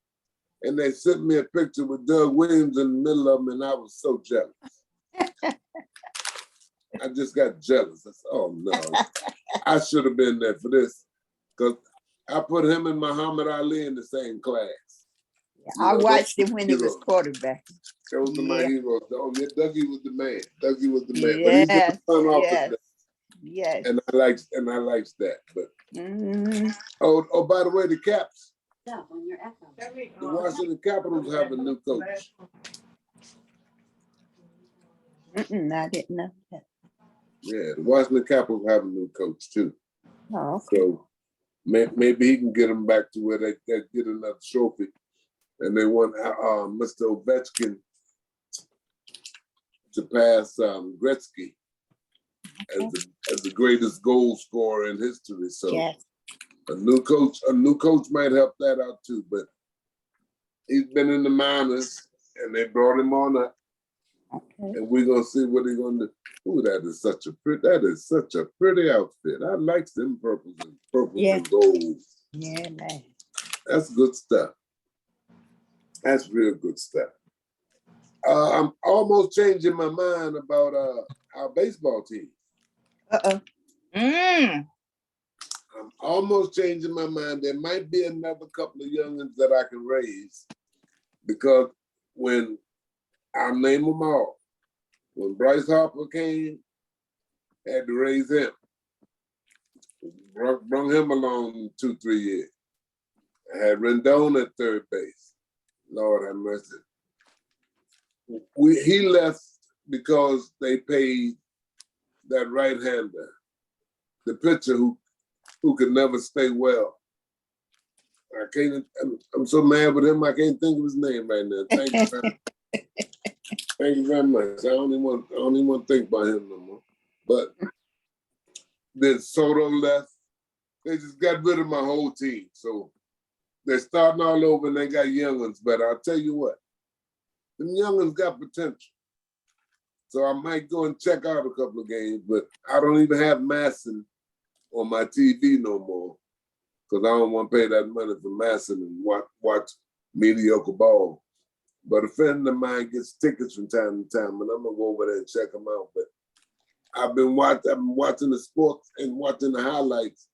and they sent me a picture with Doug Williams in the middle of them, and I was so jealous. I just got jealous. I said, oh no, I should have been there for this, because I put him and Muhammad Ali in the same class. I watched him when he was quarterback. Those are my heroes. Oh, yeah, Dougie was the man. Dougie was the man. Yes, but he's in the front office. Yes. And I likes that. But oh, by the way, the Caps. The Washington Capitals have a new coach. I didn't know that. Yeah, the Washington Capitals have a new coach too. Oh, okay. So maybe he can get them back to where they get another trophy. And they want Mr. Ovechkin to pass Gretzky as the greatest goal scorer in history. So yes. a new coach might help that out too. But he's been in the minors, and they brought him on up. Okay. And we're gonna see what he's gonna do. Ooh, that is such a pretty outfit. I like them purples and golds. Yeah, man. That's good stuff. That's real good stuff. I'm almost changing my mind about our baseball team. I'm almost changing my mind. There might be another couple of youngins that I can raise, because when I'll name them all. When Bryce Harper came, had to raise him. Brought him along 2-3 years. I had Rendon at third base. Lord have mercy. He left because they paid that right-hander, the pitcher who could never stay well. I'm so mad with him, I can't think of his name right now. Thank you very much. I don't even want to think about him no more. But then Soto left. They just got rid of my whole team. So they're starting all over and they got young ones. But I'll tell you what, them young ones got potential. So I might go and check out a couple of games, but I don't even have Masson on my TV no more because I don't want to pay that money for Masson and watch mediocre ball. But a friend of mine gets tickets from time to time, and I'm gonna go over there and check them out. But I've been watching the sports and watching the highlights.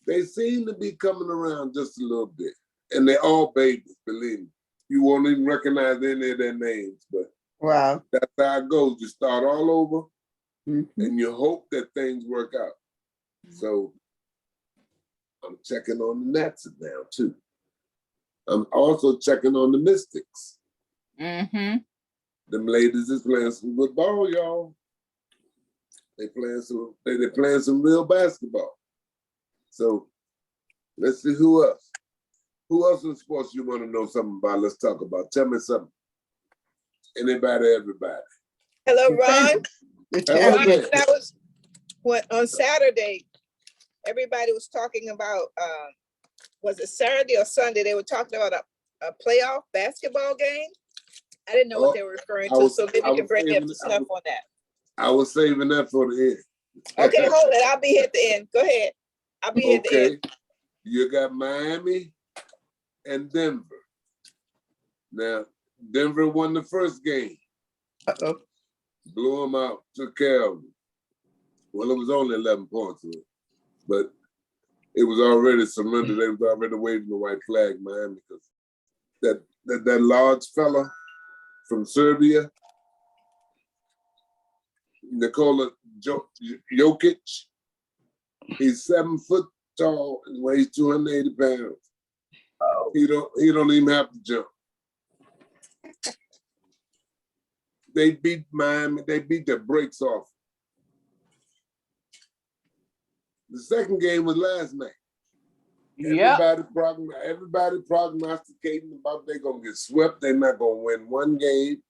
They seem to be coming around just a little bit, and they're all babies. Believe me, you won't even recognize any of their names. But wow, that's how it goes. You start all over, and you hope that things work out. So I'm checking on the Nets now too. I'm also checking on the Mystics. Them ladies is playing some good ball, y'all. They playing some real basketball. So let's see who else. Who else in sports you want to know something about? Let's talk about. Tell me something. Anybody, everybody. Hello, Ron. Hello Ron, there. on Saturday, everybody was talking about, was it Saturday or Sunday? They were talking about a playoff basketball game. I didn't know what they were referring to, so maybe you can bring me up to snuff on that. I was saving that for the end. Okay, hold it. I'll be here at the end. Go ahead. I'll be here at the end. You got Miami and Denver. Now, Denver won the first game. Blew them out, took care of them. Well, it was only 11 points, but it was already surrendered. They was already waving the white flag, Miami, because that large fella from Serbia, Nikola Jokic, he's 7 foot tall and weighs 280 pounds. He don't even have to jump. They beat Miami. They beat the brakes off. The second game was last night. Everybody prognosticating about they're gonna get swept. They're not gonna win one game.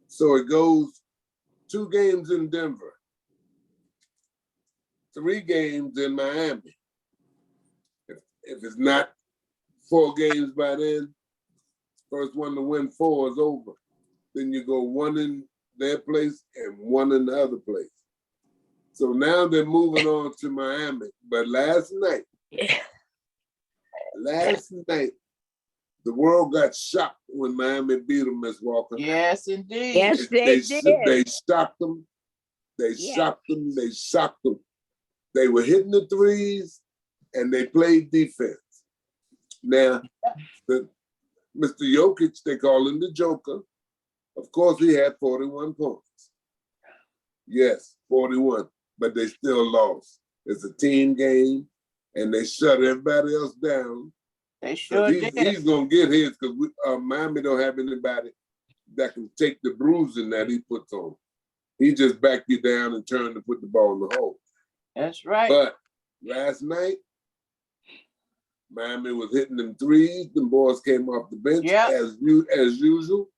So it goes 2 games in Denver, 3 games in Miami. If it's not 4 games by then, first one to win 4 is over. Then you go 1 in their place and 1 in the other place. So now they're moving on to Miami. But last night, the world got shocked when Miami beat them, Miss Walker. Yes, indeed. Yes, they did. They shocked them. They shocked them. They shocked them. They were hitting the threes and they played defense. Now, Mr. Jokic, they call him the Joker. Of course, he had 41 points. Yes, 41, but they still lost. It's a team game, and they shut everybody else down. They sure did. He's going to get his because Miami don't have anybody that can take the bruising that he puts on. He just back you down and turn to put the ball in the hole. That's right. But last night, Miami was hitting them threes. Them boys came off the bench as usual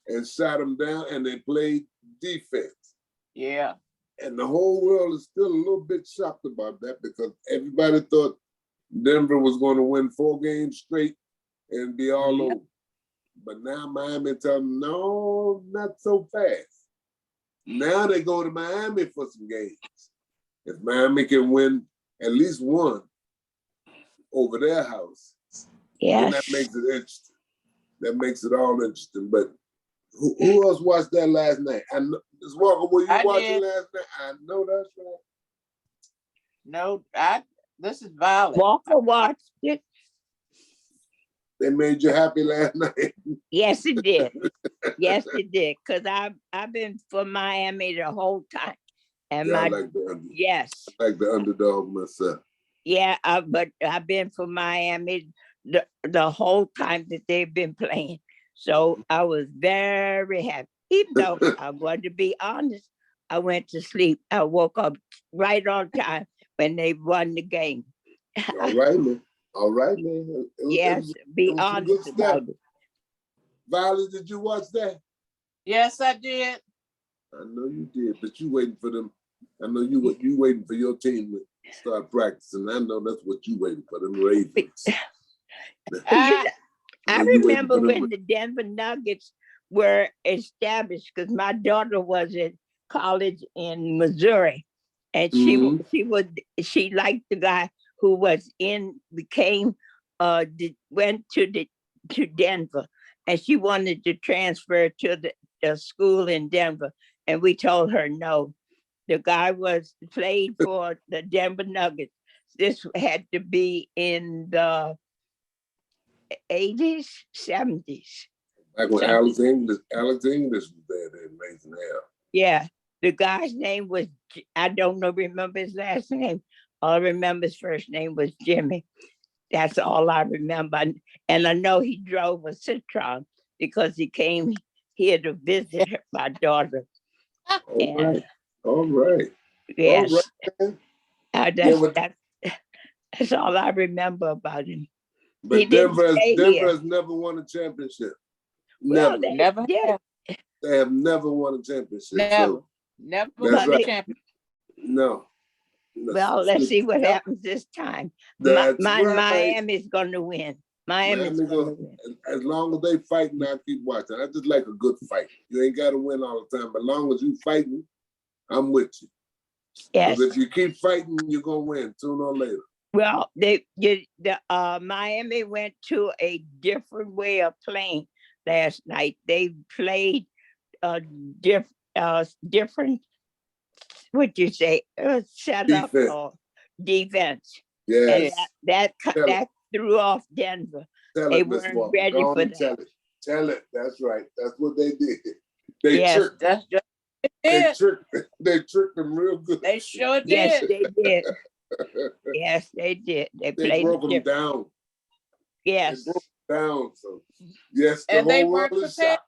and shot them down, and they played defense. Yeah. And the whole world is still a little bit shocked about that because everybody thought Denver was going to win 4 games straight and be all over. But now Miami telling them, no, not so fast. Now they go to Miami for some games. If Miami can win at least 1 over their house, then that makes it interesting. That makes it all interesting. But who else watched that last night? Ms. Walker, were you watching last night? I know that's right. No, this is Violet. Walker watched it. They made you happy last night. Yes, it did. Yes, it did. Because I've been for Miami the whole time. And I like the underdog. Yes. I like the underdog myself. Yeah, but I've been for Miami the whole time that they've been playing. So I was very happy. Even though I wanted to be honest, I went to sleep. I woke up right on time when they won the game. All right, man. All right, man. Yes, be honest about it. Violet, did you watch that? Yes, I did. I know you did, but you waiting for them. I know you waiting for your team to start practicing. I know that's what you waiting for, them Ravens. I remember when the Denver Nuggets were established because my daughter was at college in Missouri, and she liked the guy who was went to Denver, and she wanted to transfer to the school in Denver, and we told her no. The guy played for the Denver Nuggets. This had to be in the 80s, 70s. Like when Alex English was there, that amazing hair. Yeah, the guy's name was, I don't remember his last name. All I remember his first name was Jimmy. That's all I remember. And I know he drove a Citroen because he came here to visit my daughter. All right. Yes. All right. That's all I remember about him. But Denver has never won a championship. Well, never. They have never won a championship. Never won a championship. No. Well, let's see what happens this time. Miami's going to win. Miami's going to win. As long as they fighting, I keep watching. I just like a good fight. You ain't got to win all the time, but as long as you fighting, I'm with you. Yes. Because if you keep fighting, you're going to win sooner or later. Well, Miami went to a different way of playing last night. They played different, what'd you say, setup or defense. Yes. And that threw off Denver. They weren't ready for that. Tell it. That's right. That's what they did. They tricked them real good. They sure did. Yes, they did. Yes, they did. They broke them down. Yes. They broke them down. So yes, the and whole world is shocked.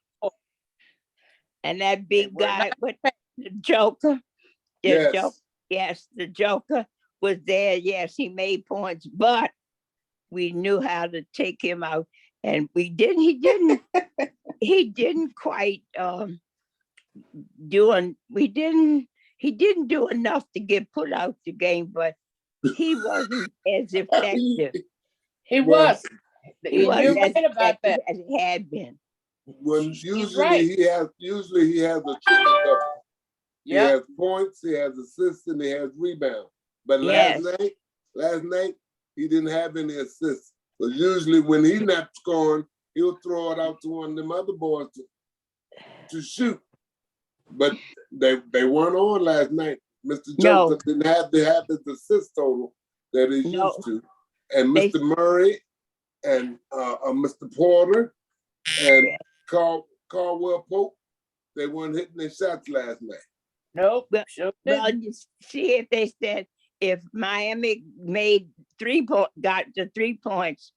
And that big guy with the Joker. The Joker was there. Yes, he made points, but we knew how to take him out. And he didn't quite he didn't do enough to get put out the game, but he wasn't as effective. He was. He wasn't right about that. As it had been. When usually he has a triple double. He has points, he has assists, and he has rebounds. But last night he didn't have any assists. But usually when he's not scoring, he'll throw it out to one of them other boys to shoot. But they weren't on last night. Mr. Joker didn't have the assist total that he used to. And Mr. Murray and Mr. Porter and Caldwell Pope, they weren't hitting their shots last night. Nope. Well, you see if they said if Miami made got the 3 points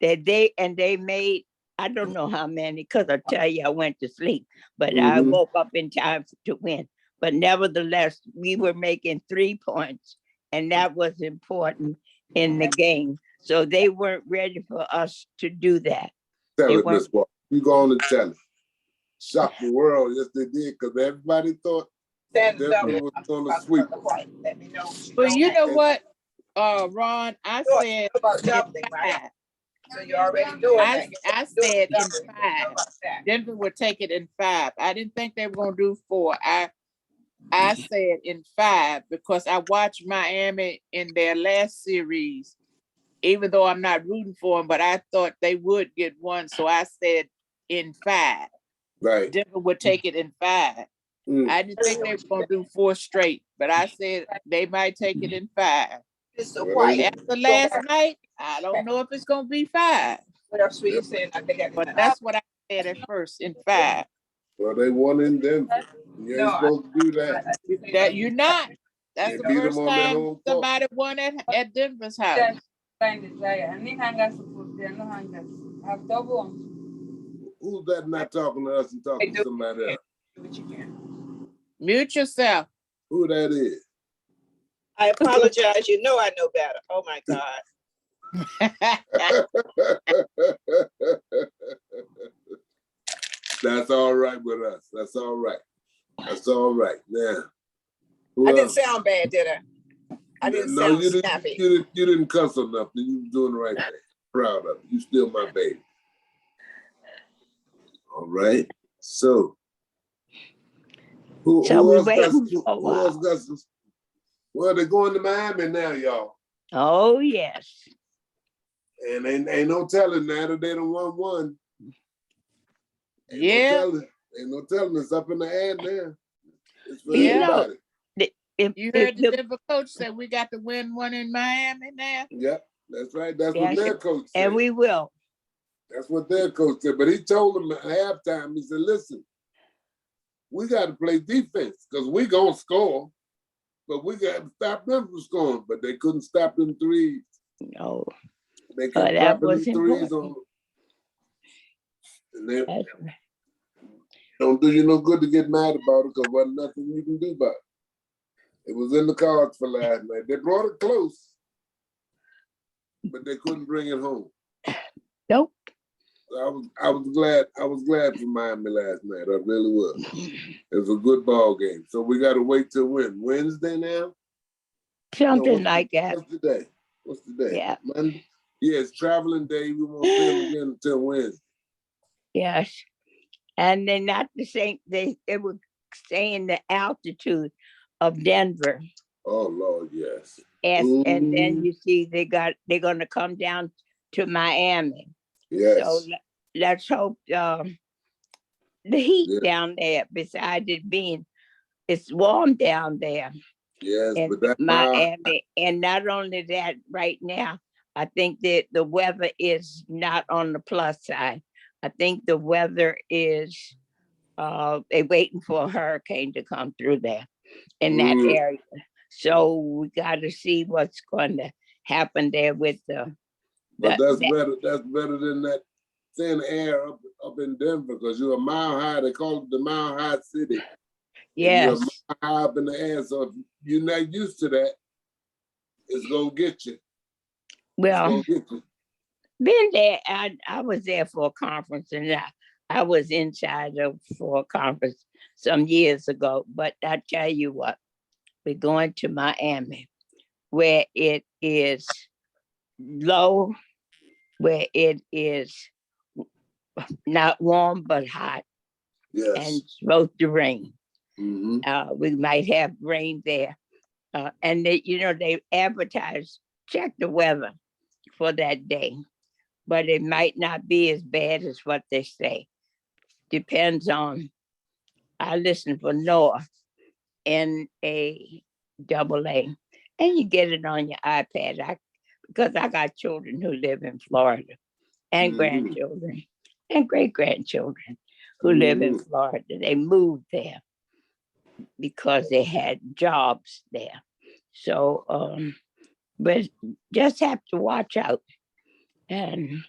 that they made, I don't know how many, because I tell you I went to sleep, but I woke up in time to win. But nevertheless, we were making 3 points, and that was important in the game. So they weren't ready for us to do that. Tell it, Miss Walker. You go on and tell it. Shock the world. Yes, they did, because everybody thought Denver was going to sweep them. Well, you know what, Ron, I said about something, right? So you already doing that. I said in 5. Denver would take it in 5. I didn't think they were going to do 4. I said in 5 because I watched Miami in their last series, even though I'm not rooting for them, but I thought they would get 1. So I said in 5. Right. Denver would take it in 5. I didn't think they were going to do 4 straight, but I said they might take it in 5. After last night, I don't know if it's going to be 5. But that's what I said at first, in 5. Well, they won in Denver. You ain't supposed to do that. That you're not. That's the first time somebody won at Denver's house. Who's that not talking to us and talking to somebody else? Mute yourself. Who that is? I apologize. You know I know better. Oh my God. That's all right with us. That's all right. That's all right. Now, I didn't sound bad, did I? I didn't no, sound you didn't. snappy. You didn't cuss or nothing. You was doing the right thing. Proud of you. You still my baby. All right. So, who else got some? Well, they're going to Miami now, y'all. Oh, yes. And ain't no telling now that they done won one. Ain't no telling. It's up in the air now. It's for everybody. You heard the Denver coach say we got to win one in Miami now? Yep, that's right. That's what their coach said. And we will. That's what their coach said. But he told them at halftime, he said, listen, we got to play defense because we going to score, but we got to stop them from scoring. But they couldn't stop them threes. No. They kept dropping them threes on them. And they don't do you no good to get mad about it because wasn't nothing you can do about it. It was in the cards for last night. They brought it close, but they couldn't bring it home. Nope. So I was glad for Miami last night. I really was. It was a good ball game. So we got to wait till when? Wednesday now? Something like that. What's the day? What's the day? Yeah. Monday? Yeah, it's traveling day. We won't see them again until Wednesday. Yes. And they're not the same. They were saying the altitude of Denver. Oh Lord, yes. And then you see they're going to come down to Miami. Yes. So let's hope the heat down there, besides it being, it's warm down there. Yes, in but Miami. And not only that, right now, I think that the weather is not on the plus side. I think the weather is, they're waiting for a hurricane to come through there in that area. So we got to see what's going to happen there with the. But that's better. That's better than that thin air up in Denver because you're a mile high. They call it the mile high city. Yes. You're a mile high up in the air. So if you're not used to that, it's gonna get you. Well, been there. I was there for a conference, and I was inside for a conference some years ago. But I tell you what, we're going to Miami, where it is low, where it is not warm but hot, and supposed to rain. We might have rain there, and they advertise, check the weather for that day, but it might not be as bad as what they say. Depends on. I listen for NOAA, NAAA, and you get it on your iPad. Because I got children who live in Florida, and grandchildren, and great grandchildren who live in Florida. They moved there because they had jobs there. So, but just have to watch out. And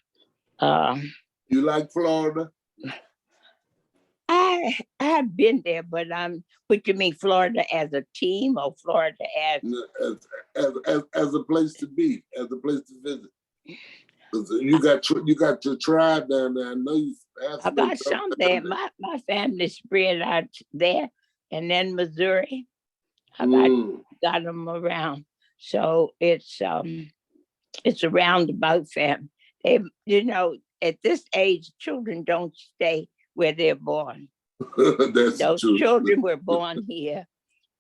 you like Florida? I've been there, but what you mean, Florida as a team or Florida as a place to be, as a place to visit? You got your tribe down there. I know you have. I got some there. My family spread out there, and then Missouri. I got them around. So it's a roundabout family. At this age, children don't stay where they're born. Those children were born here.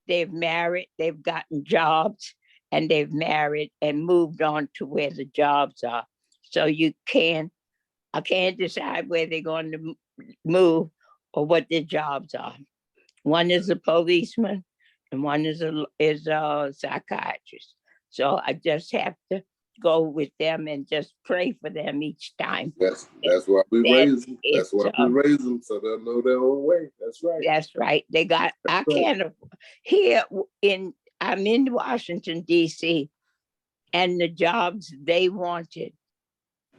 They've married, they've gotten jobs, and they've married and moved on to where the jobs are. So I can't decide where they're going to move or what their jobs are. One is a policeman and one is a psychiatrist. So I just have to go with them and just pray for them each time. That's why we raise them. That's why we raise them, so they'll know their own way. That's right. That's right. I'm in Washington, D.C., and the jobs they wanted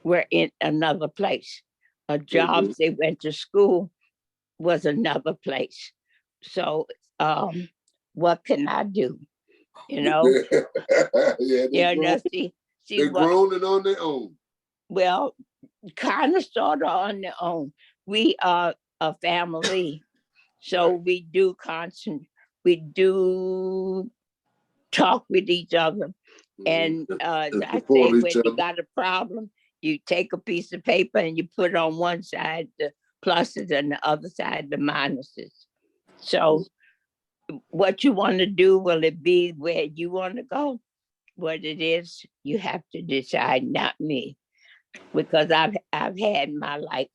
were in another place. Jobs they went to school was another place. So what can I do? You know? Yeah, Yeah, grown, no, see they're what, grown and on their own. well, kind of sort of on their own. We are a family. So we do talk with each other. And as And I say, support when each you other. got a problem, you take a piece of paper and you put on one side the pluses and the other side the minuses. So what you want to do, will it be where you want to go? What it is, you have to decide, not me, because I've had my life,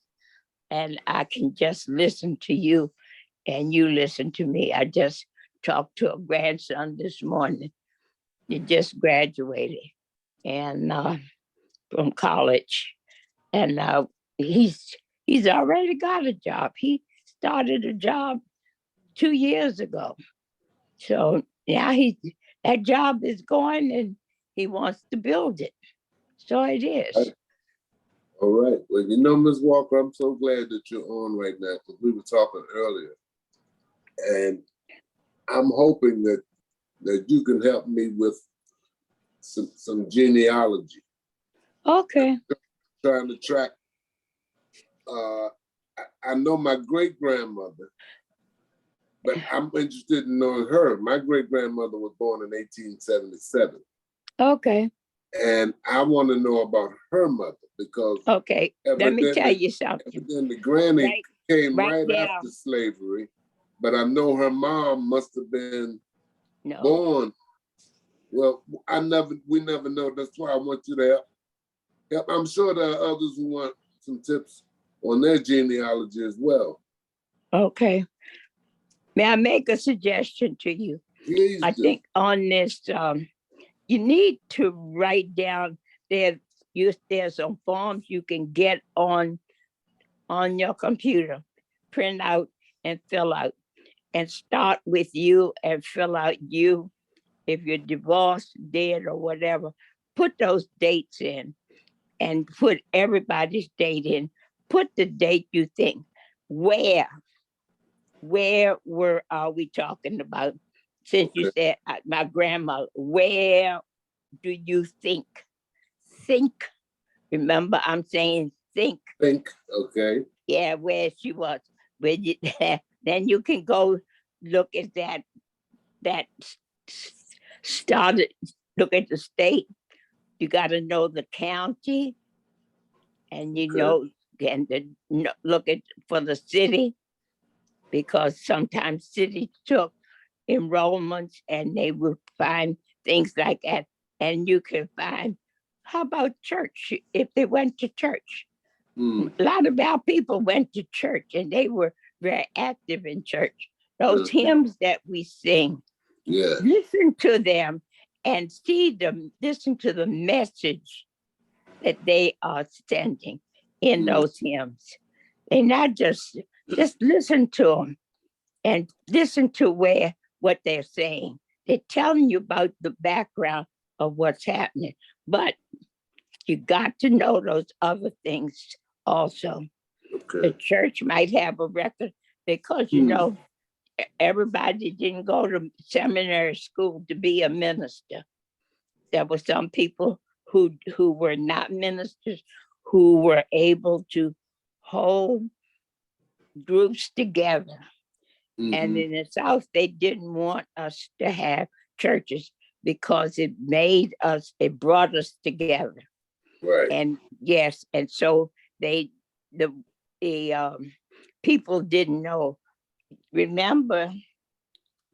and I can just listen to you and you listen to me. I just talked to a grandson this morning. He just graduated and from college, and he's already got a job. He started a job 2 years ago, so now that job is going, and he wants to build it. So it is. All right. Well, you know, Ms. Walker, I'm so glad that you're on right now because we were talking earlier, and I'm hoping that you can help me with some genealogy. Okay. Trying to track. I know my great grandmother, but I'm interested in knowing her. My great grandmother was born in 1877. Okay. And I want to know about her mother because okay, let me tell you something. Evidently, Granny came right now. after slavery, but I know her mom must have been born. Well, we never know. That's why I want you to help. I'm sure there are others who want some tips on their genealogy as well. Okay. May I make a suggestion to you? Please I do. think on this, you need to write down there's some forms you can get on your computer, print out and fill out, and start with you and fill out you. If you're divorced, dead, or whatever, put those dates in and put everybody's date in. Put the date you think. Where are we talking about? Since you said my grandma, where do you think? Think. Remember, I'm saying think. Think, okay. Yeah, where she was. Then you can go look at that started, look at the state. You got to know the county, and look at for the city, because sometimes cities took enrollments and they would find things like that. And you can find, how about church? If they went to church, a lot of our people went to church and they were very active in church. Those hymns that we sing, listen to them and listen to the message that they are sending in those hymns. And not just listen to them and listen to what they're saying. They're telling you about the background of what's happening, but you got to know those other things also. The church might have a record because, everybody didn't go to seminary school to be a minister. There were some people who were not ministers who were able to hold groups together. And in the South, they didn't want us to have churches because it brought us together. Right. And yes, and so the people didn't know. Remember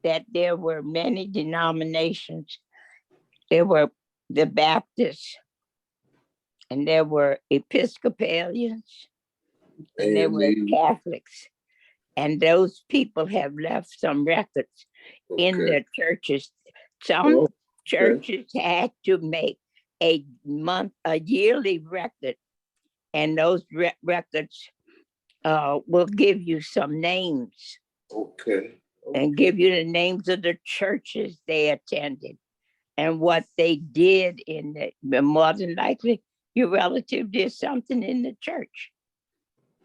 that there were many denominations. There were the Baptists, and there were Episcopalians, and there were Catholics. And those people have left some records in their churches. Some churches had to make a yearly record, and those records will give you some names. Okay. And give you the names of the churches they attended and what they did in it. More than likely, your relative did something in the church.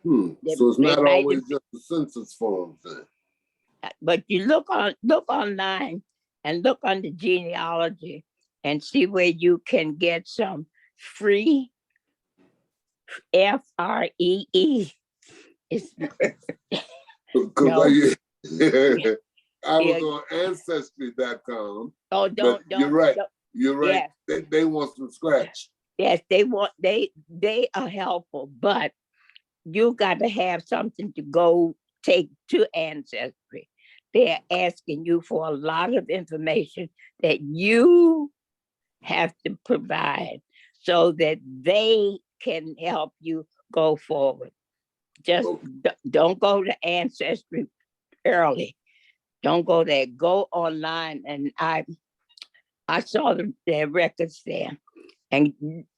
So it's They not might always have- just the census forms then. But you look online and look on the genealogy and see where you can get some free FREE. It's Because no. I was Yeah. on ancestry.com. Oh, But you're right. You're right. Yes. They want some scratch. Yes, they are helpful, but you got to have something to go take to Ancestry. They're asking you for a lot of information that you have to provide so that they can help you go forward. Just don't go to Ancestry early. Don't go there. Go online, and I saw their records there, and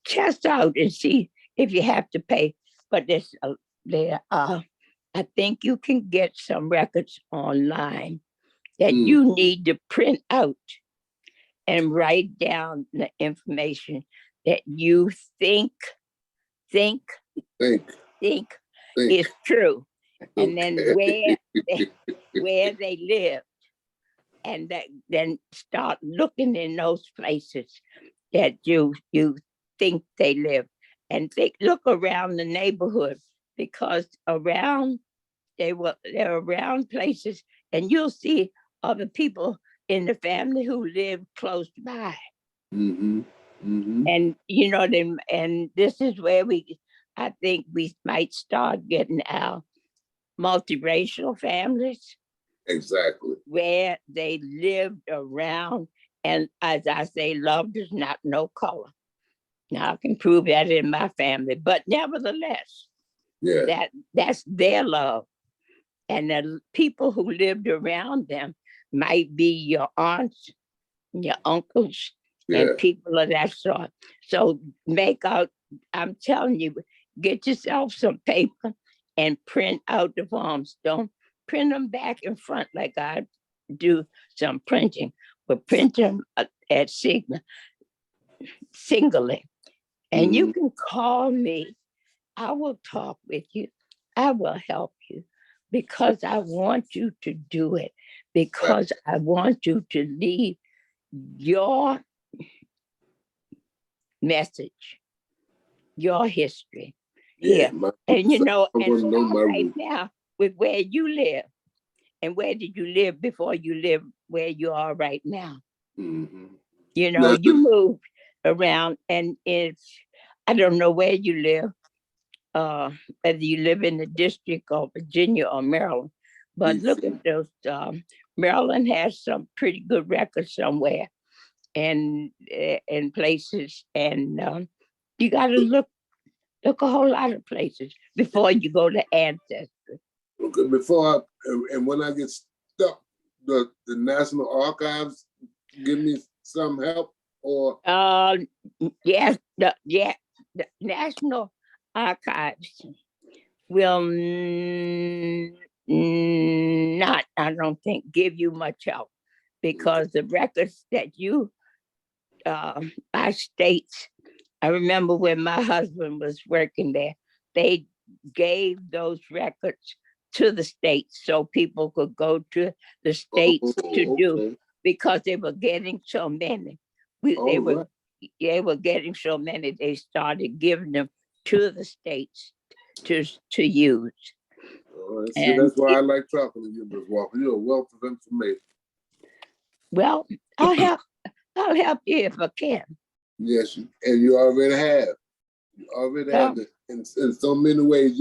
test out and see if you have to pay. But I think you can get some records online that you need to print out and write down the information that you think is true, and then where they live, and then start looking in those places that you think they live, and look around the neighborhood, because they're around places, and you'll see other people in the family who live close by. And and this is where I think we might start getting our multiracial families. Exactly. Where they lived around, and as I say, love does not know color. Now I can prove that in my family, but nevertheless, that's their love. And the people who lived around them might be your aunts, your uncles, and people of that sort. So I'm telling you, get yourself some paper and print out the forms. Don't print them back and front like I do some printing, but print them at singly. And you can call me. I will talk with you. I will help you, because I want you to do it, because I want you to leave your message, your history here. And and right now, with where you live, and where did you live before you live where you are right now? You moved around, and I don't know where you live, whether you live in the district of Virginia or Maryland, but look at those. Maryland has some pretty good records somewhere, and in places, and you got to look a whole lot of places before you go to Ancestry. Okay, and when I get stuck, the National Archives give me some help, or yes, the National Archives will not, I don't think, give you much help, because the records that by states, I remember when my husband was working there, they gave those records to the states so people could go to the states to do, because they were getting so many. They were getting so many, they started giving them to the states to use. See, that's why I like talking to you, Ms. Walker. You're a wealth of information. Well, I'll help you if I can. Yes, and you already have. You already have it in so many ways.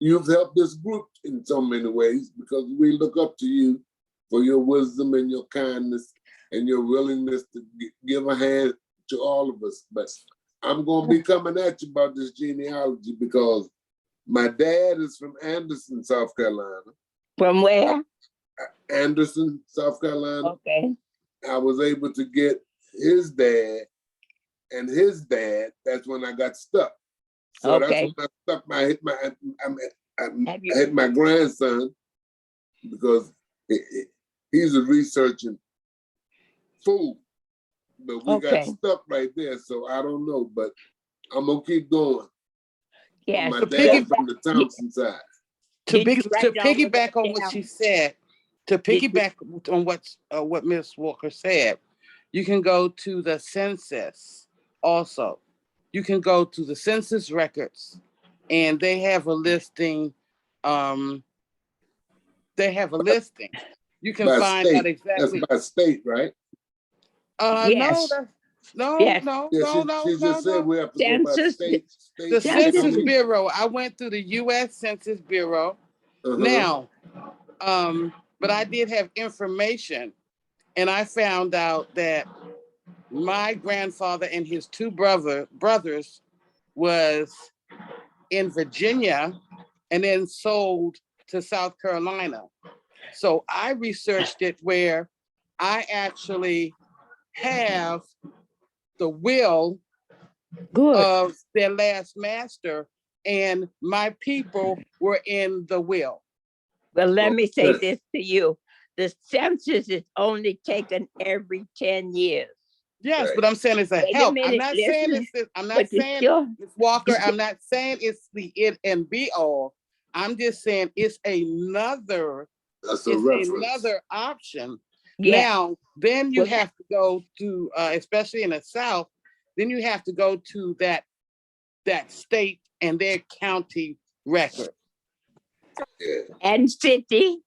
You've helped this group in so many ways, because we look up to you for your wisdom and your kindness and your willingness to give a hand to all of us. But I'm going to be coming at you about this genealogy, because my dad is from Anderson, South Carolina. From where? Anderson, South Carolina. Okay. I was able to get his dad and his dad. That's when I got stuck. So that's when I stuck. I hit my grandson, because he's a researching fool. But we got stuck right there. So I don't know. But I'm gonna keep going. Yes. My dad from the Thompson side. To Did you write all of piggyback that on what down? she said, on what Miss Walker said, you can go to the census also. You can go to the census records, and they have a listing. They have a listing. You can By find out state. exactly. That's by state, right? Yes. No, Yes. She just said we have to go by Census. state. The Census county. Bureau. I went through the U.S. Census Bureau. Now, but I did have information, and I found out that my grandfather and his two brothers was in Virginia and then sold to South Carolina. So I researched it where I actually have the will of their last master, and my people were in the will. Well, let me say this to you. The census is only taken every 10 years. Yes, but I'm saying it's a Wait a help. minute, I'm not listen, saying it's. I'm not but you saying, still- Ms. Walker. I'm not saying it's the it and be all. I'm just saying it's another. That's a It's reference. another option. Yeah. Now, then you Well, have to go to, especially in the South. Then you have to go to that state and their county record. And city.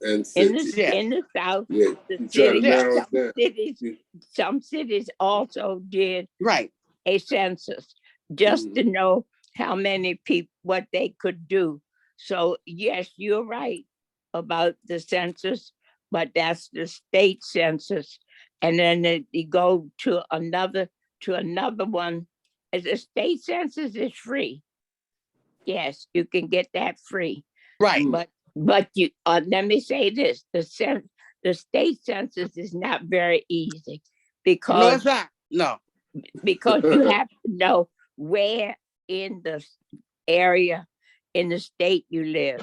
And In city. the South, Yeah, the you try to city, narrow it down. some cities also did right a census just to know how many people, what they could do. So yes, you're right about the census, but that's the state census. And then you go to another one. As a state census is free. Yes, you can get that free. Right. But you let me say this: the state census is not very easy because No, it's not. No, because you have to know where in the area in the state you live.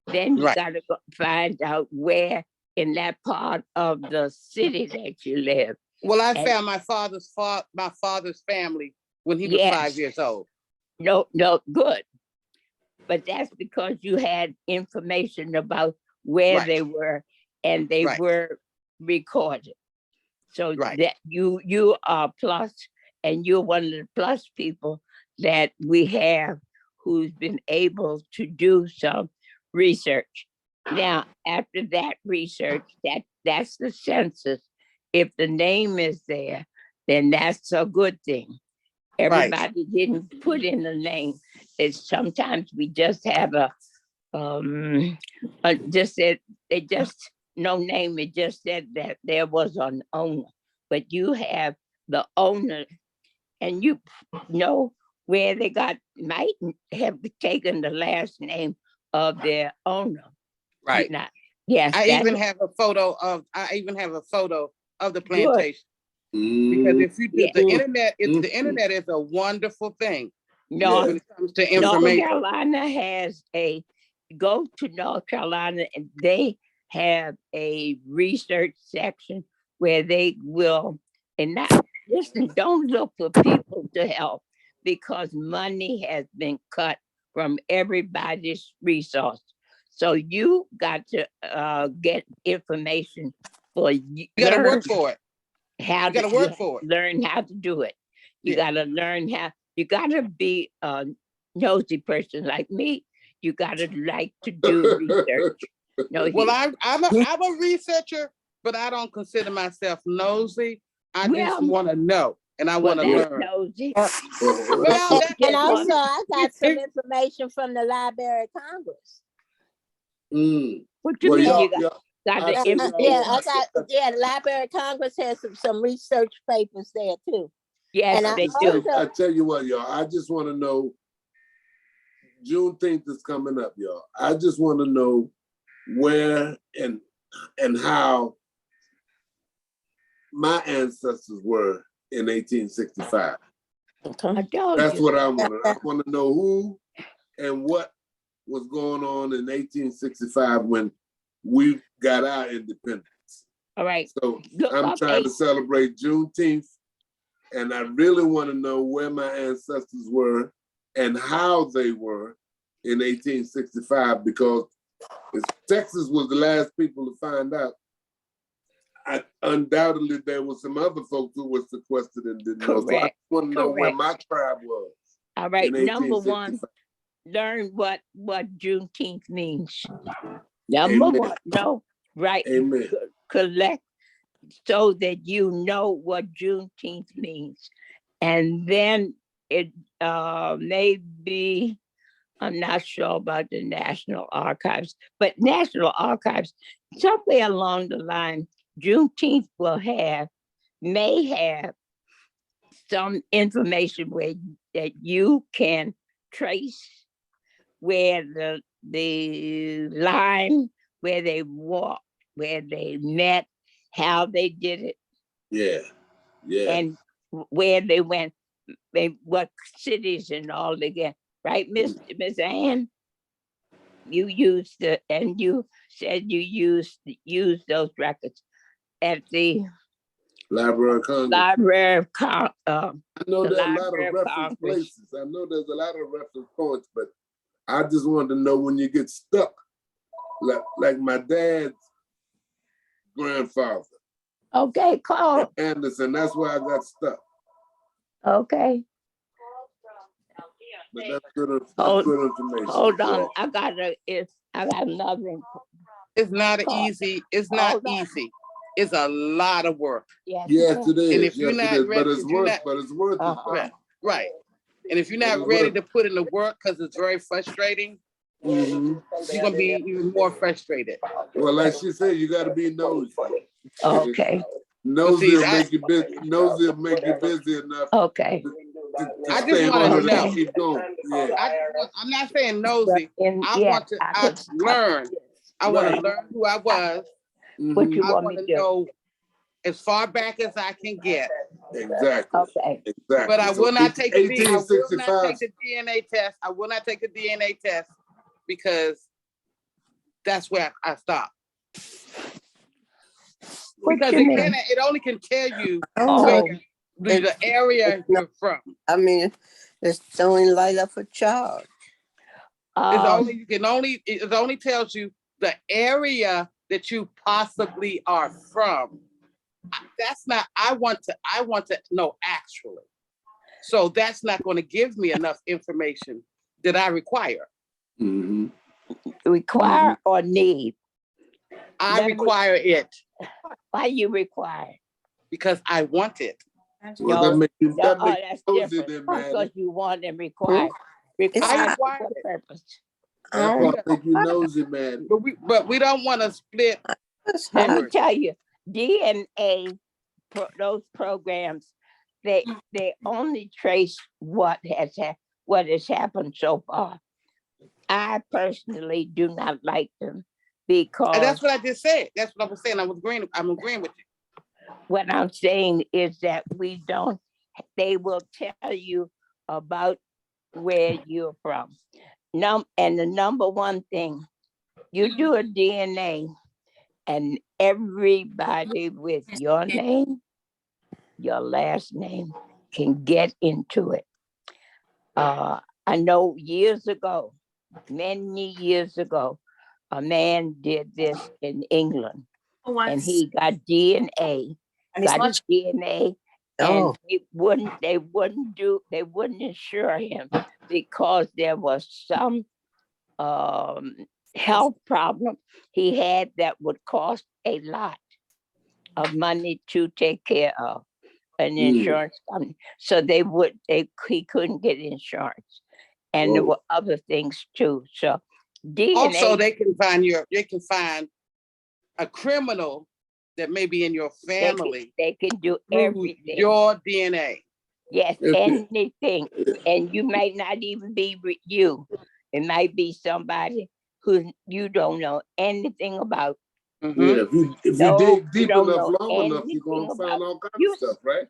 Then you got to find out where in that part of the city that you live. Well, I found my father's family when he was 5 years old. No, good. But that's because you had information about where they were and they were recorded. So that you are plus, and you're one of the plus people that we have who's been able to do some research. Now, after that research, that's the census. If the name is there, then that's a good thing. Everybody didn't put in the name. It's sometimes we just have just said they just no name. It just said that there was an owner, but you have the owner, and you know where they might have taken the last name of their owner. Right. Not, yes. I even have a photo of the plantation. Because if you do the internet, the internet is a wonderful thing. No, when it comes to North information. Carolina has go to North Carolina and they have a research section where they will, and not, listen, don't look for people to help because money has been cut from everybody's resource. So you got to get information for you. You got to work for it. How you got to work for it. Learn how to do it. You got to learn how. You got to be a nosy person like me. You got to like to do research. Well, I'm a researcher, but I don't consider myself nosy. I just want to know, and I want to learn. Nosy. Well, and also, I got some information from the Library of Congress. What you mean? You got the Library of Congress has some research papers there too. Yes, and they do. I tell you what, y'all, I just want to know, Juneteenth is coming up, y'all. I just want to know where and how my ancestors were in 1865. That's what I want to. I want to know who and what was going on in 1865 when we got our independence. All right. So I'm trying to celebrate Juneteenth And I really want to know where my ancestors were and how they were in 1865, because if Texas was the last people to find out, undoubtedly there were some other folks who were sequestered and didn't know. So I want to know where my tribe was. All right, in number one, 1865. learn what Juneteenth means. Number Amen. one, no, right? Amen. Collect so that you know what Juneteenth means. And then it may be, I'm not sure about the National Archives, but National Archives, somewhere along the line, Juneteenth may have some information that you can trace where the line, where they walked, where they met, how they did it. Yeah, yeah. And where they went, what cities and all again, right, Miss Ann? You used and you said you used those records at the Library of Congress. Library of I know the there are a lot of Library of reference Congress. places. I know there's a lot of reference points, but I just wanted to know when you get stuck, like my dad's grandfather. Okay, call Anderson. That's where I got stuck. Okay. But that's good information. Hold on, I got another. It's not easy. It's not easy. It's a lot of work. Yes, it is. And if you're Yes, not it is. ready, But it's worth it. Right. Right. And if you're not ready to put in the work because it's very frustrating, you're gonna be even more frustrated. Well, like she said, you got to be nosy. Okay. Nosy will make you busy. Nosy will make you busy enough. Okay. To I stay just want on to it and know. keep going. Yeah. I'm not saying nosy. I want to learn. I want to learn who I was. What you I want want me to to do? know as far back as I can get. Exactly. Okay. Exactly. But I will not take the DNA 1865. test. I will not take the DNA test because that's where I stop. Because it only can tell you the area you're from. I mean, it's only light up a charge. It only tells you the area that you possibly are from. That's not, I want to know actually. So that's not going to give me enough information that I require. Require or need? I require it. Why you require? Because I want it. Well, that makes you that's different. Because you want and require. Require for what purpose? That's why I think you nosy, man. But we don't want to split. Let me tell you, DNA, those programs, they only trace what has happened so far. I personally do not like them because. And that's what I just said. That's what I was saying. I'm agreeing with you. What I'm saying is that they will tell you about where you're from. And the number one thing, you do a DNA and everybody with your name, your last name can get into it. I know years ago, many years ago, a man did this in England and he got DNA, and they wouldn't insure him because there was some health problem he had that would cost a lot of money to take care of an insurance company. So he couldn't get insurance. And there were other things too. So DNA. Also, they can find a criminal that may be in your family. They can do everything. Your DNA. Yes, anything. And you might not even be you. It might be somebody who you don't know anything about. Yeah, if you dig deep enough, long enough, you're going to find all kinds of stuff, right?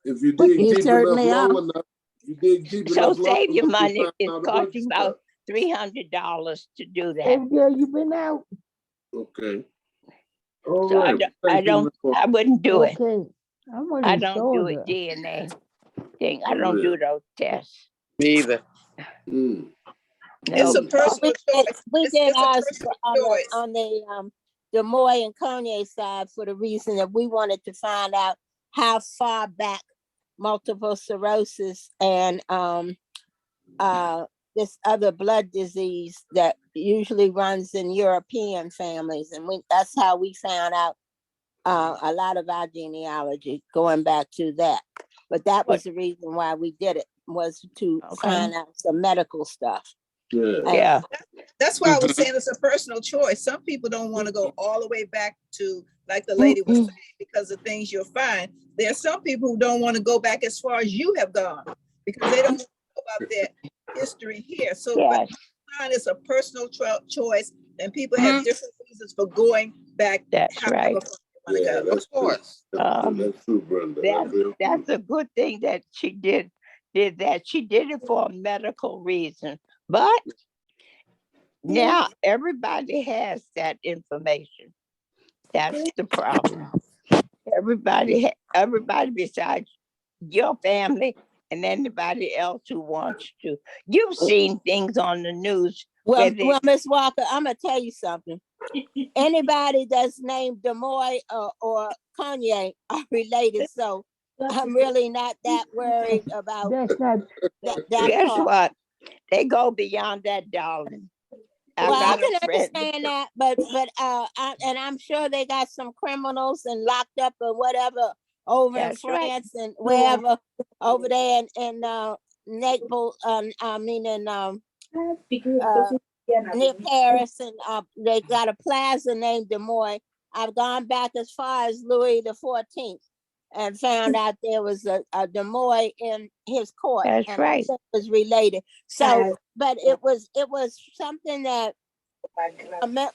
If you dig deep enough, long enough, you dig deep enough. So save your money. It's costing about $300 to do that. Hey, girl, you been out? Okay. All So right. I wouldn't do it. Okay. I don't do a DNA thing. I don't do those tests. Me either. No. It's a personal choice. We It's did a ours personal on choice. the Des Moines and Kanye side for the reason that we wanted to find out how far back multiple sclerosis and this other blood disease that usually runs in European families, and that's how we found out a lot of our genealogy going back to that. But that was the reason why we did it, was to find out some medical stuff. Yeah. That's why I was saying it's a personal choice. Some people don't want to go all the way back to, like the lady was saying, because of things you'll find. There are some people who don't want to go back as far as you have gone because they don't know about their history here. So but it's a personal choice, and people have different reasons for going back. That's right. Yeah, that's of course. That's true, Brenda. That's a good thing that she did that. She did it for a medical reason, but now everybody has that information. That's the problem. Everybody besides your family and anybody else who wants to. You've seen things on the news. Well, Miss Walker, I'm gonna tell you something. Anybody that's named Demoy or Kanye are related, so I'm really not that worried about that Guess part. what? They go beyond that, darling. Well, I can understand that, but I'm sure they got some criminals and locked up or whatever over in France and wherever over there in Naples. Near Paris, and they got a plaza named Des Moines. I've gone back as far as Louis XIV and found out there was a Des Moines in his court. That's and right. It was related. So, but it was something that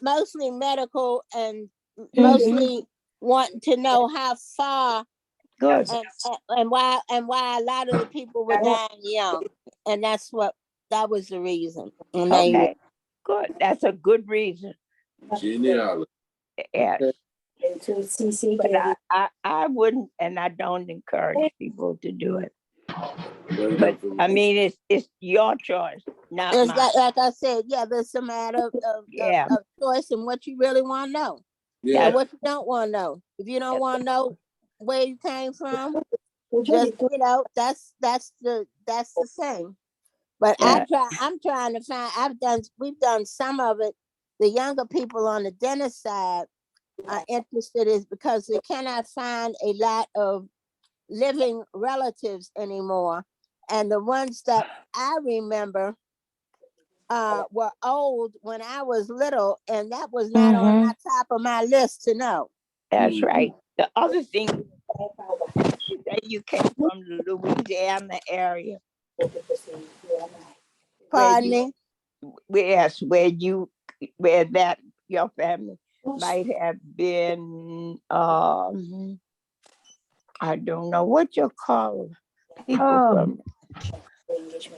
mostly medical and mostly wanting to know how far and why a lot of the people were dying young, and that was the reason. Okay, good. That's a good reason. Genealogy. Yes. But I wouldn't, and I don't encourage people to do it. But I mean, it's your choice, not it's mine. like I said, it's a matter of choice and what you really want to know. Yeah. And what you don't want to know. If you don't want to know where you came from, just that's the thing. But I'm trying to find. We've done some of it. The younger people on the dentist side are interested is because they cannot find a lot of living relatives anymore, and the ones that I remember were old when I was little, and that was not on my top of my list to know. That's right. The other thing is that you came from the Louisiana area. Pardon me? Yes, where that your family might have been. I don't know what you call people from.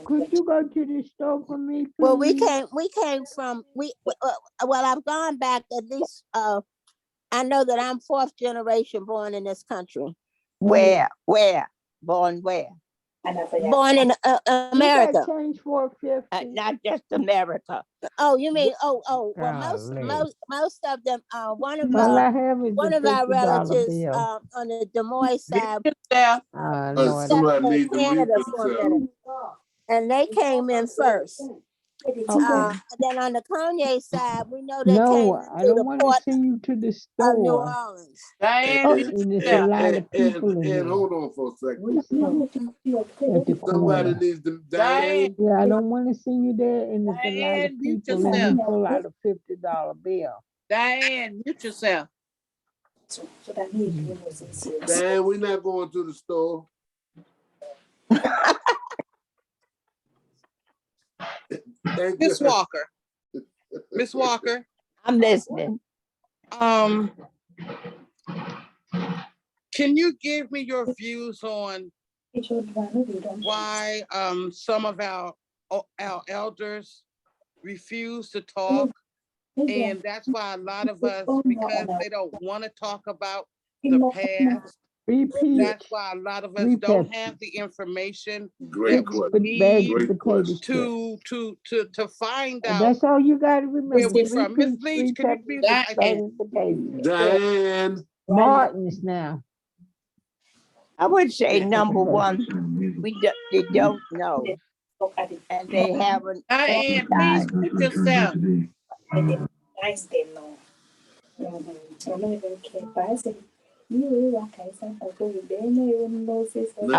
Could you go to the store for me, please? Well, we came from well, I've gone back at least. I know that I'm 4th generation born in this country. Where? Born where? Born in America. Change for 50. Not just America. Oh, you mean well, most of them. One of I have is one the of our $50 relatives bill. on the Des Moines side Lord. left for Canada for a minute, and they came in first. And then on the Kanye side, we know they came I through don't the want port to send you to the of store. New Orleans. And it's a lot of people in And there. hold on for a second. At the Somebody corner. needs to Diane. Yeah, I don't want to send you there, and it's a lot of people, and you pull out a $50 bill. Diane, mute yourself. Diane, we're not going to the store. Miss Walker. Miss Walker. I'm listening. Can you give me your views on why some of our elders refuse to talk? And that's why a lot of us, because they don't want to talk about the past, Repeat. That's why a lot of us Repeat. don't have the information Great that we need to find out That's all you got to where remember. we're from. Miss Leach, can you mute this again? Diane. Martins now. I would say number one, they don't know, and they haven't. Diane, please mute yourself. I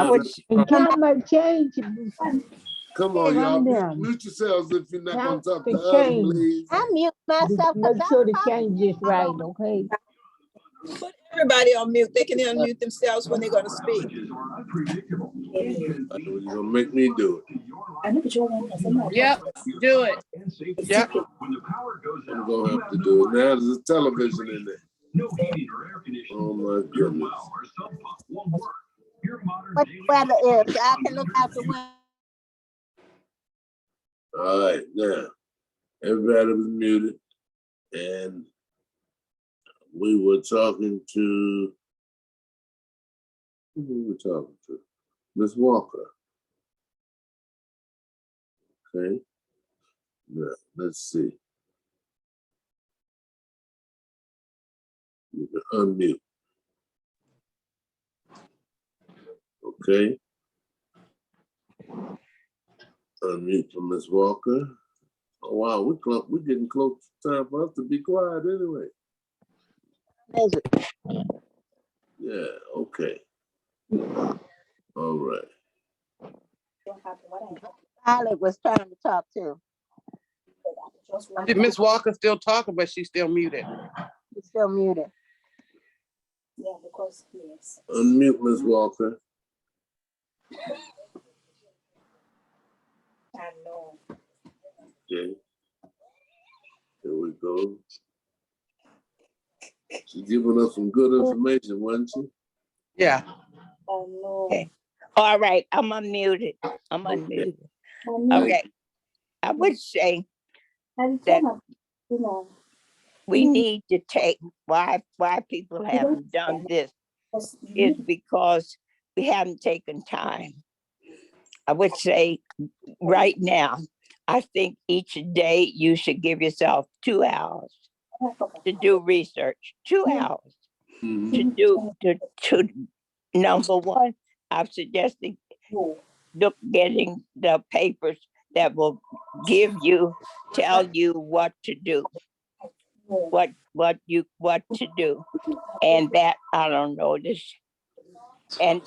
would. And climate change. Come on, y'all. Mute yourselves if you're not going to talk to us, change. please. I mute myself. Make sure the change is right, okay? Put everybody on mute. They can unmute themselves when they're going to speak. You're going to make me do it. Yep, do it. Yep. I'm going to have to do it. Now there's a television in there. Oh, my goodness. What the weather is, I can look out the window. All right, now, everybody was muted, and we were talking to, who we were talking to? Miss Walker. Okay. Now, let's see. You can unmute. Okay. Unmute for Miss Walker. Oh wow, we're getting close to time for us to be quiet anyway. Yeah, okay. All right. Violet was trying to talk too. Miss Walker still talking, but she's still muted. She's still muted. Yeah, because yes. Unmute Miss Walker. I know. Okay. Here we go. She's giving us some good information, wasn't she? Yeah. Oh no. Okay. All right, I'm unmuted. I'm unmuted. Okay. I would say that we need to take why people haven't done this is because we haven't taken time. I would say right now, I think each day you should give yourself 2 hours to do research, 2 hours to do, to number one, I'm suggesting getting the papers that will tell you what to do, what to do. And that, I don't know this, and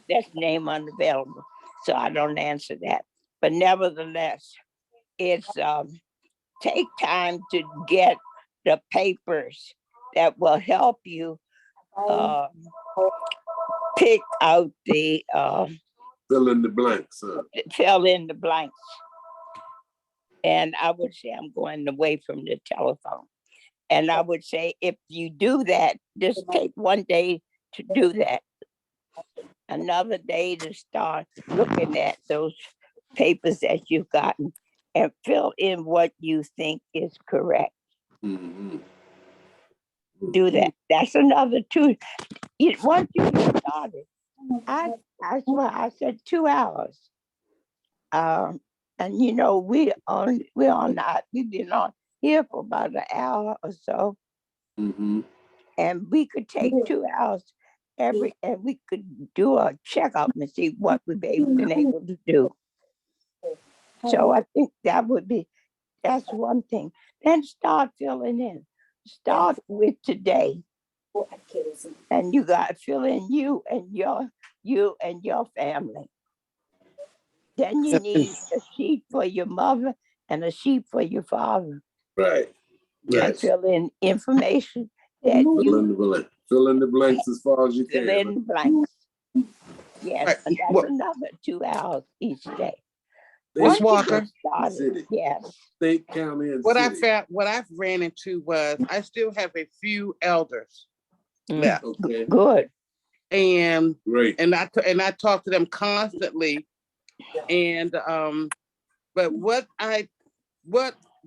that's name unavailable. So I don't answer that. But nevertheless, it's take time to get the papers that will help you pick out the fill in the blanks. Fill in the blanks. And I would say I'm going away from the telephone. And I would say if you do that, just take one day to do that. Another day to start looking at those papers that you've gotten and fill in what you think is correct. Do that. That's another 2. Once you get started, that's why I said 2 hours. And you know, we've been on here for about an hour or so. And we could take 2 hours and we could do a checkup and see what we've been able to do. So I think that's one thing. Then start filling in. Start with today. And you got to fill in you and your family. Then you need a sheet for your mother and a sheet for your father. Right. And fill in information that fill in the blanks as far as you can. Fill in the blanks. Yes, and that's another 2 hours each day. Miss Walker. Yes. State, county, and what city. what I've ran into was I still have a few elders left. Okay. Good. And great. And I talk to them constantly. And but what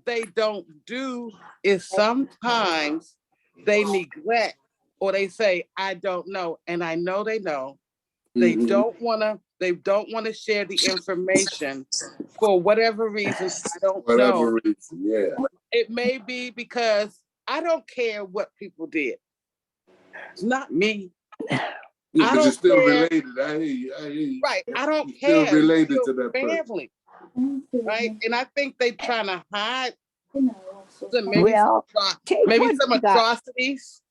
they don't do is sometimes they neglect or they say, I don't know. And I know they know. They don't want to share the information for whatever reasons. I don't know. Reason, yeah. It may be because I don't care what people did. It's not me. Yeah, I but you're don't still care. related. I hear you. I hear you. Right. I don't You're care. still related It's to still that person. family. Right. And I think they trying to hide some, Well, take maybe what some you got. atrocities.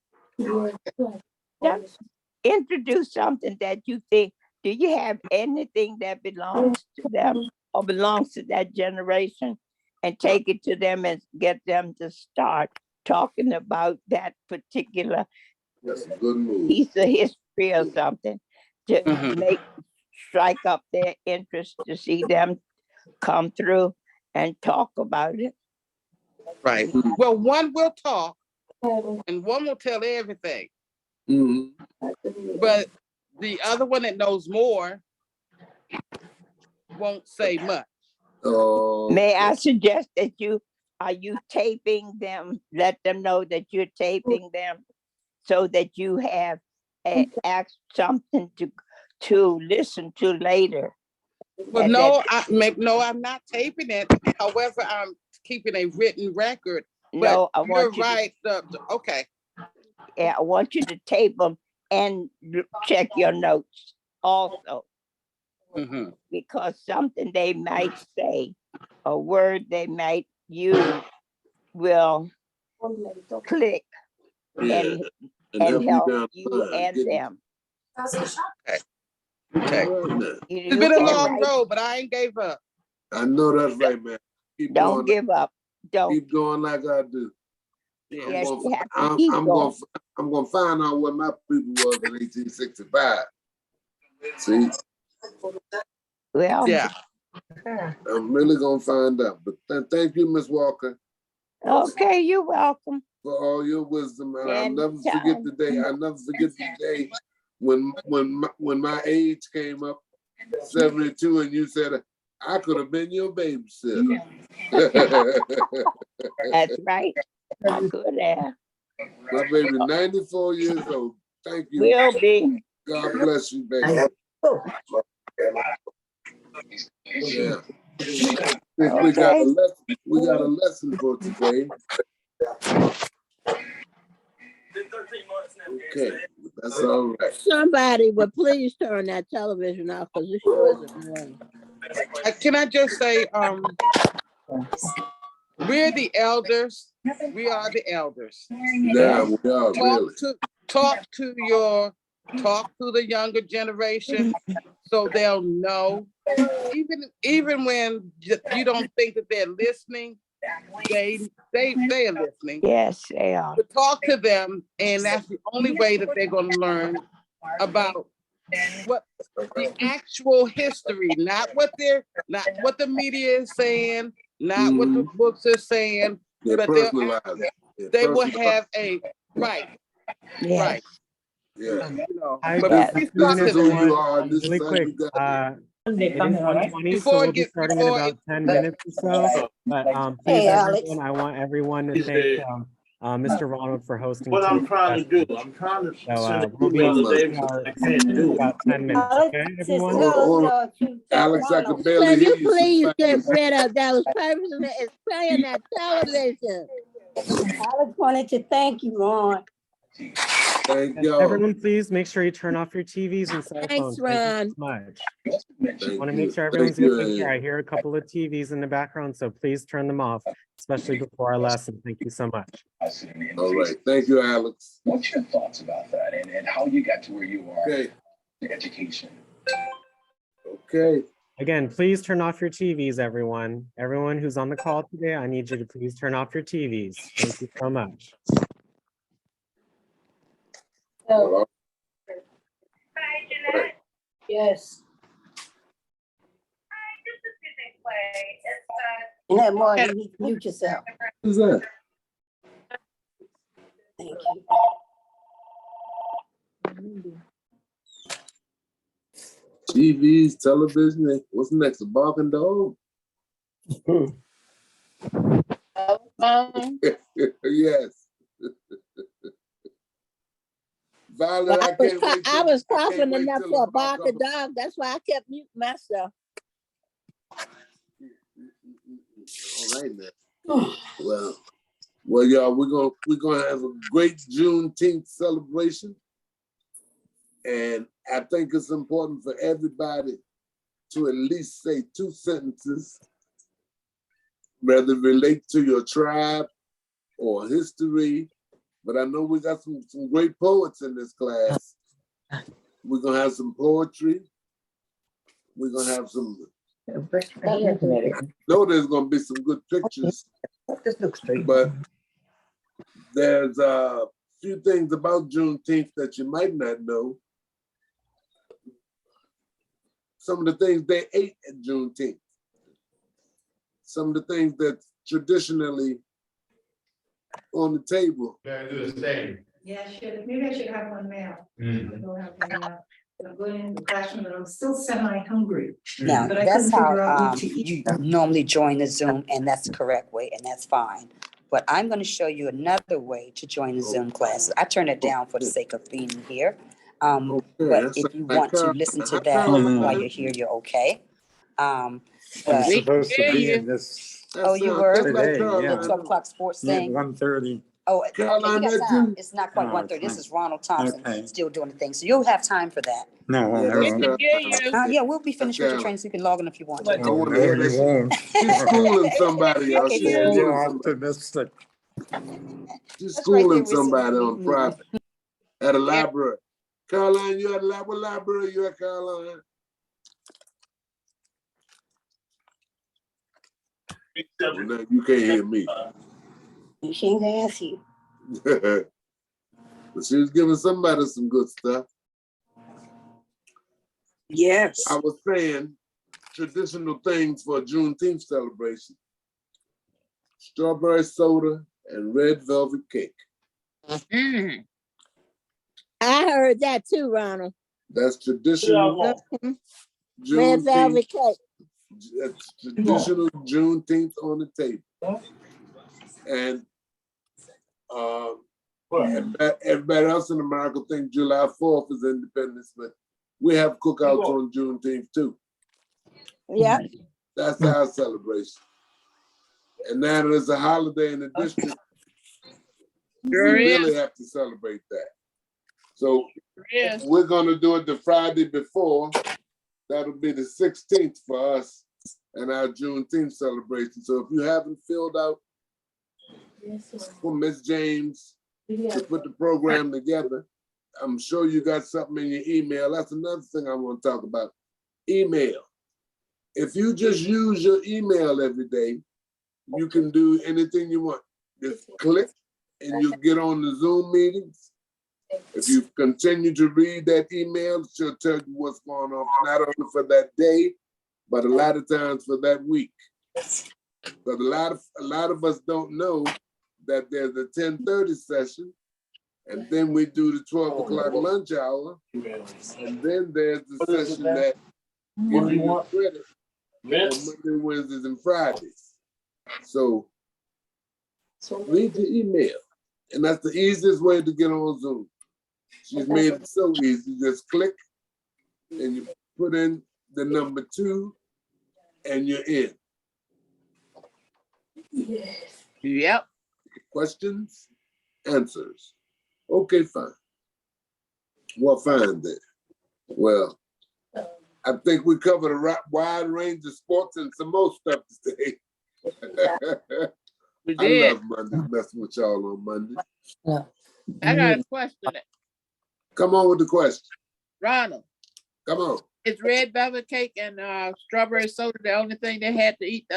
Just introduce something that you think. Do you have anything that belongs to them or belongs to that generation, and take it to them and get them to start talking about that particular That's a good move. piece of history or something to strike up their interest, to see them come through and talk about it. Right. Well, one will talk and one will tell everything. But the other one that knows more won't say much. May I suggest that are you taping them? Let them know that you're taping them so that you have something to listen to later. Well, no, I'm not taping it. However, I'm keeping a written record. No, I you're want you right. Okay. Yeah, I want you to tape them and check your notes also. Because something they might say, a word they might use will click and help you and them. Okay. It's been a long road, but I ain't gave up. I know that's right, man. Don't give up. Don't keep going like I do. Yes, I'm gonna find out what my people was in 1865. See? Well, yeah. I'm really gonna find out. But thank you, Miss Walker. Okay, you're welcome. For all your wisdom, and I'll never Anytime. forget the day. I'll never forget the day when my age came up, 72, and you said I could have been your babysitter. That's right. I could have. My baby, 94 years old. Thank you. Will be. God bless you, baby. Yeah. We got a lesson for today. Okay, that's all right. Somebody would please turn that television off because this sure is annoying. Can I just say, we're the elders. We are the elders. Yeah, we are really. Talk to the younger generation so they'll know. Even when you don't think that they're listening, they are listening. Yes, they are. But talk to them, and that's the only way that they're going to learn about what the actual history, not what the media is saying, not what the books are saying, but they will have a right. Yes. Right. Yeah. Hi, but good please talk afternoon, to them. everyone. Really quick, it is 1:20, so we'll be starting in about 10 minutes or so. But please, everyone, I want everyone to thank Mr. Ronald for hosting. What I'm trying to do, I'm trying to So we'll be in about 10 minutes, okay, everyone? Alex, I can barely Can hear you you. please get rid of those persons that is playing that television? Alex wanted to thank you, Ron. Thank y'all. Everyone, please make sure you turn off your TVs and cell Thanks, phones. Ron. Thank you so much. I want to make sure everyone's listening here. I hear a couple of TVs in the background, so please turn them off, especially before our lesson. Thank you so much. All right. Thank you, Alex. What's your thoughts about that and how you got to where you are in education? Okay. Again, please turn off your TVs, everyone. Everyone who's on the call today, I need you to please turn off your TVs. Thank you so much. So, yes. And that more, you need to mute yourself. Who's that? Thank you. TVs, television. What's next? A barking dog? Yes. Violet, Well, I can't wait. I was I can't coughing wait enough till for a about bark couple- dog. That's why I kept muting myself. All right now. Well, y'all, we're gonna have a great Juneteenth celebration, and I think it's important for everybody to at least say 2 sentences, whether relate to your tribe or history. But I know we got some great poets in this class. We're gonna have some poetry. We're gonna have some. I know there's gonna be some good pictures. This looks straight. But there's a few things about Juneteenth that you might not know. Some of the things they ate at Juneteenth. Some of the things that traditionally on the table. Yeah, maybe I should have one now. I'm going in the classroom and I'm still semi-hungry. Now, but I that's couldn't figure out how what to eat. you normally join the Zoom, and that's the correct way, and that's fine. But I'm going to show you another way to join the Zoom classes. I turn it down for the sake of being here. But if you want to listen to that while you're here, you're okay. I'm But supposed to be in this oh, you were today, the yeah. 12 o'clock sports Yeah, thing. 1:30. Oh, okay, we got time. It's not quite Oh, 1:30. it's This not. is Ronald Thompson Okay. still doing the thing, so you'll have time for that. No, I won't. Yeah, we'll be finished with your training, so you can log in if you want to. I want to hear that. You won't. She's schooling somebody, y'all. Okay, She's good. You're schooling somebody. optimistic. She's That's right there schooling with some somebody meat on meeting. private at a library. Caroline, you at what library you at, Caroline? Well, now you can't hear me. She ain't gonna ask you. But she was giving somebody some good stuff. Yes. I was saying traditional things for a Juneteenth celebration. Strawberry soda and red velvet cake. I heard that too, Ronald. That's traditional Red velvet cake. That's traditional Juneteenth on the table. And everybody else in America thinks July 4th is Independence, but we have cookouts on Juneteenth too. Yeah. That's our celebration. And now that it's a holiday in the district, we really have to celebrate that. So we're gonna do it the Friday before. That'll be the 16th for us and our Juneteenth celebration. So if you haven't filled out for Miss James to put the program together, I'm sure you got something in your email. That's another thing I want to talk about. Email. If you just use your email every day, you can do anything you want. Just click and you get on the Zoom meetings. If you continue to read that email, she'll tell you what's going on, not only for that day, but a lot of times for that week. But a lot of us don't know that there's a 10:30 session, and then we do the 12 o'clock lunch hour, and then there's the session that gives you the credit on Monday, Wednesdays, and Fridays. So read the email, and that's the easiest way to get on Zoom. She's made it so easy. You just click and you put in the number 2 and you're in. Yep. Questions, answers. Okay, fine. Well, fine then. Well, I think we covered a wide range of sports and some more stuff today. We I did. love Mondays, messing with y'all on Monday. I got a question. Come on with the question. Ronald. Come on. Is red velvet cake and strawberry soda the only thing they had to eat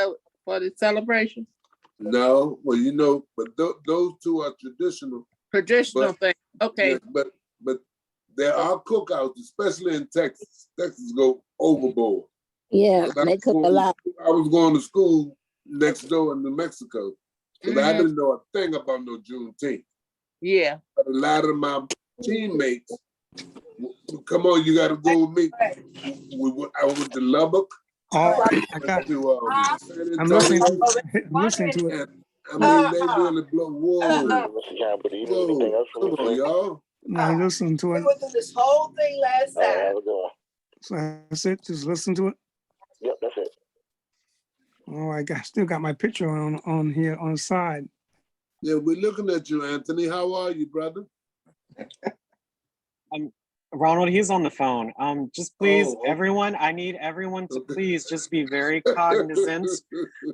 for the celebration? No, well, you know, but those two are traditional. Traditional thing. Okay. Yeah, but there are cookouts, especially in Texas. Texas go overboard. Yeah, they cook a lot. I was going to school next door in New Mexico, because I didn't know a thing about no Juneteenth. Yeah. But a lot of my teammates, come on, you got to go with me. I went to Lubbock. I'm listening to it. I mean, they really blow. Whoa. Whoa. Come on, y'all. Now you listen to We it. went through this whole thing last time. So that's it. Just listen to it. Yep, that's it. Oh, still got my picture on here on the side. Yeah, we're looking at you, Anthony. How are you, brother? Ronald, he's on the phone. Just please, everyone, I need everyone to please just be very cognizant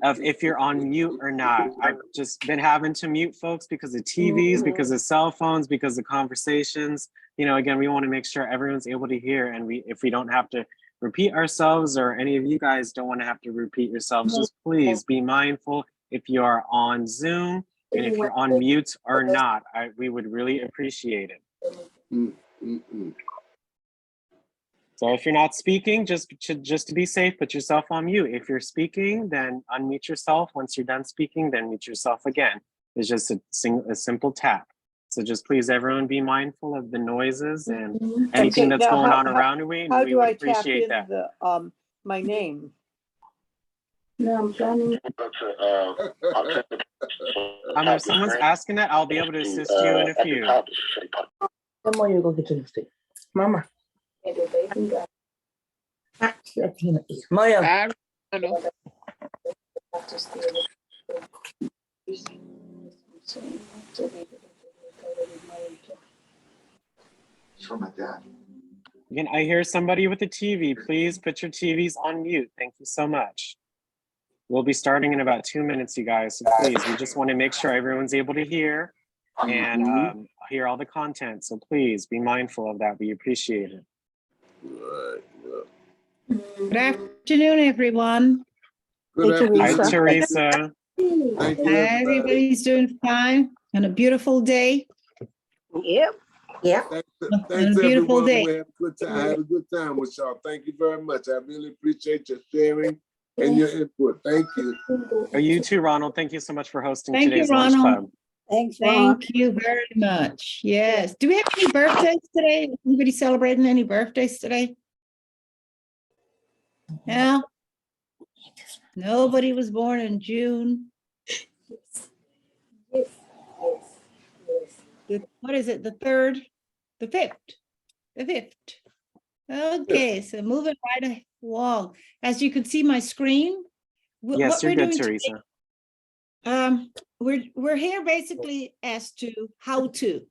of if you're on mute or not. I've just been having to mute folks because of TVs, because of cell phones, because of conversations. You know, again, we want to make sure everyone's able to hear, and if we don't have to repeat ourselves, or any of you guys don't want to have to repeat yourselves, just please be mindful if you are on Zoom and if you're on mute or not. We would really appreciate it. So if you're not speaking, just to be safe, put yourself on mute. If you're speaking, then unmute yourself. Once you're done speaking, then mute yourself again. It's just a simple tap. So just please, everyone, be mindful of the noises and anything that's going on around you. How We do would I tap appreciate in that. my name? No, I'm trying If someone's asking that, I'll be able to assist you in a few. Come on, you go get your lipstick. Mama. Maya. I don't know. For my dad. Again, I hear somebody with a TV. Please put your TVs on mute. Thank you so much. We'll be starting in about 2 minutes, you guys. So please, we just want to make sure everyone's able to hear and hear all the content. So please be mindful of that. We appreciate it. Good afternoon, everyone. Hi, Teresa. Thank you, Everybody's doing fine on a beautiful day. Yep. Yeah. Thanks, a beautiful everyone. day. We had a good time. I had a good time with y'all. Thank you very much. I really appreciate your sharing and your input. Thank you. You too, Ronald. Thank you so much for hosting Thank you, today's Lunch Ronald. Club. Thanks, Ron. Thank you very much. Yes. Do we have any birthdays today? Anybody celebrating any birthdays today? No. Nobody was born in June. What is it? The 3rd? The 5th? The 5th. Okay, so moving right along. As you can see my screen. Yes, what you're we're good, doing Teresa. today, we're here basically as to how to.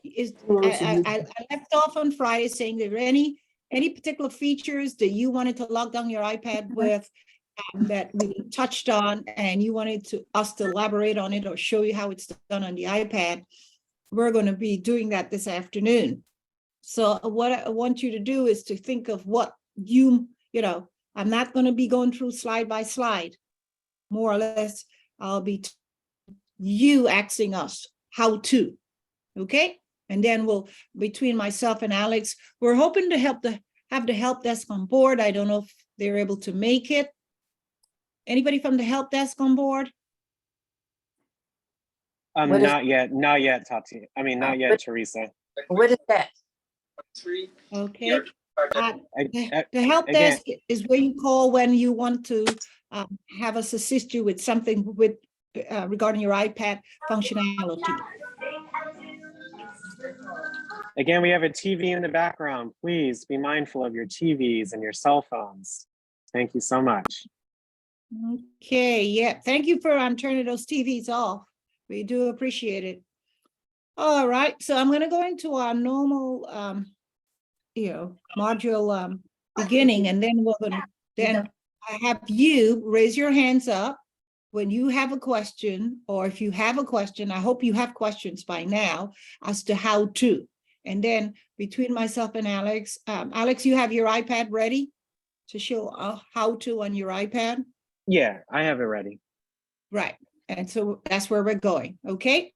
I left off on Friday saying there are any particular features that you wanted to log down your iPad with that we touched on and you wanted us to elaborate on it or show you how it's done on the iPad. We're going to be doing that this afternoon. So what I want you to do is to think of what you know, I'm not going to be going through slide by slide. More or less, I'll be you asking us how to, okay? And then we'll, between myself and Alex, we're hoping to have the help desk on board. I don't know if they're able to make it. Anybody from the help desk on board? Not yet, Tati. I mean, not yet, Teresa. What is that? Okay. The help desk is where you call when you want to have us assist you with something with regarding your iPad functionality. Again, we have a TV in the background. Please be mindful of your TVs and your cell phones. Thank you so much. Okay, yeah, thank you for turning those TVs off. We do appreciate it. All right, so I'm going to go into our normal, module beginning, and then I have you raise your hands up when you have a question, or if you have a question. I hope you have questions by now as to how to. And then between myself and Alex, Alex, you have your iPad ready to show how to on your iPad? Yeah, I have it ready. Right. And so that's where we're going. Okay.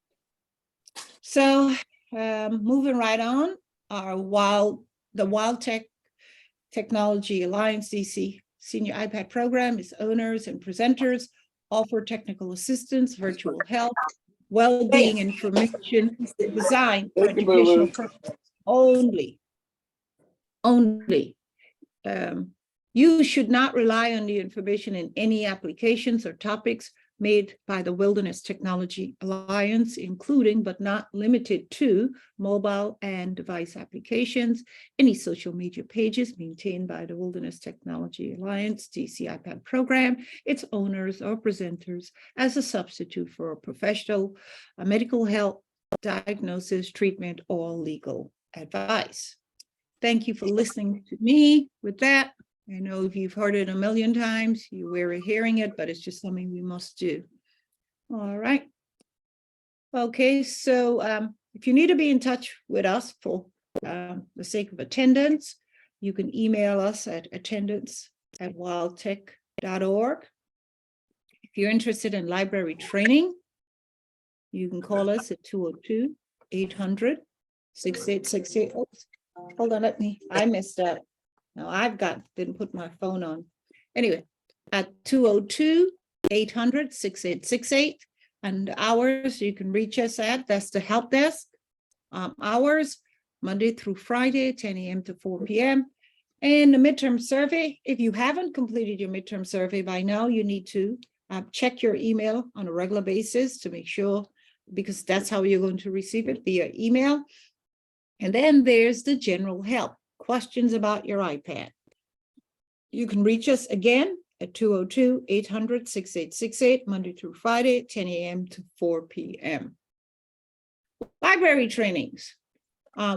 So moving right on, the Wild Technology Alliance DC Senior iPad Program is owners and presenters offer technical assistance, virtual help, well-being information designed for educational purposes only. You should not rely on the information in any applications or topics made by the Wilderness Technology Alliance, including but not limited to mobile and device applications, any social media pages maintained by the Wilderness Technology Alliance DC iPad program, its owners or presenters as a substitute for a professional, medical health, diagnosis, treatment, or legal advice. Thank you for listening to me. With that, I know if you've heard it a million times, you weary hearing it, but it's just something we must do. All right. Okay, so if you need to be in touch with us for the sake of attendance, you can email us at attendance@wildtech.org. If you're interested in library training, you can call us at 202-800-6868. Oops, hold on, I messed up. Now didn't put my phone on. Anyway, at 202-800-6868. And hours you can reach us at, that's the help desk. Hours, Monday through Friday, 10 a.m. to 4 p.m. And the midterm survey, if you haven't completed your midterm survey by now, you need to check your email on a regular basis to make sure, because that's how you're going to receive it, via email. And then there's the general help, questions about your iPad. You can reach us again at 202-800-6868, Monday through Friday, 10 a.m. to 4 p.m. Library trainings.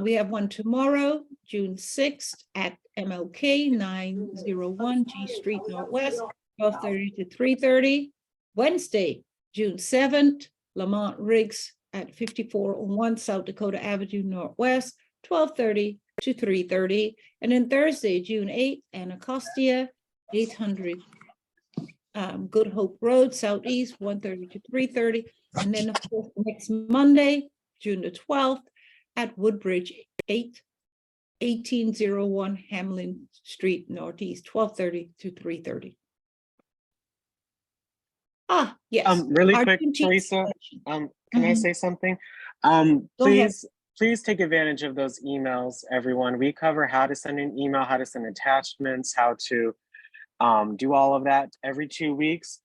We have one tomorrow, June 6th at MLK 901 G Street Northwest, 12:30 to 3:30. Wednesday, June 7th, Lamont Riggs at 5401 South Dakota Avenue Northwest, 12:30 to 3:30. And then Thursday, June 8th, Anacostia, 800 Good Hope Road, Southeast, 1:30 to 3:30. And then, of course, next Monday, June the 12th, at Woodbridge, 1801 Hamlin Street, Northeast, 12:30 to 3:30. Yes. Really Our quick, Juneteenth Teresa, can I say something? Please take advantage of those emails, everyone. We cover how to send an email, how to send attachments, how to do all of that every 2 weeks.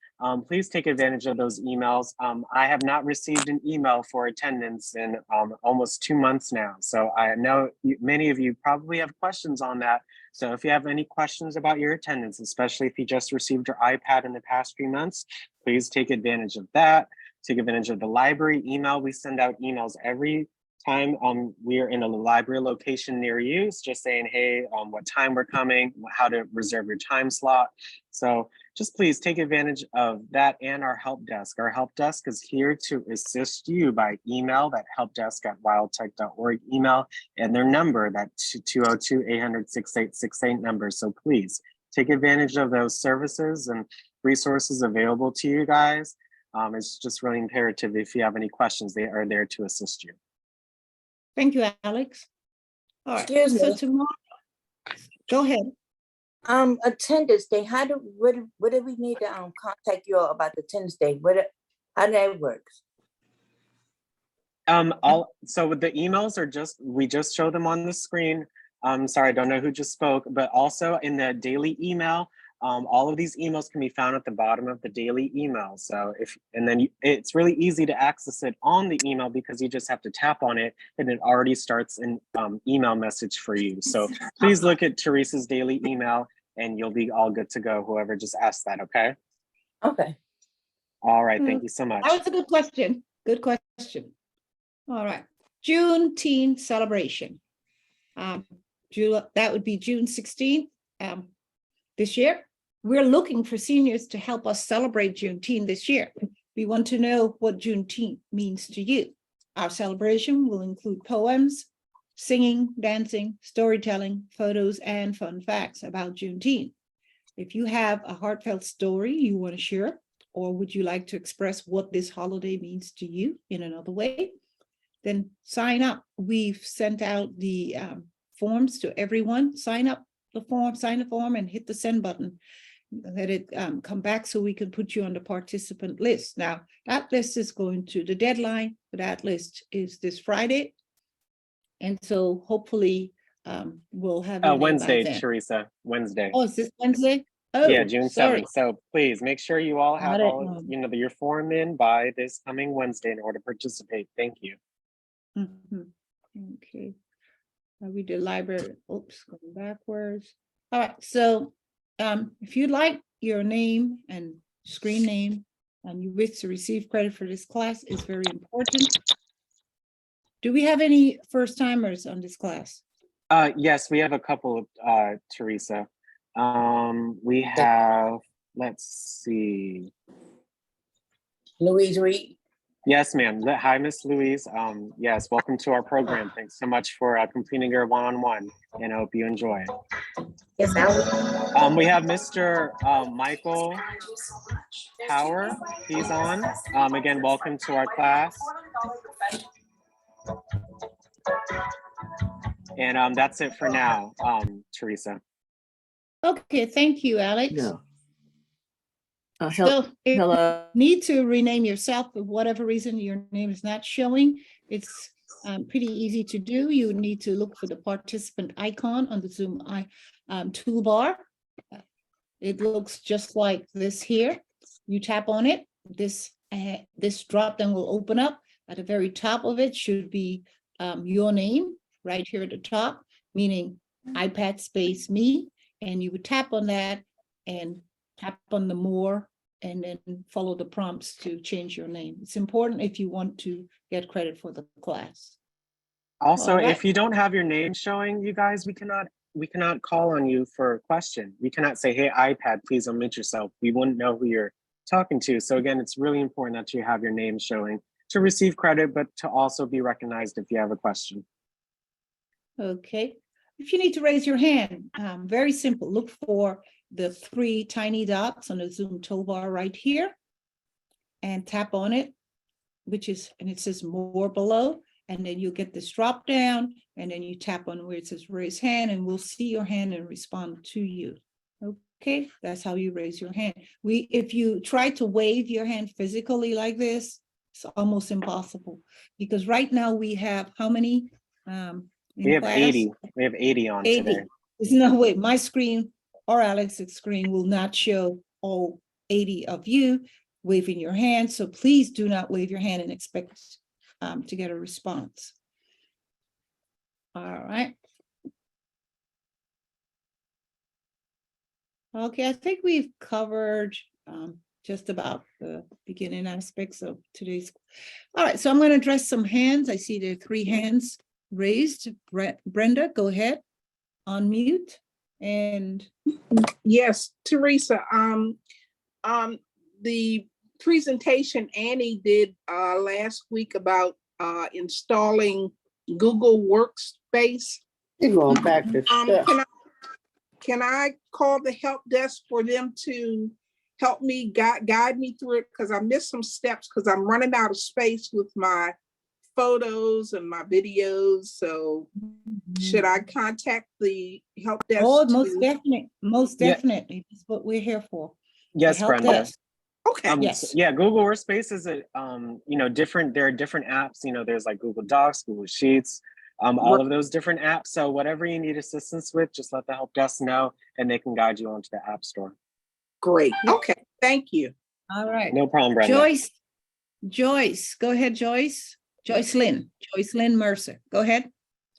Please take advantage of those emails. I have not received an email for attendance in almost 2 months now. So I know many of you probably have questions on that. So if you have any questions about your attendance, especially if you just received your iPad in the past few months, please take advantage of that. Take advantage of the library email. We send out emails every time we are in a library location near you. It's just saying, hey, what time we're coming, how to reserve your time slot. So just please take advantage of that and our help desk. Our help desk is here to assist you by email, that helpdesk@wildtech.org email, and their number, that 202-800-6868 number. So please take advantage of those services and resources available to you guys. It's just really imperative. If you have any questions, they are there to assist you. Thank you, Alex. All right. Excuse So me. tomorrow, go ahead. Attendance day. What do we need to contact you all about the attendance day? How that works? So with the emails are we just show them on the screen. Sorry, I don't know who just spoke, but also in the daily email, all of these emails can be found at the bottom of the daily email. So it's really easy to access it on the email because you just have to tap on it and it already starts an email message for you. So please look at Teresa's daily email and you'll be all good to go, whoever just asked that, okay? Okay. All right, thank you so much. That was a good question. Good question. All right. Juneteenth celebration. That would be June 16th this year. We're looking for seniors to help us celebrate Juneteenth this year. We want to know what Juneteenth means to you. Our celebration will include poems, singing, dancing, storytelling, photos, and fun facts about Juneteenth. If you have a heartfelt story you want to share, or would you like to express what this holiday means to you in another way, then sign up. We've sent out the forms to everyone. Sign the form and hit the send button. Let it come back so we can put you on the participant list. Now, that list is the deadline for that list is this Friday. And so hopefully we'll have your name by Wednesday, then. Teresa, Wednesday. Oh, is this Wednesday? Yeah, Oh, June sorry. 7th. So please make sure you all have Got it. all, your form in by this coming Wednesday in order to participate. Thank you. Mhm. Okay. We did library, oops, going backwards. All right, so if you'd like your name and screen name and you wish to receive credit for this class is very important. Do we have any first timers on this class? Yes, we have a couple of Teresa. We have, let's see. Louise Reed. Yes, ma'am. Hi, Miss Louise. Yes, welcome to our program. Thanks so much for completing your one-on-one, and I hope you enjoy it. Yes, I will. We have Mr. Michael Power. He's on. Again, welcome to our class. And that's it for now, Teresa. Okay, thank you, Alex. No. So if you need to rename yourself for whatever reason your name is not showing, it's pretty easy to do. You need to look for the participant icon on the Zoom toolbar. It looks just like this here. You tap on it. This drop down will open up. At the very top of it should be your name right here at the top, meaning iPad space me. And you would tap on that and tap on the more and then follow the prompts to change your name. It's important if you want to get credit for the class. Also, All right. if you don't have your name showing, you guys, we cannot call on you for a question. We cannot say, hey, iPad, please unmute yourself. We wouldn't know who you're talking to. So again, it's really important that you have your name showing to receive credit, but to also be recognized if you have a question. Okay. If you need to raise your hand, very simple. Look for the 3 tiny dots on the Zoom toolbar right here and tap on it, and it says more below. And then you get this drop down and then you tap on where it says raise hand and we'll see your hand and respond to you. Okay, that's how you raise your hand. If you try to wave your hand physically like this, it's almost impossible because right now we have how many We have 80. We have 80 on 80. today. There's no way my screen or Alex's screen will not show all 80 of you waving your hand. So please do not wave your hand and expect to get a response. All right. Okay, I think we've covered just about the beginning aspects of today's. All right, so I'm going to address some hands. I see there are 3 hands raised. Brenda, go ahead, unmute. And yes, Teresa, the presentation Annie did last week about installing Google Workspace. You're going back to stuff. Can I call the help desk for them to help me guide me through it? Because I missed some steps because I'm running out of space with my photos and my videos. So should I contact the help desk? Oh, most definitely. That's what we're here for. Yes, Brenda. Okay. Yes. Yeah, Google Workspace is a different. There are different apps. There's like Google Docs, Google Sheets, all of those different apps. So whatever you need assistance with, just let the help desk know, and they can guide you onto the App Store. Great. Okay. Thank you. All right. No problem, Brenda. Joyce, go ahead, Joyce. Joycelyn Mercer, go ahead.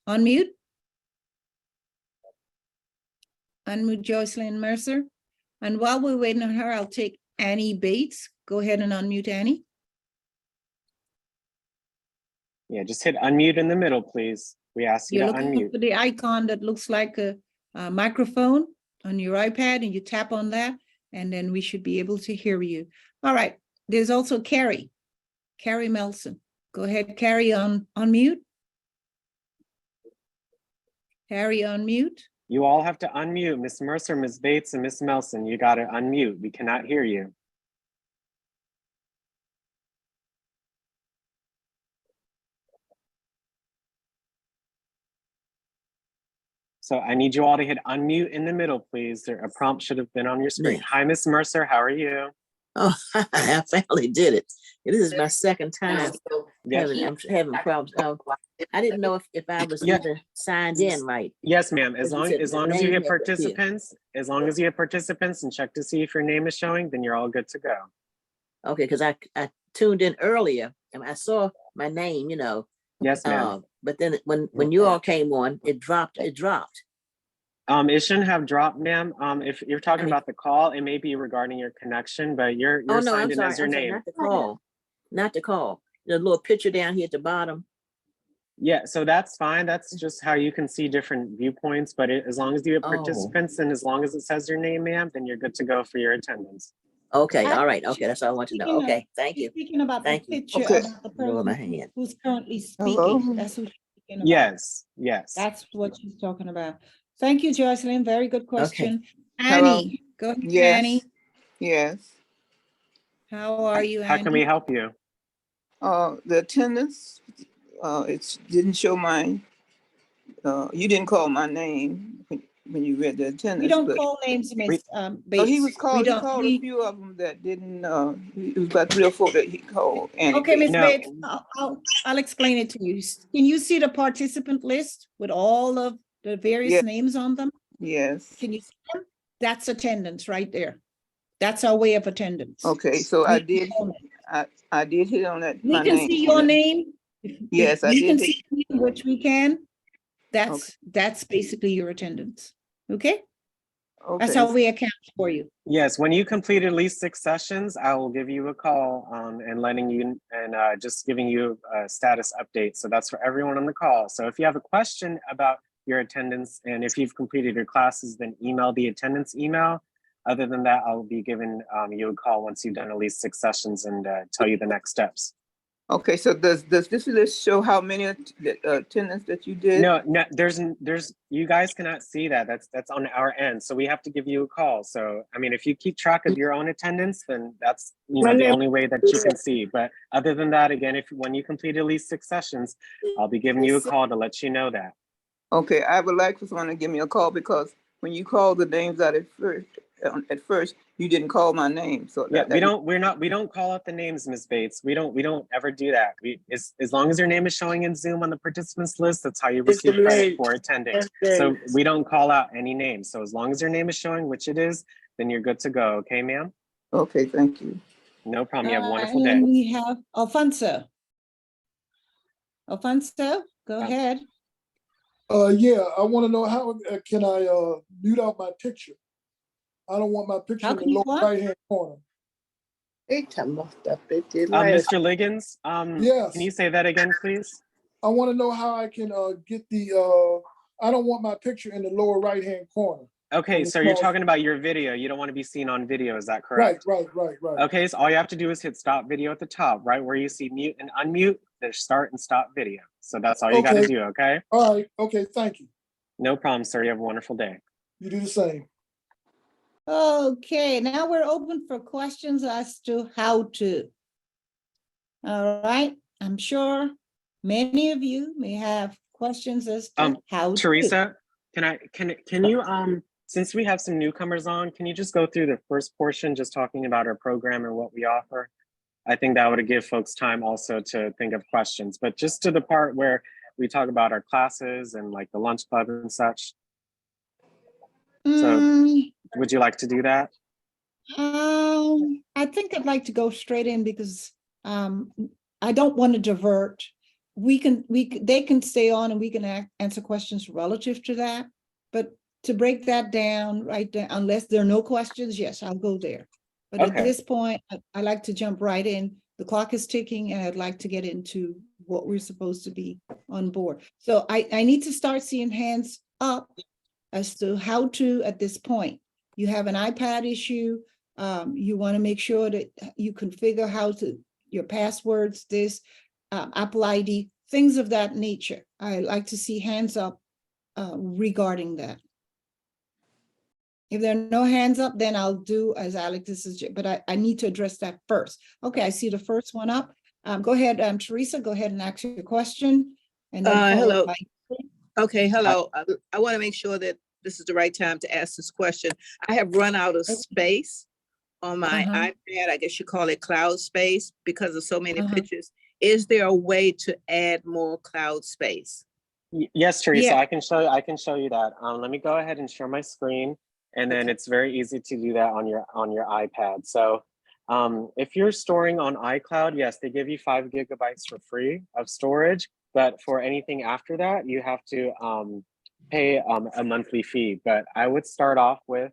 Unmute. Unmute Joycelyn Mercer. And while we're waiting on her, I'll take Annie Bates. Go ahead and unmute Annie. Yeah, just hit unmute in the middle, please. We ask you You're to looking unmute. for the icon that looks like a microphone on your iPad, and you tap on that, and then we should be able to hear you. All right. There's also Carrie Melson. Go ahead, Carrie, unmute. Carrie, unmute. You all have to unmute. Miss Mercer, Miss Bates, and Miss Melson. You got to unmute. We cannot hear you. So I need you all to hit unmute in the middle, please. A prompt should have been on your screen. Yeah. Hi, Miss Mercer. How are you? Oh, I finally did it. This is my second time Yes. I'm having problems. I didn't know if I was Yeah. even signed in right. Yes, ma'am. As Because long said as the long as you name hit had to appear. participants and check to see if your name is showing, then you're all good to go. Okay, because I tuned in earlier and I saw my name, Yes, ma'am. but then when you all came on, it dropped. It shouldn't have dropped, ma'am. If you're talking about the call, it may be regarding your connection, but you're Oh no, signed I'm in sorry. as your I'm sorry, name. not the call. Not the call. The little picture down here at the bottom. Yeah, so that's fine. That's just how you can see different viewpoints. But as long as you have Oh. participants and as long as it says your name, ma'am, then you're good to go for your attendance. Okay, all right. Okay, that's all I want to know. Okay, thank you. Speaking about the Thank you. picture Okay. about the Lower my person hand. who's currently Hello? speaking. That's who she's speaking about. Yes, yes. That's what she's talking about. Thank you, Jocelyn. Very good question. Hello? Annie, go ahead, Yes. Annie. Yes. How are you, How Annie? can we help you? The attendance, it didn't show my, you didn't call my name when you read the attendance. We don't but- call names, Miss Oh, Bates. he was called, he don't- called a few of them that didn't, it was about 3 or 4 that he called. And Okay, Miss No. Bates, I'll explain it to you. Can you see the participant list with all of the various Yeah. names on them? Yes. Can you see them? That's attendance right there. That's our way of attendance. Okay, so I did hit on that. We my can name. see your name. Yes, I We did can hit- see your name, which we can. That's basically your attendance. Okay? That's Okay. how we account for you. Yes, when you complete at least 6 sessions, I will give you a call and letting you and just giving you a status update. So that's for everyone on the call. So if you have a question about your attendance and if you've completed your classes, then email the attendance email. Other than that, I'll be giving you a call once you've done at least 6 sessions and tell you the next steps. Okay, so does this list show how many attendance that you did? No, there's you guys cannot see that. That's on our end. So we have to give you a call. So I mean, if you keep track of your own attendance, then that's the only way that you can see. But other than that, again, when you complete at least 6 sessions, I'll be giving you a call to let you know that. Okay, I would like for someone to give me a call because when you called the names out at first, you didn't call my name. So Yeah, we don't call out the names, Ms. Bates. We don't ever do that. As long as your name is showing in Zoom on the participants list, that's how you receive credit for attending. So we don't call out any names. So as long as your name is showing, which it is, then you're good to go. Okay, ma'am? Okay, thank you. No problem. You have a wonderful And day. we have Alfonso. Alfonso, go ahead. Yeah, I want to know how can I mute out my picture? I don't want my picture How in can the you lower what? right-hand corner. Mr. Liggins, Yes. can you say that again, please? I want to know how I can get the. I don't want my picture in the lower right-hand corner. Okay, so you're talking about your video. You don't want to be seen on video, is that correct? Right. Okay, so all you have to do is hit stop video at the top, right where you see mute and unmute. There's start and stop video. So that's all you got to do, okay? All right. Okay, thank you. No problem, sir. You have a wonderful day. You do the same. Okay, now we're open for questions as to how to. All right, I'm sure many of you may have questions as to how Teresa, can you since we have some newcomers on, can you just go through the first portion, just talking about our program and what we offer? I think that would give folks time also to think of questions, but just to the part where we talk about our classes and like the lunch club and such. So would you like to do that? I think I'd like to go straight in because I don't want to divert. They can stay on and we can answer questions relative to that. But to break that down right there, unless there are no questions, yes, I'll go there. But at this point, I like to jump right in. The clock is ticking and I'd like to get into what we're supposed to be on board. So I need to start seeing hands up as to how to at this point. You have an iPad issue. You want to make sure that you configure how to your passwords, Apple ID, things of that nature. I like to see hands up regarding that. If there are no hands up, then I'll do as Alex suggested, but I need to address that first. Okay, I see the first one up. Go ahead, Teresa, go ahead and ask your question. And then hello. by... Okay, hello. I want to make sure that this is the right time to ask this question. I have run out of space on my iPad, I guess you call it cloud space because of so many Uh-huh. pictures. Is there a way to add more cloud space? Yes, Teresa, Yeah. I can show you that. Let me go ahead and share my screen, and then it's very easy to do that on your iPad. So if you're storing on iCloud, yes, they give you 5 gigabytes for free of storage, but for anything after that, you have to pay a monthly fee. But I would start off with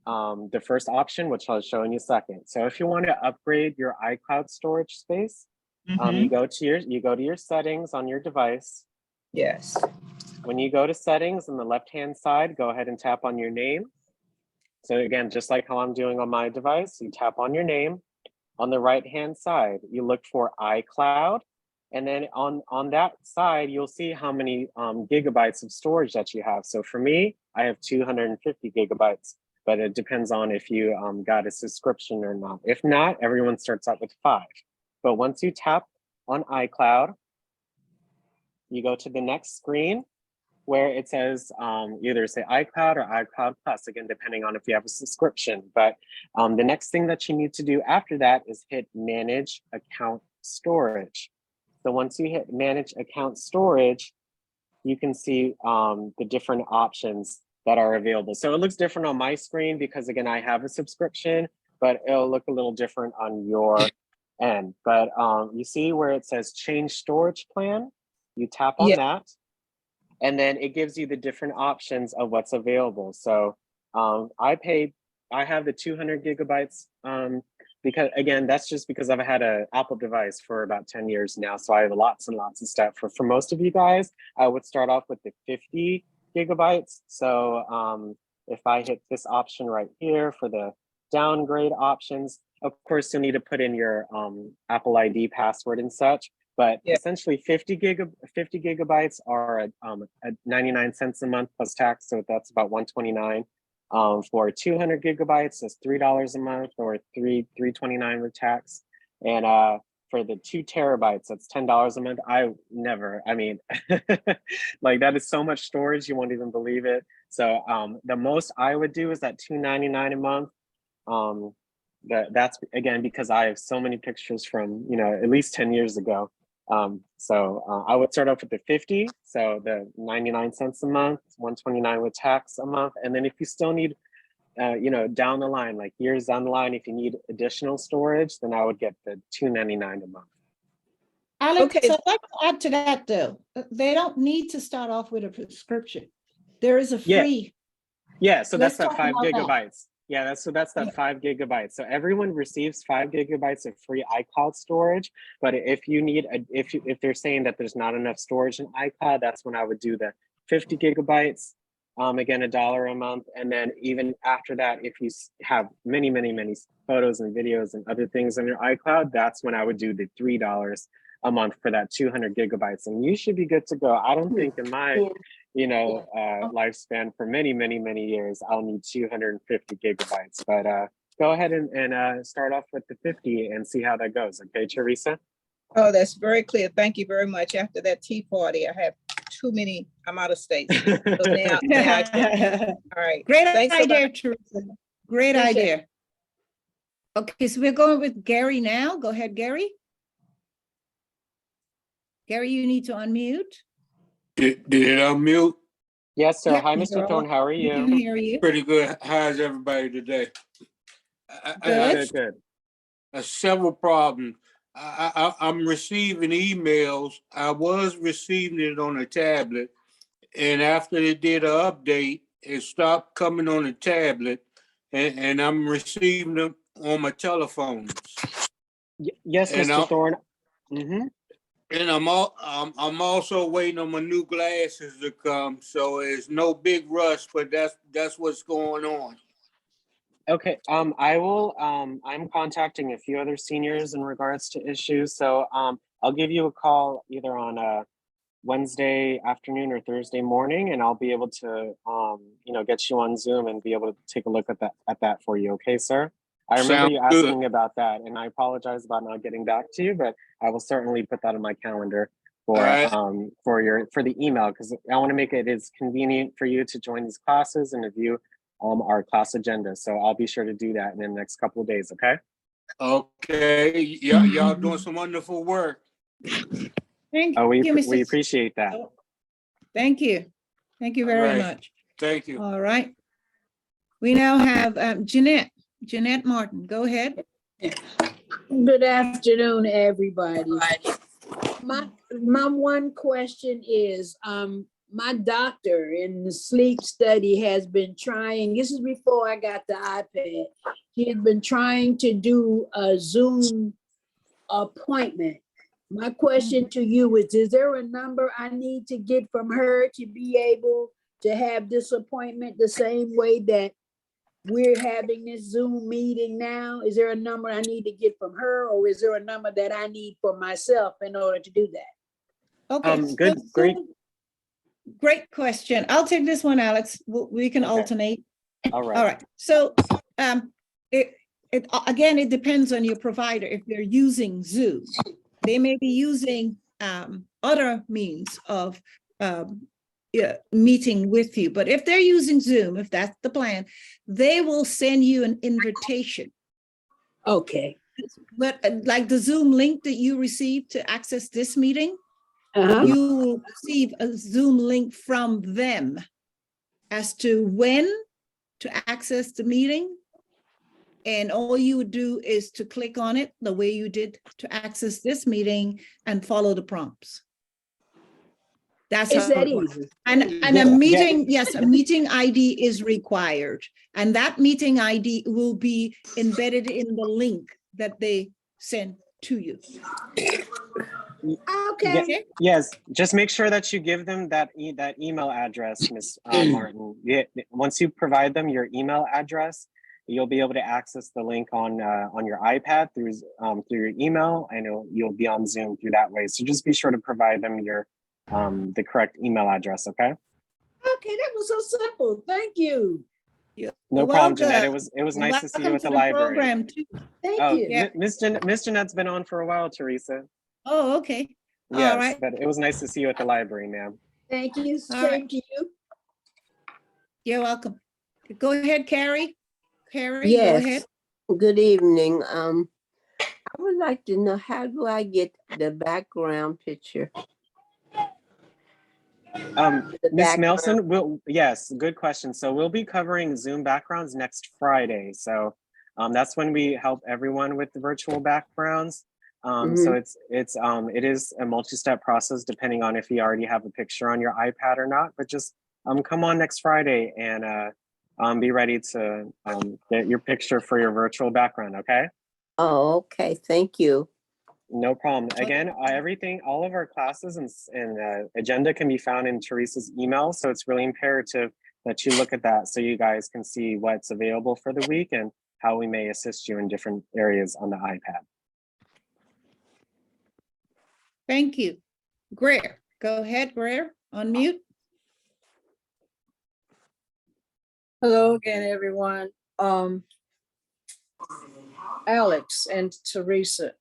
the first option, which I'll show in a second. So if you want to upgrade your iCloud storage space, you go to your settings on your device. Yes. When you go to settings on the left-hand side, go ahead and tap on your name. So again, just like how I'm doing on my device, you tap on your name. On the right-hand side, you look for iCloud. And then on that side, you'll see how many gigabytes of storage that you have. So for me, I have 250 gigabytes, but it depends on if you got a subscription or not. If not, everyone starts out with 5. But once you tap on iCloud, you go to the next screen where it says either say iCloud or iCloud Plus, again, depending on if you have a subscription. But the next thing that you need to do after that is hit Manage Account Storage. So once you hit Manage Account Storage, you can see the different options that are available. So it looks different on my screen because again, I have a subscription, but it'll look a little different on your end. But you see where it says Change Storage Plan, you tap on that, and then it gives you the different options of what's available. So I have the 200 gigabytes because again, that's just because I've had an Apple device for about 10 years now. So I have lots and lots of stuff. For most of you guys, I would start off with the 50 gigabytes. So if I hit this option right here for the downgrade options, of course, you'll need to put in your Apple ID password and such. But essentially 50 gigabytes are at 99 cents a month plus tax. So that's about $129. For 200 gigabytes, that's $3 a month or $3.29 with tax. And for the 2 terabytes, that's $10 a month. I mean, like that is so much storage, you won't even believe it. So the most I would do is that $2.99 a month. That's again, because I have so many pictures from, at least 10 years ago. So I would start off with the 50, so the 99 cents a month, 129 with tax a month. And then if you still need, down the line, like years down the line, if you need additional storage, then I would get the $2.99 a month. Alex, I'd like to add to that though. They don't need to start off with a prescription. There is a free. Yeah, so that's Let's that talk 5 about that. gigabytes. Yeah, that's that 5 gigabytes. So everyone receives 5 gigabytes of free iCloud storage. But if you need, if they're saying that there's not enough storage in iCloud, that's when I would do the 50 gigabytes. Again, $1 a month. And then even after that, if you have many, many, many photos and videos and other things on your iCloud, that's when I would do the $3 a month for that 200 gigabytes. And you should be good to go. I don't think in my lifespan for many, many, many years, I'll need 250 gigabytes. But go ahead and start off with the 50 and see how that goes. Okay, Teresa? Oh, that's very clear. Thank you very much. After that tea party, I have too many. I'm out of state. So now all right. Great Thanks idea, Teresa. Great Appreciate idea. Okay, so we're going with Gary now. Go ahead, Gary. Gary, you need to unmute. Did it unmute? Yes, sir. Yep, Hi, Mr. Thorne. How are we can you? hear you. Pretty good. How's everybody today? Good. Several problems. I'm receiving emails. I was receiving it on a tablet, and after they did an update, it stopped coming on a tablet, and I'm receiving them on my telephones. Yes, And Mr. Thorne. Mm-hmm. And I'm also waiting on my new glasses to come, so it's no big rush, but that's what's going on. Okay, I'm contacting a few other seniors in regards to issues. So I'll give you a call either on Wednesday afternoon or Thursday morning, and I'll be able to, get you on Zoom and be able to take a look at that for you. Okay, sir? I remember you asking about that, and I apologize about not getting back to you, but I will certainly put that on my calendar for the email, because I want to make it as convenient for you to join these classes and if you our class agenda. So I'll be sure to do that in the next couple of days, okay? Okay, y'all doing some wonderful work. Thank Oh, we you, Mr. appreciate that. Thank you. Thank you very Right. much. Thank you. All right. We now have Jeanette Martin. Go ahead. Good afternoon, everybody. My one question is, my doctor in the sleep study has been trying, this is before I got the iPad, he had been trying to do a Zoom appointment. My question to you is there a number I need to get from her to be able to have this appointment the same way that we're having this Zoom meeting now? Is there a number I need to get from her, or is there a number that I need for myself in order to do that? Okay. Great question. I'll take this one, Alex. We can alternate. All right. All right. So again, it depends on your provider. If they're using Zoom, they may be using other means of meeting with you. But if they're using Zoom, if that's the plan, they will send you an invitation. Okay. But like the Zoom link that you received to access this meeting, you will receive a Zoom link from them as to when to access the meeting. And all you would do is to click on it the way you did to access this meeting and follow the prompts. That's Is how that it works. easy? And a meeting, yes, a meeting ID is required. And that meeting ID will be embedded in the link that they send to you. Okay. Yes, just make sure that you give them that email address, Ms. Martin. Once you provide them your email address, you'll be able to access the link on your iPad through your email, and you'll be on Zoom through that way. So just be sure to provide them your the correct email address, okay? Okay, that was so simple. Thank you. No problem, Jeanette. It was nice to see you at the library. Program too. Thank you. Yeah. Miss Jeanette's been on for a while, Teresa. Oh, okay. Yes, All right. but it was nice to see you at the library, ma'am. Thank you. All Same right. to you. You're welcome. Go ahead, Carrie. Carrie, go Yes. ahead. Good evening. I would like to know, how do I get the background picture? Ms. Nelson, yes, good question. So we'll be covering Zoom backgrounds next Friday. So that's when we help everyone with the virtual backgrounds. So it is a multi-step process depending on if you already have a picture on your iPad or not. But just come on next Friday and be ready to get your picture for your virtual background. Okay. Oh, okay. Thank you. No problem. Again, all of our classes and agenda can be found in Teresa's email. So it's really imperative that you look at that so you guys can see what's available for the week and how we may assist you in different areas on the iPad. Thank you. Greer, go ahead, Greer, unmute. Hello again, everyone. Alex and Teresa,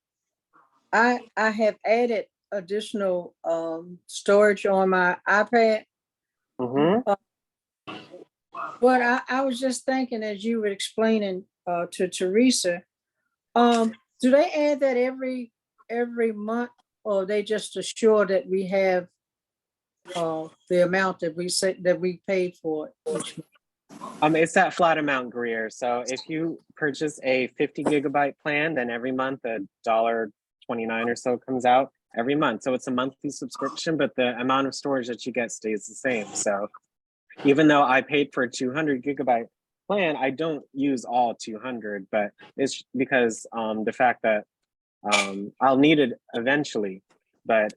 I have added additional storage on my iPad. But I was just thinking, as you were explaining to Teresa, do they add that every month, or they just assure that we have the amount that we paid for each month? It's that flat amount, Greer. So if you purchase a 50 gigabyte plan, then every month $1.29 or so comes out every month. So it's a monthly subscription, but the amount of storage that you get stays the same. So even though I paid for a 200 gigabyte plan, I don't use all 200, but it's because the fact that I'll need it eventually. But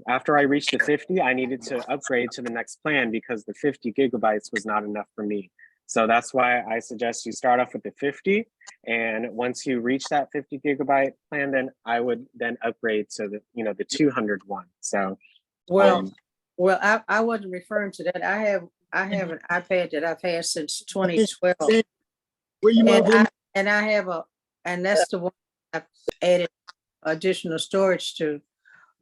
after I reached the 50, I needed to upgrade to the next plan because the 50 gigabytes was not enough for me. So that's why I suggest you start off with the 50. And once you reach that 50 gigabyte plan, then I would then upgrade to the 200 one. So well, I wasn't referring to that. I have an iPad that I've had since 2012. And that's the one I've added additional storage to.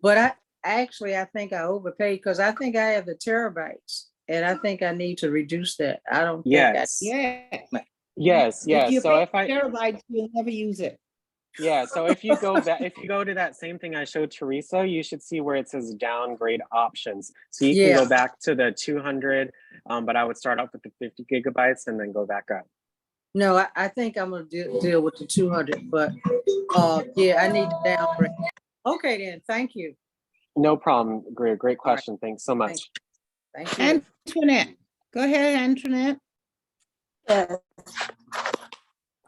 But I think I overpaid because I think I have the terabytes. And I think I need to reduce that. I don't think I. Yes, Yeah. yes, If yes. you So pay if I, terabytes, you'll never use it. yeah, so if you go back, if you go to that same thing I showed Teresa, you should see where it says downgrade options. So you can Yeah. go back to the 200, but I would start off with the 50 gigabytes and then go back up. No, I think I'm gonna deal with the 200, but yeah, I need to downgrade. Okay, then. Thank you. No problem. Great question. Thanks so much. Thank you. Antoinette, go ahead, Antoinette. Yes.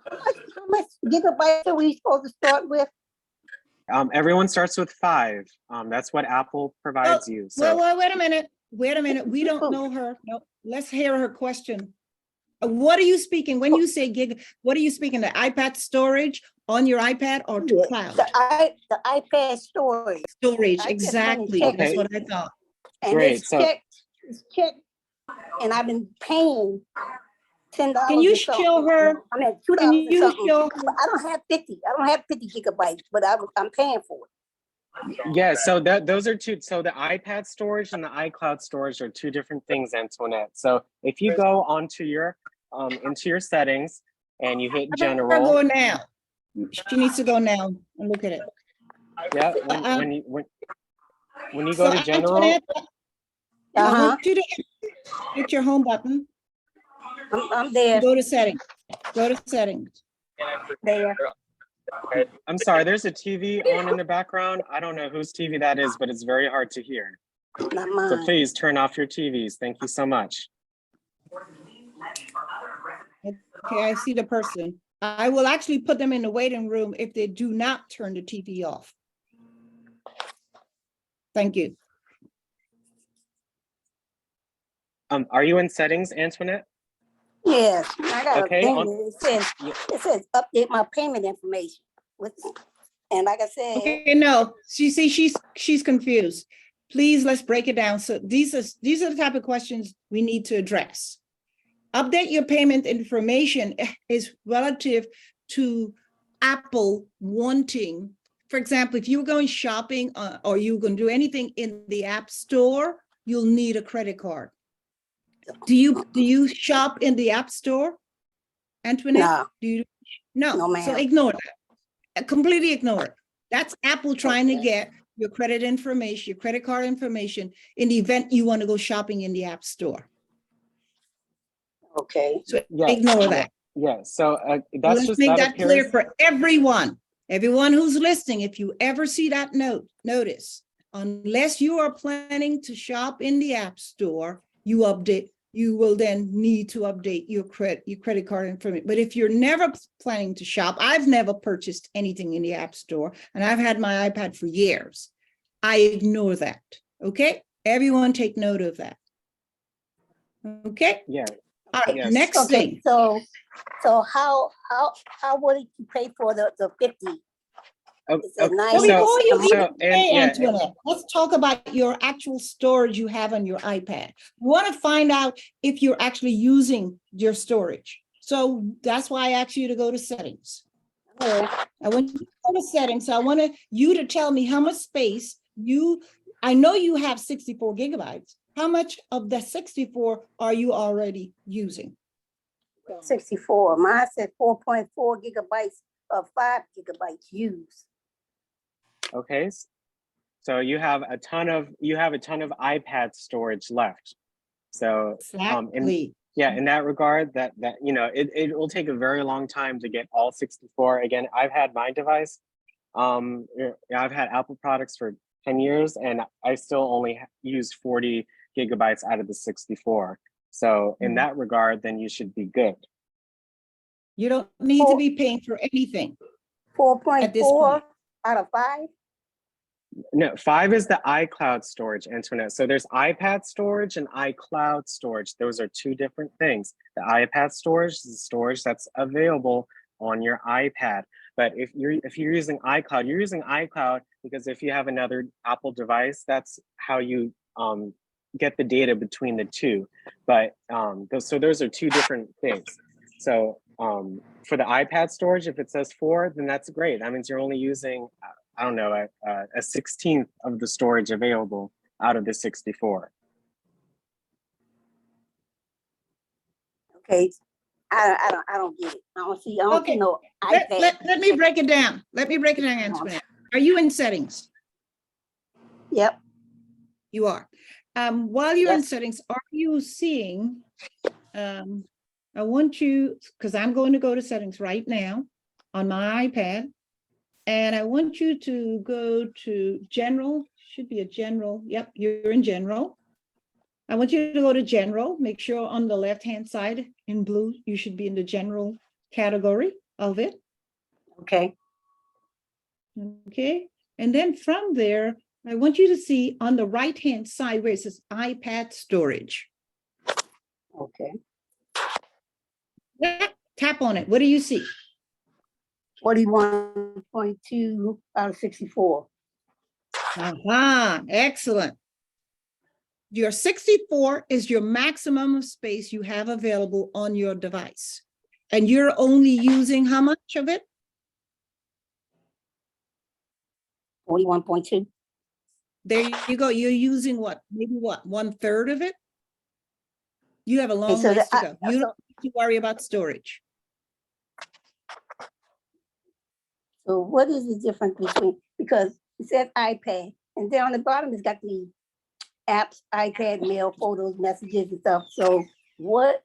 How much gigabytes are we supposed to start with? Everyone starts with 5. That's what Apple provides you. So Well, wait a minute. Wait a minute. We don't know her. No, let's hear her question. What are you speaking? When you say gig, what are you speaking? The iPad storage on your iPad or to cloud? The iPad storage. Storage, I just went and exactly. checked That's it. what I thought. And Great, it's so- checked, and I've been paying $10. Can you or something. show her? I mean, $2 Can or you something. show But I don't have 50. I don't have 50 gigabytes, but I'm paying for it. yeah, so those are two. So the iPad storage and the iCloud storage are two different things, Antoinette. So if you go onto your into your settings and you hit Go general, now. She needs to go now and look at it. yeah, when you go to general, Antoinette, I Uh-huh. want you to hit your home button. I'm there. Go to settings. Go to settings. There. I'm sorry, there's a TV on in the background. I don't know whose TV that is, but it's very hard to hear. Not So mine. please turn off your TVs. Thank you so much. Okay, I see the person. I will actually put them in the waiting room if they do not turn the TV off. Thank you. Are you in settings, Antoinette? Yes, I got Okay, a thing. on- It says update my payment information. And like I said, Okay, no, she's confused. Please, let's break it down. So these are the type of questions we need to address. Update your payment information is relative to Apple wanting, for example, if you're going shopping or you're going to do anything in the App Store, you'll need a credit card. Do you shop in the App Store, Antoinette? No. Do you? No, No, so ma'am. ignore that. Completely ignore it. That's Apple trying to get your credit information, your credit card information in the event you want to go shopping in the App Store. Okay. So Yeah, ignore that. Yeah, so that's Let's just make that that clear appears. for everyone. Everyone who's listening, if you ever see that notice, unless you are planning to shop in the App Store, you will then need to update your credit card information. But if you're never planning to shop, I've never purchased anything in the App Store, and I've had my iPad for years. I ignore that. Okay, everyone take note of that. Okay. Yeah. All right. Yes. Next thing. So how would you pay for the 50? Oh, It's a nice- So before you so- even pay, Antoinette, let's talk about your actual storage you have on your iPad. We want to find out if you're actually using your storage. So that's why I asked you to go to settings. I want you to go to settings. So I want you to tell me how much space I know you have 64 gigabytes. How much of the 64 are you already using? 64. Mine said 4.4 gigabytes of 5 gigabytes used. Okay, so you have a ton of iPad storage left. So Exactly. in that regard, that it will take a very long time to get all 64. Again, I've had my device. I've had Apple products for 10 years, and I still only used 40 gigabytes out of the 64. So in that regard, then you should be good. You don't need to be paying for anything. 4.4 out of 5? No, 5 is the iCloud storage, Antoinette. So there's iPad storage and iCloud storage. Those are two different things. The iPad storage is the storage that's available on your iPad. But if you're using iCloud, you're using iCloud because if you have another Apple device, that's how you get the data between the two. But so those are two different things. So for the iPad storage, if it says 4, then that's great. That means you're only using I don't know, a 16th of the storage available out of the 64. Okay, I don't get it. I don't see Okay. no Let, iPad. let me break it down. Let me break it down, Antoinette. Are you in settings? Yep. You are. While you're in Yes. settings, are you seeing, I want you, because I'm going to go to settings right now on my iPad. And I want you to go to general, should be a general. Yep, you're in general. I want you to go to general, make sure on the left-hand side in blue, you should be in the general category of it. Okay. Okay, and then from there, I want you to see on the right-hand side where it says iPad storage. Okay. Yeah, tap on it. What do you see? 41.2 out of 64. Excellent. Your 64 is your maximum of space you have available on your device. And you're only using how much of it? 41.2. There you go. You're using what? Maybe what? 1/3 of it? You have a long so ways to go. You don't need to worry about storage. So what is the difference between, because it says iPad, and then on the bottom it's got the apps, iPad, mail, photos, messages and stuff. So what's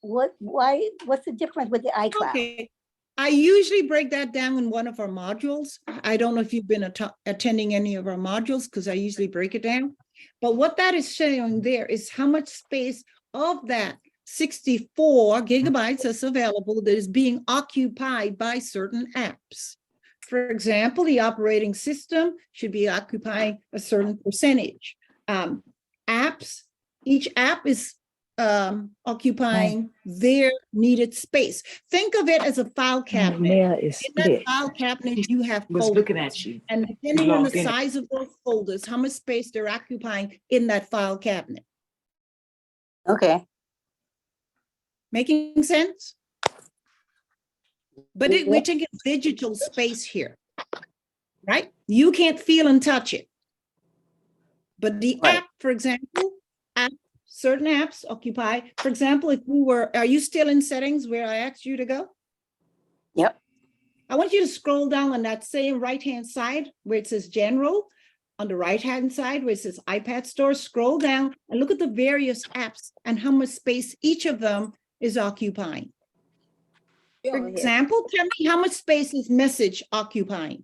the difference with the iCloud? Okay. I usually break that down in one of our modules. I don't know if you've been attending any of our modules because I usually break it down. But what that is showing there is how much space of that 64 gigabytes that's available that is being occupied by certain apps. For example, the operating system should be occupying a certain percentage. Apps, each app is occupying their needed space. Think of it as a file cabinet. In that file cabinet, you have folders. Looking at you. And depending on the size of those folders, how much space they're occupying in that file cabinet. Okay. Making sense? But we're taking digital space here, right? You can't feel and touch it. But the app, for example, certain apps occupy, for example, if you were, are you still in settings where I asked you to go? Yep. I want you to scroll down on that same right-hand side where it says general. On the right-hand side where it says iPad store, scroll down and look at the various apps and how much space each of them is occupying. For example, tell me how much space is message occupying?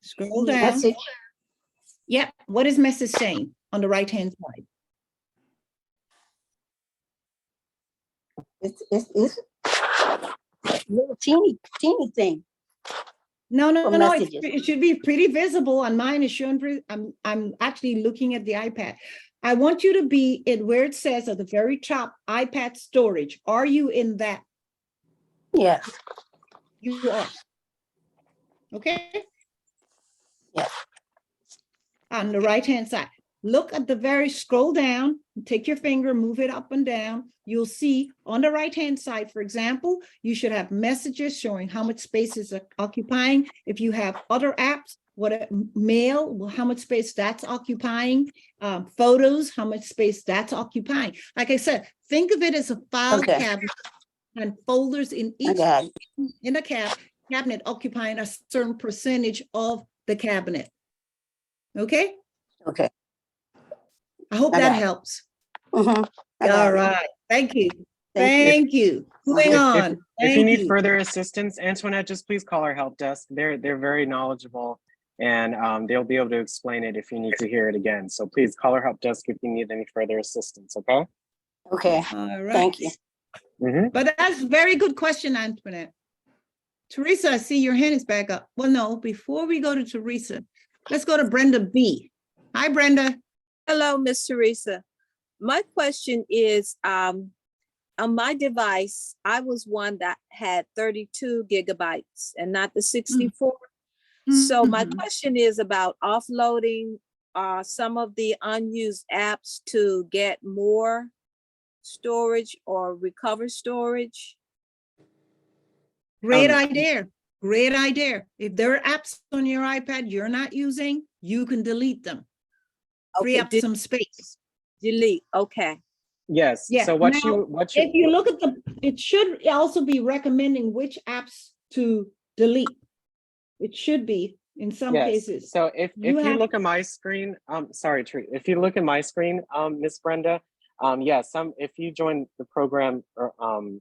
Scroll down. Message. Yep. What is message saying on the right-hand side? It's a little teeny thing. No, messages. it should be pretty visible. On mine is showing, I'm actually looking at the iPad. I want you to be in where it says at the very top, iPad storage. Are you in that? Yes. You are. Okay. Yes. On the right-hand side. Look at the very, scroll down, take your finger, move it up and down. You'll see on the right-hand side, for example, you should have messages showing how much space is occupying. If you have other apps, mail, how much space that's occupying, photos, how much space that's occupying. Like I said, think of it as a file cabinet and folders in each in the cabinet occupying a certain percentage of the cabinet. Okay? Okay. I hope that helps. Mm-hmm. All right. Thank you. Thank you. Moving on. If you need further assistance, Antoinette, just please call our help desk. They're very knowledgeable, and they'll be able to explain it if you need to hear it again. So please call our help desk if you need any further assistance. Okay. Okay. All right. Thank you. But that's a very good question, Antoinette. Teresa, I see your hand is back up. Well, no, before we go to Teresa, let's go to Brenda B. Hi, Brenda. Hello, Miss Teresa. My question is, on my device, I was one that had 32 gigabytes and not the 64. So my question is about offloading some of the unused apps to get more storage or recover storage. Great idea. Great idea. If there are apps on your iPad you're not using, you can delete them. free up some space. Delete, okay. Yes, Yeah. so Now, if you look at it should also be recommending which apps to delete. It should be in some yes. cases. So if you have- look at my screen, sorry, Tree, if you look at my screen, Miss Brenda, if you join the program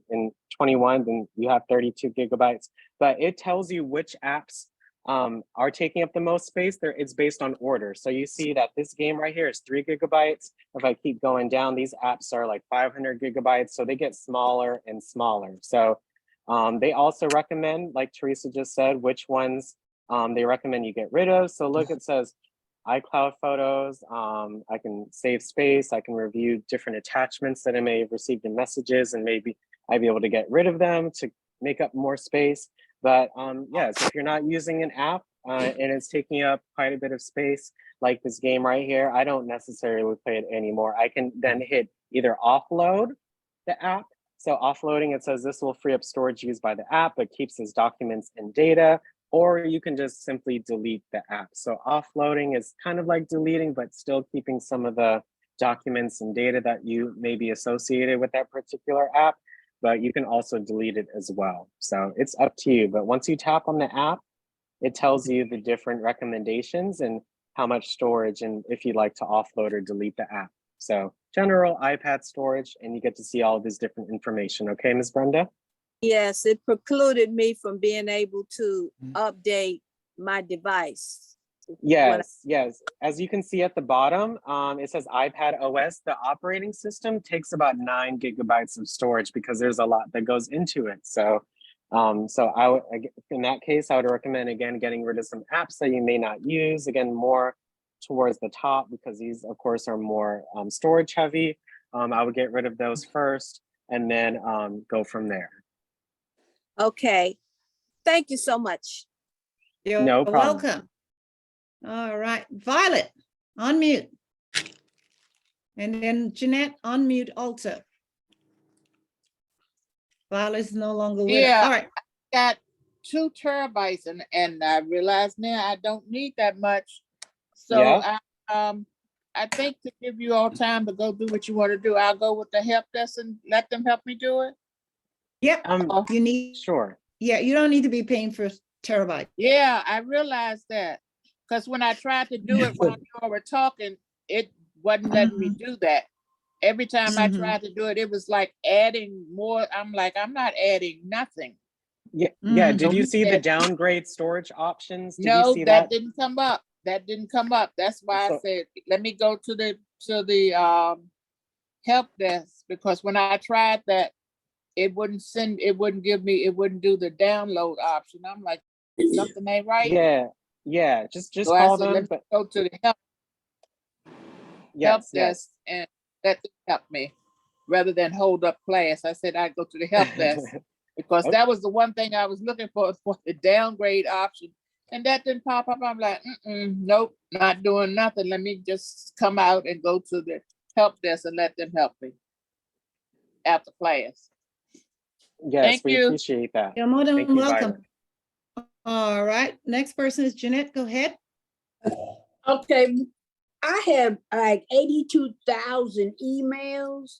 in 21, then you have 32 gigabytes, but it tells you which apps are taking up the most space. There, it's based on order. So you see that this game right here is 3 gigabytes. If I keep going down, these apps are like 500 gigabytes. So they get smaller and smaller. So they also recommend, like Teresa just said, which ones they recommend you get rid of. So look, it says iCloud photos. I can save space. I can review different attachments that I may have received in messages, and maybe I'd be able to get rid of them to make up more space. But yes, if you're not using an app and it's taking up quite a bit of space, like this game right here, I don't necessarily play it anymore. I can then hit either offload the app. So offloading, it says this will free up storage used by the app, but keeps its documents and data, or you can just simply delete the app. So offloading is kind of like deleting, but still keeping some of the documents and data that you may be associated with that particular app, but you can also delete it as well. So it's up to you. But once you tap on the app, it tells you the different recommendations and how much storage and if you'd like to offload or delete the app. So general iPad storage, and you get to see all of this different information. Okay, Ms. Brenda? Yes, it precluded me from being able to update my device. Yes, yes. As you can see at the bottom, it says iPad OS. The operating system takes about 9 gigabytes of storage because there's a lot that goes into it. So, I would, in that case, I would recommend again getting rid of some apps that you may not use. Again, more towards the top because these, of course, are more storage heavy. I would get rid of those first and then go from there. Okay, thank you so much. You're No problem. welcome. All right, Violet, unmute. And then Jeanette, unmute also. Violet's no longer with us. Yeah, All right. I got 2 terabytes and I realize now I don't need that much. So Yeah. I think to give you all time to go do what you want to do, I'll go with the help desk and let them help me do it. Yep, you need, Sure. yeah, you don't need to be paying for terabyte. Yeah, I realized that. Because when I tried to do it while you all were talking, it wasn't letting me do that. Every time I tried to do it, it was like adding more. I'm like, I'm not adding nothing. Yeah, yeah. Did So you he see the said- downgrade storage options? Did you No, see that that? didn't come up. That didn't come up. That's why I So- said, let me go to the help desk, because when I tried that, it wouldn't give me, it wouldn't do the download option. I'm like, something ain't right. Yeah, yeah. Just So I call said, them. let me But go to the help yes, desk and let them help me rather than hold up class. I said I'd go to the help desk because that was the one thing I was looking for the downgrade option. And that didn't pop up. I'm like, nope, not doing nothing. Let me just come out and go to the help desk and let them help me after class. Yes, Thank we you. appreciate that. You're more than Thank you, welcome. Violet. All right, next person is Jeanette, go ahead. Okay, I have like 82,000 emails,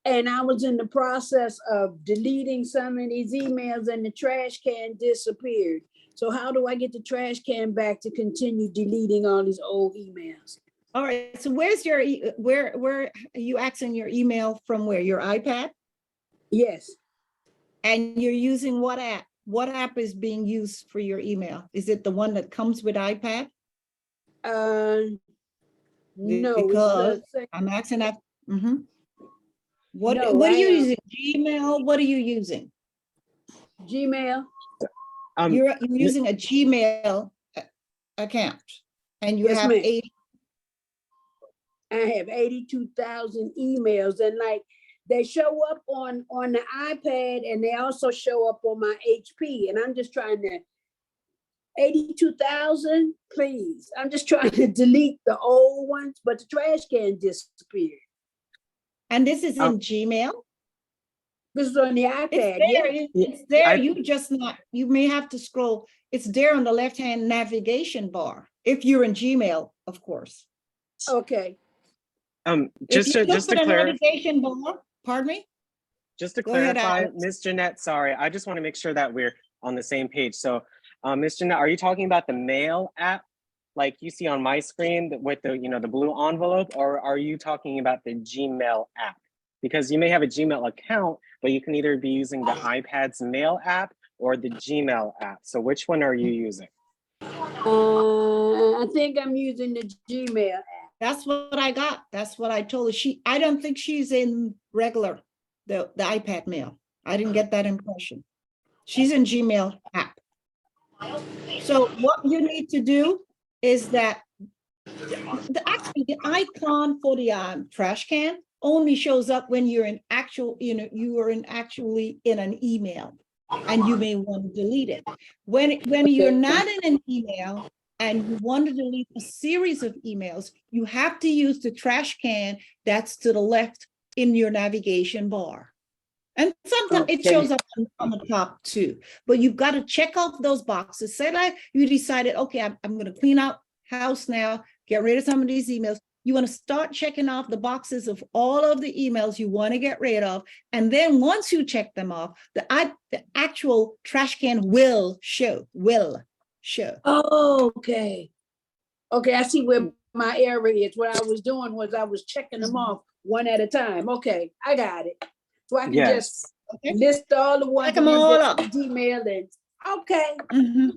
and I was in the process of deleting some of these emails, and the trash can disappeared. So how do I get the trash can back to continue deleting all these old emails? All right, so where's your, where are you accessing your email from where, your iPad? Yes. And you're using what app? What app is being used for your email? Is it the one that comes with iPad? No. Because I'm asking that. What No, are I you am- using? Gmail? What are you using? Gmail. You're using a Gmail account, and you Yes, have ma'am. 80. I have 82,000 emails, and like they show up on the iPad, and they also show up on my HP, and I'm just trying to 82,000, please. I'm just trying to delete the old ones, but the trash can disappeared. And this is in Gmail? This is on the iPad. It's there. Yeah. It's there. You just not, you may have to scroll. It's there on the left-hand navigation bar, if you're in Gmail, of course. Okay. If you look Just for to the clarify. navigation bar, pardon me? Just to Go ahead, clarify, Alex. Ms. Jeanette, sorry, I just want to make sure that we're on the same page. So, Ms. Jeanette, are you talking about the mail app, like you see on my screen with the, you know, the blue envelope, or are you talking about the Gmail app? Because you may have a Gmail account, but you can either be using the iPad's mail app or the Gmail app. So which one are you using? I think I'm using the Gmail app. That's what I got. That's what I told her. I don't think she's in regular, the iPad mail. I didn't get that impression. She's in Gmail app. So what you need to do is that actually the icon for the trash can only shows up when you're in actual, you are actually in an email, and you may want to delete it. When you're not in an email and you want to delete a series of emails, you have to use the trash can that's to the left in your navigation bar. And sometimes it shows up on the top too, but you've got to check off those boxes. Say like you decided, okay, I'm going to clean out house now, get rid of some of these emails. You want to start checking off the boxes of all of the emails you want to get rid of. And then once you check them off, the actual trash can will show. Oh, okay. Okay, I see where my error is. What I was doing was I was checking them off one at a time. Okay, I got it. So I can just list all the ones Check them all up. Gmail and okay. Mm-hmm.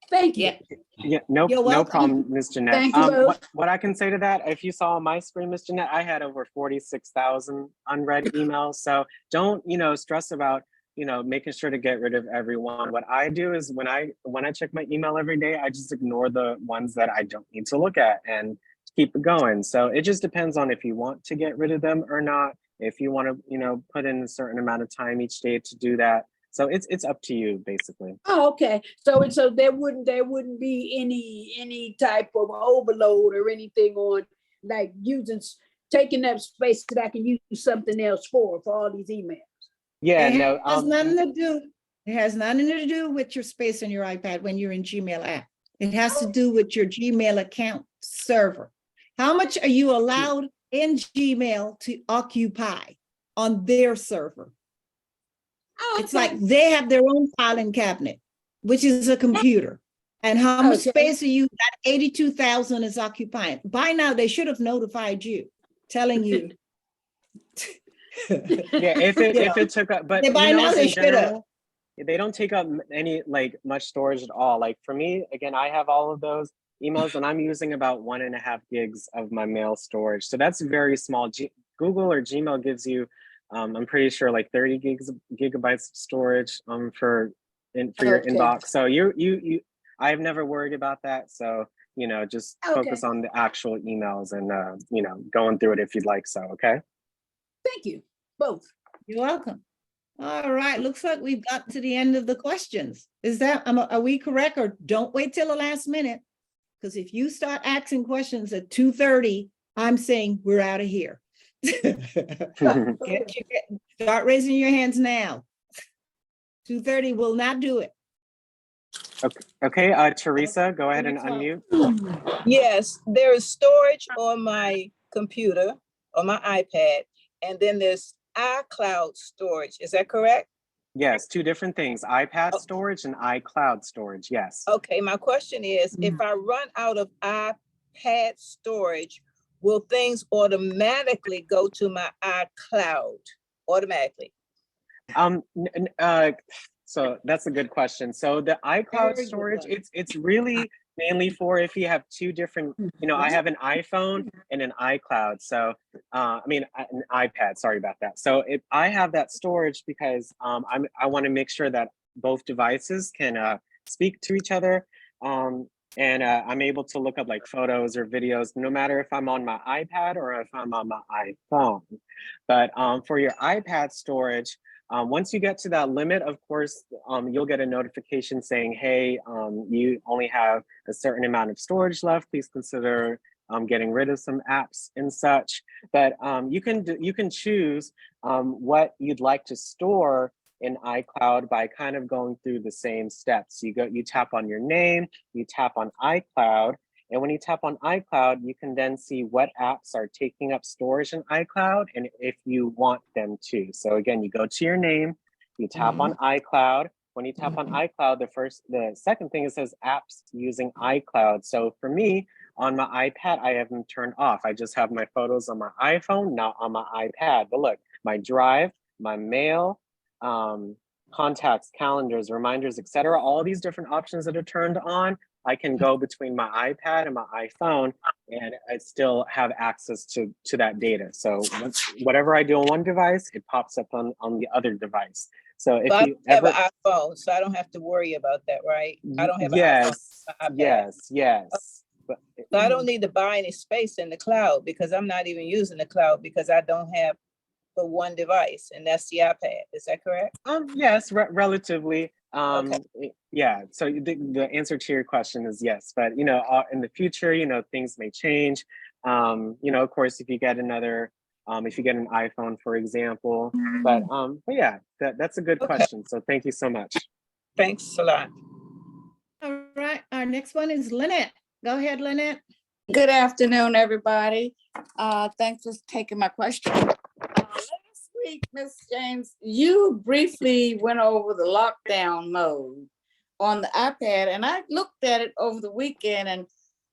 Thank you. Yeah, no problem, Ms. Jeanette. Thank you both. What I can say to that, if you saw on my screen, Ms. Jeanette, I had over 46,000 unread emails. So don't, stress about, making sure to get rid of everyone. What I do is when I check my email every day, I just ignore the ones that I don't need to look at and keep it going. So it just depends on if you want to get rid of them or not. If you want to, put in a certain amount of time each day to do that. So it's up to you, basically. Oh, okay. So there wouldn't be any type of overload or anything on like taking up space that I can use something else for all these emails. Yeah, it has nothing to do. It has nothing to do with your space on your iPad when you're in Gmail app. It has to do with your Gmail account server. How much are you allowed in Gmail to occupy on their server? It's like they have their own filing cabinet, which is a computer. And how much space are you? That 82,000 is occupying. By now, they should have notified you, telling you. Yeah, if it took up, but by now they in should have. general, they don't take up any much storage at all. Like for me, again, I have all of those emails and I'm using about 1.5 gigs of my mail storage. So that's very small. Google or Gmail gives you, I'm pretty sure like 30 gigabytes of storage for your inbox. So I've never worried about that. So, just focus on the actual emails and, going through it if you'd like so, okay? Thank you, both. You're welcome. All right, looks like we've got to the end of the questions. Are we correct, or don't wait till the last minute? Because if you start asking questions at 2:30, I'm saying we're out of here. Start raising your hands now. 2:30 will not do it. Okay, Teresa, go ahead and unmute. Yes, there is storage on my computer, on my iPad, and then there's iCloud storage. Is that correct? Yes, two different things, iPad storage and iCloud storage, yes. Okay, my question is, if I run out of iPad storage, will things automatically go to my iCloud automatically? So that's a good question. So the iCloud storage, it's really mainly for if you have two different, I have an iPhone and an iCloud. So, an iPad, sorry about that. So if I have that storage because I want to make sure that both devices can speak to each other. And I'm able to look up like photos or videos, no matter if I'm on my iPad or if I'm on my iPhone. But for your iPad storage, once you get to that limit, of course, you'll get a notification saying, hey, you only have a certain amount of storage left. Please consider getting rid of some apps and such. But you can choose what you'd like to store in iCloud by kind of going through the same steps. You tap on your name, you tap on iCloud, And when you tap on iCloud, you can then see what apps are taking up storage in iCloud and if you want them to. So again, you go to your name, you tap on iCloud. When you tap on iCloud, the second thing, it says apps using iCloud. So for me, on my iPad, I have them turned off. I just have my photos on my iPhone, not on my iPad. But look, my Drive, my mail, contacts, calendars, reminders, etc. All these different options that are turned on, I can go between my iPad and my iPhone, and I still have access to that data. So whatever I do on one device, it pops up on the other device. So if But I you don't ever, have an iPhone, so I don't have to worry about that, right? I don't have an iPhone. yes, on my iPad. yes. But So I don't need to buy any space in the cloud because I'm not even using the cloud because I don't have the one device, and that's the iPad. Is that correct? Yes, relatively. Okay. Yeah. So the answer to your question is yes, but in the future, things may change. Of course, if you get another, if you get an iPhone, for example. But yeah, that's a good question. So thank you so much. Thanks a lot. All right, our next one is Lynette. Go ahead, Lynette. Good afternoon, everybody. Thanks for taking my question. Last week, Ms. James, you briefly went over the lockdown mode on the iPad, and I looked at it over the weekend, and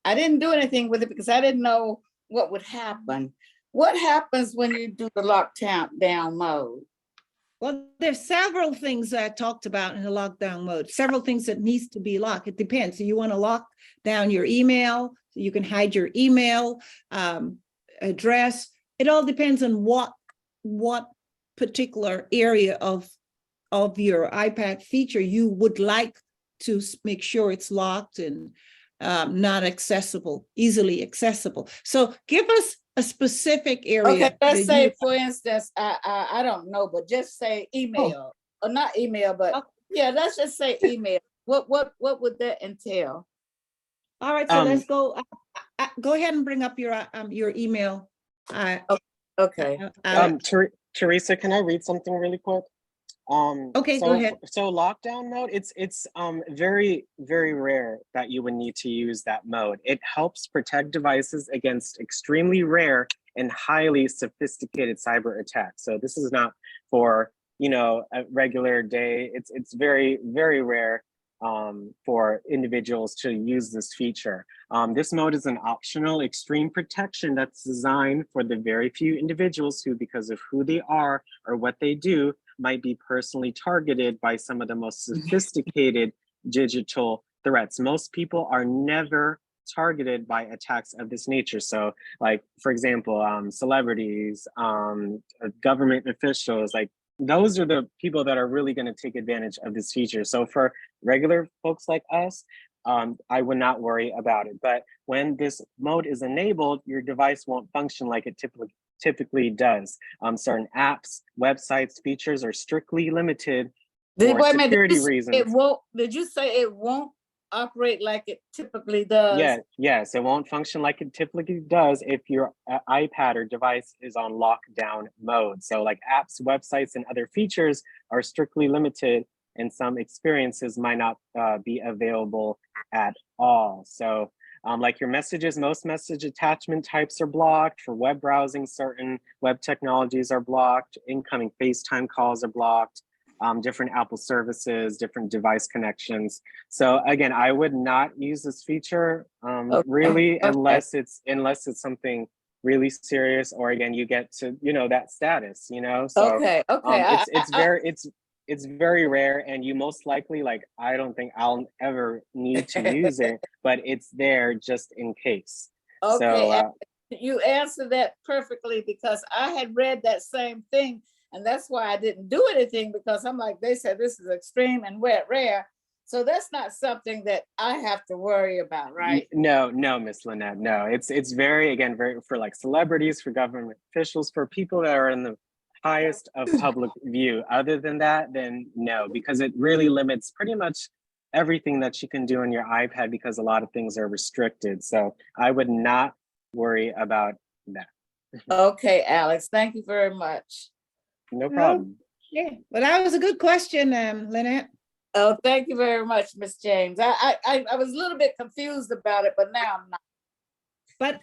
I didn't do anything with it because I didn't know what would happen. What happens when you do the lockdown mode? Well, there's several things that I talked about in the lockdown mode, several things that needs to be locked. It depends. So you want to lock down your email, so you can hide your email address. It all depends on what particular area of your iPad feature you would like to make sure it's locked and not accessible, easily accessible. So give us a specific area. Okay, let's say, for instance, I don't know, but just say email, or not email, but yeah, let's just say email. What would that entail? All right, so let's go. Go ahead and bring up your email. Okay. Teresa, can I read something really quick? Okay, go ahead. So lockdown mode, it's very, very rare that you would need to use that mode. It helps protect devices against extremely rare and highly sophisticated cyber attacks. So this is not for a regular day. It's very, very rare for individuals to use this feature. This mode is an optional extreme protection that's designed for the very few individuals who, because of who they are or what they do, might be personally targeted by some of the most sophisticated digital threats. Most people are never targeted by attacks of this nature. So like, for example, celebrities, government officials, like those are the people that are really going to take advantage of this feature. So for regular folks like us, I would not worry about it. But when this mode is enabled, your device won't function like it typically does. Certain apps, websites, features are strictly limited for security reasons. It won't. Did you say it won't operate like it typically does? Yes, it won't function like it typically does if your iPad or device is on lockdown mode. So like apps, websites, and other features are strictly limited, and some experiences might not be available at all. So like your messages, most message attachment types are blocked. For web browsing, certain web technologies are blocked. Incoming Facetime calls are blocked. Different Apple services, different device connections. So again, I would not use this feature really unless it's something really serious, or again, you get to that status. So it's very rare, and you most likely, like, I don't think I'll ever need to use it, but it's there just in case. Okay, So, you answered that perfectly because I had read that same thing, and that's why I didn't do anything, because I'm like, they said this is extreme and rare. So that's not something that I have to worry about, right? No, Miss Lynette, no. It's very for like celebrities, for government officials, for people that are in the highest of public view. Other than that, then no, because it really limits pretty much everything that you can do on your iPad, because a lot of things are restricted. So I would not worry about that. Okay, Alex, thank you very much. No problem. Yeah, well, that was a good question, Lynette. Oh, thank you very much, Miss James. I was a little bit confused about it, but now I'm not. But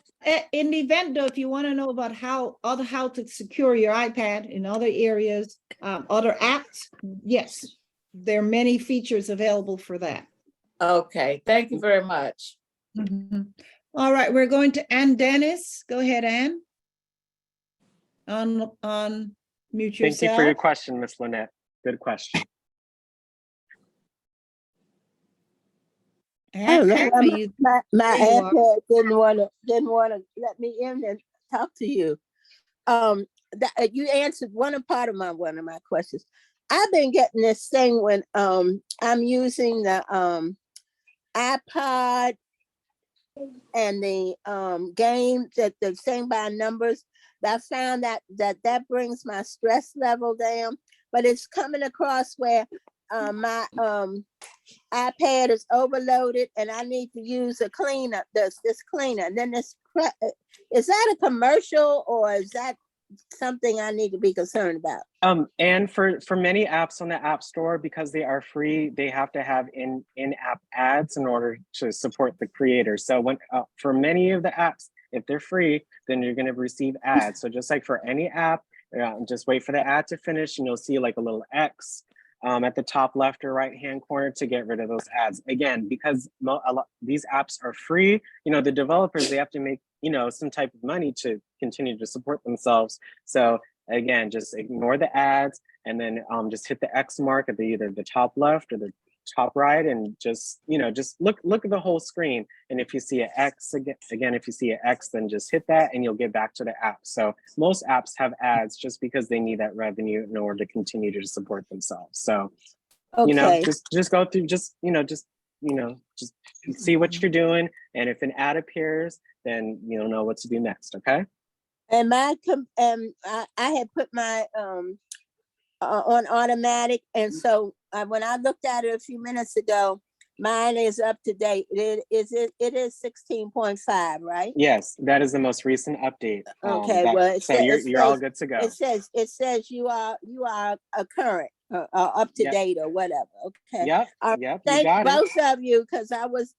in the event though, if you want to know about how to secure your iPad in other areas, other apps, yes, there are many features available for that. Okay, thank you very much. Mhm. All right, we're going to Ann Dennis. Go ahead, Ann. On mute yourself. Thank you for your question, Miss Lynette. Good question. Oh, no, Ann, are you? my there you are. iPad didn't wanna let me in and talk to you. You answered one of my questions. I've been getting this thing when I'm using the iPod and the game that the thing by numbers. I found that brings my stress level down, but it's coming across where my iPad is overloaded and I need to use a cleaner, this cleaner. And then is that a commercial or is that something I need to be concerned about? And for many apps on the App Store, because they are free, they have to have in-app ads in order to support the creators. So when for many of the apps, if they're free, then you're going to receive ads. So just like for any app, just wait for the ad to finish and you'll see like a little X at the top left or right hand corner to get rid of those ads. Again, because these apps are free, the developers, they have to make some type of money to continue to support themselves. So again, just ignore the ads and then just hit the X mark at either the top left or the top right, and just look at the whole screen. And if you see an X again, if you see an X, then just hit that and you'll get back to the app. So most apps have ads just because they need that revenue in order to continue to support themselves. So just go through, just see what you're doing, and if an ad appears, then you'll know what to do next. Okay. And I had put my on automatic, and so when I looked at it a few minutes ago, mine is up to date. It is 16.5, right? Yes, that is the most recent update. Okay, So you're all good to go. It says you are a current, up to date or whatever. Okay. Yep. Thank both of you, because I was